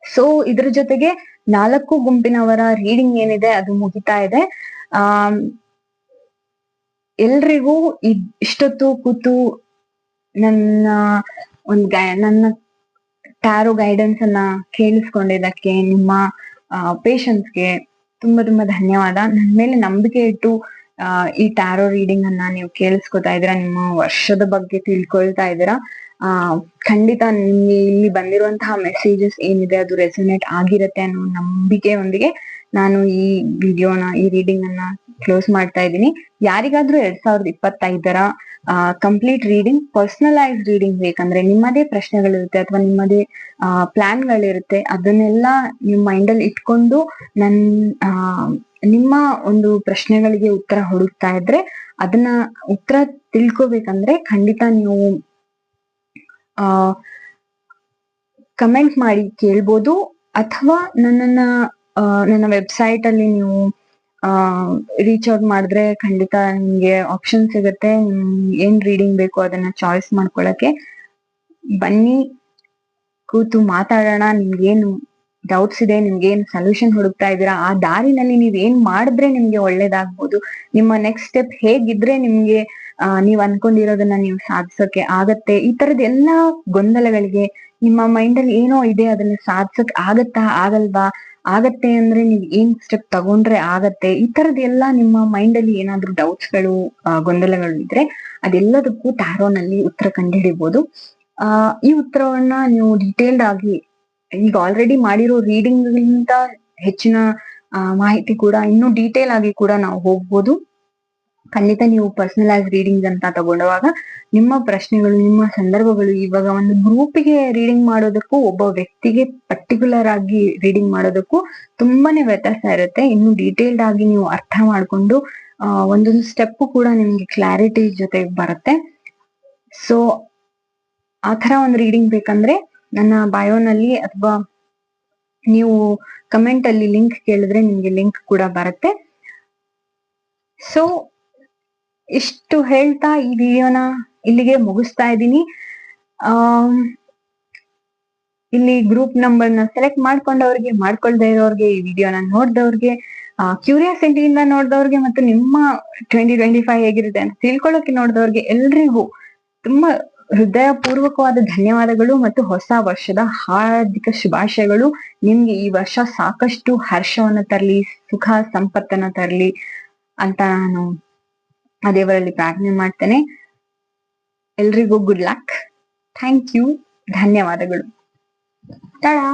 ಸೊ ಇದ್ರ ಜೊತೆಗೆ 4 ಗುಂಪಿನವರ ರೀಡಿಂಗ್ ಏನಿದೆ ಅದು ಮುಗಿತಾ ಇದೆ. ಎಲ್ರಿಗೂ ಇಷ್ಟೊತ್ತು ಕೂತು ನನ್ನ ನನ್ನ ಟ್ಯಾರೋ ಗೈಡೆನ್ಸ್ ಅನ್ನ ಕೇಳಿಸ್ಕೊಂಡಿದ್ದಕ್ಕೆ, ನಿಮ್ಮ ಪೇಷನ್ಸ್ಗೆ ತುಂಬಾ ತುಂಬಾ ಧನ್ಯವಾದ. ನನ್ನ ಮೇಲೆ ನಂಬಿಕೆ ಇಟ್ಟು ಈ ಟ್ಯಾರೋ ರೀಡಿಂಗ್ ಅನ್ನ ನೀವು ಕೇಳಿಸ್ಕೊತಾ ಇದ್ದೀರಾ, ನಿಮ್ಮ ವರ್ಷದ ಬಗ್ಗೆ ತಿಳ್ಕೊಳ್ತಾ ಇದ್ದೀರಾ. ಖಂಡಿತ ನಿಮ್ಗೆ ಇಲ್ಲಿ ಬಂದಿರುವಂತಹ ಮೆಸೇಜಸ್ ಏನಿದೆ ಅದು ರೆಸೊನೇಟ್ ಆಗಿರತ್ತೆ ಅನ್ನೋ ನಂಬಿಕೆಯೊಂದಿಗೆ ನಾನು ಈ ವಿಡಿಯೋನ, ಈ ರೀಡಿಂಗ್ ಅನ್ನ ಕ್ಲೋಸ್ ಮಾಡ್ತಾ ಇದ್ದೀನಿ. ಯಾರಿಗಾದ್ರೂ 2025 ಕಂಪ್ಲೀಟ್ ರೀಡಿಂಗ್, ಪರ್ಸನಲೈಸ್ ರೀಡಿಂಗ್ ಬೇಕಂದ್ರೆ, ನಿಮ್ಮದೇ ಪ್ರಶ್ನೆಗಳಿರುತ್ತೆ ಅಥವಾ ನಿಮ್ಮದೇ ಪ್ಲಾನ್ಗಳಿರುತ್ತೆ, ಅದನ್ನೆಲ್ಲ ನಿಮ್ಮ ಮೈಂಡಲ್ಲಿ ಇಟ್ಕೊಂಡು ನಿಮ್ಮ ಒಂದು ಪ್ರಶ್ನೆಗಳಿಗೆ ಉತ್ತರ ಹುಡುಕ್ತಾ ಇದ್ರೆ, ಅದನ್ನ ಉತ್ತರ ತಿಳ್ಕೊಬೇಕಂದ್ರೆ ಖಂಡಿತ ನೀವು ಕಮೆಂಟ್ ಮಾಡಿ ಕೇಳ್ಬೋದು, ಅಥವಾ ನನ್ನ ವೆಬ್ಸೈಟ್ ಅಲ್ಲಿ ನೀವು ರೀಚ್ ಔಟ್ ಮಾಡಿದ್ರೆ ಖಂಡಿತ ನಿಮ್ಗೆ ಆಪ್ಷನ್ ಸಿಗುತ್ತೆ. ಏನ್ ರೀಡಿಂಗ್ ಬೇಕು ಅದನ್ನ ಚಾಯ್ಸ್ ಮಾಡ್ಕೊಳಕ್ಕೆ. ಬನ್ನಿ, ಕೂತು ಮಾತಾಡೋಣ. ನಿಮ್ಗೇನು ಡೌಟ್ಸ್ ಇದೆ, ನಿಮ್ಗೇನ್ ಸೊಲ್ಯೂಷನ್ ಹುಡುಕ್ತಾ ಇದ್ದೀರಾ, ಆ ದಾರಿನಲ್ಲಿ ನೀವ್ ಏನ್ ಮಾಡಿದ್ರೆ ನಿಮ್ಗೆ ಒಳ್ಳೇದಾಗ್ಬೋದು, ನಿಮ್ಮ ನೆಕ್ಸ್ಟ್ ಸ್ಟೆಪ್ ಹೇಗಿದ್ರೆ ನಿಮ್ಗೆ ನೀವ್ ಅನ್ಕೊಂಡಿರೋದನ್ನ ನೀವು ಸಾಧಿಸೋಕೆ ಆಗತ್ತೆ, ಈ ತರದ ಎಲ್ಲಾ ಗೊಂದಲಗಳಿಗೆ, ನಿಮ್ಮ ಮೈಂಡ್ ಅಲ್ಲಿ ಏನೋ ಇದೆ ಅದನ್ನ ಸಾಧಿಸಕ್ ಆಗತ್ತಾ ಆಗಲ್ವಾ, ಆಗತ್ತೆ ಅಂದ್ರೆ ನೀವ್ ಏನ್ ಸ್ಟೆಪ್ ತಗೊಂಡ್ರೆ ಆಗತ್ತೆ, ಈ ತರದ್ ಎಲ್ಲ ನಿಮ್ಮ ಮೈಂಡ್ ಅಲ್ಲಿ ಏನಾದ್ರೂ ಡೌಟ್ಸ್ ಗಳು, ಗೊಂದಲಗಳು ಇದ್ರೆ ಅದೆಲ್ಲದಕ್ಕೂ ಟ್ಯಾರೋನಲ್ಲಿ ಉತ್ತರ ಕಂಡುಹಿಡಿಬಹುದು. ಈ ಉತ್ತರವನ್ನ ನೀವು ಡೀಟೇಲ್ಡ್ ಆಗಿ, ಈಗ ಆಲ್ರೆಡಿ ಮಾಡಿರೋ ರೀಡಿಂಗ್ ಗಿಂತ ಹೆಚ್ಚಿನ ಮಾಹಿತಿ ಕೂಡ ಇನ್ನೂ ಡೀಟೇಲ್ ಆಗಿ ಕೂಡ ನಾವು ಹೋಗ್ಬೋದು. ಖಂಡಿತ ನೀವು ಪರ್ಸನಲೈಸ್ ರೀಡಿಂಗ್ ಅಂತ ತಗೊಂಡವಾಗ ನಿಮ್ಮ ಪ್ರಶ್ನೆಗಳು, ನಿಮ್ಮ ಸಂದರ್ಭಗಳು, ಇವಾಗ ಒಂದು ಗ್ರೂಪಿಗೆ ರೀಡಿಂಗ್ ಮಾಡೋದಕ್ಕೂ ಒಬ್ಬ ವ್ಯಕ್ತಿಗೆ ಪರ್ಟಿಕ್ಯುಲರ್ ಆಗಿ ರೀಡಿಂಗ್ ಮಾಡೋದಕ್ಕೂ ತುಂಬಾನೇ ವ್ಯತ್ಯಾಸ ಇರುತ್ತೆ. ಇನ್ನು ಡೀಟೇಲ್ಡ್ ಆಗಿ ನೀವು ಅರ್ಥ ಮಾಡ್ಕೊಂಡು ಒಂದೊಂದು ಸ್ಟೆಪ್ ಕೂಡ ನಿಮ್ಗೆ ಕ್ಲಾರಿಟಿ ಜೊತೆಗೆ ಬರುತ್ತೆ. ಸೊ ಆ ತರ ಒಂದು ರೀಡಿಂಗ್ ಬೇಕಂದ್ರೆ ನನ್ನ ಬಯೋನಲ್ಲಿ ಅಥವಾ ನೀವು ಕಮೆಂಟ್ ಅಲ್ಲಿ ಲಿಂಕ್ ಕೇಳಿದ್ರೆ ನಿಮ್ಗೆ ಲಿಂಕ್ ಕೂಡ ಬರುತ್ತೆ. ಸೊ ಇಷ್ಟು ಹೇಳ್ತಾ ಈ ವಿಡಿಯೋನ ಇಲ್ಲಿಗೆ ಮುಗಿಸ್ತಾ ಇದ್ದೀನಿ. ಇಲ್ಲಿ ಗ್ರೂಪ್ ನಂಬರ್ನ ಸೆಲೆಕ್ಟ್ ಮಾಡ್ಕೊಂಡವ್ರಿಗೆ, ಮಾಡ್ಕೊಳ್ದೇ ಇರೋರ್ಗೆ, ಈ ವಿಡಿಯೋನ ನೋಡ್ದವ್ರಿಗೆ, ಕ್ಯೂರಿಯಾಸಿಟಿಯಿಂದ ನೋಡ್ದವ್ರಿಗೆ, ಮತ್ತು ನಿಮ್ಮ 2025 ಹೇಗಿರುತ್ತೆ ಅಂತ ತಿಳ್ಕೊಳ್ಳೋಕೆ ನೋಡ್ದವ್ರಿಗೆ ಎಲ್ರಿಗೂ ತುಂಬಾ ಹೃದಯ ಪೂರ್ವಕವಾದ ಧನ್ಯವಾದಗಳು ಮತ್ತು ಹೊಸ ವರ್ಷದ ಹಾರ್ದಿಕ ಶುಭಾಶಯಗಳು. ನಿಮ್ಗೆ ಈ ವರ್ಷ ಸಾಕಷ್ಟು ಹರ್ಷವನ್ನ ತರಲಿ, ಸುಖ ಸಂಪತ್ತನ್ನ ತರಲಿ ಅಂತ ನಾನು ಆ ದೇವರಲ್ಲಿ ಪ್ರಾರ್ಥನೆ ಮಾಡ್ತೇನೆ. ಎಲ್ರಿಗೂ ಗುಡ್ ಲಕ್. Thank you. ಧನ್ಯವಾದಗಳು. ಟಾಡಾ.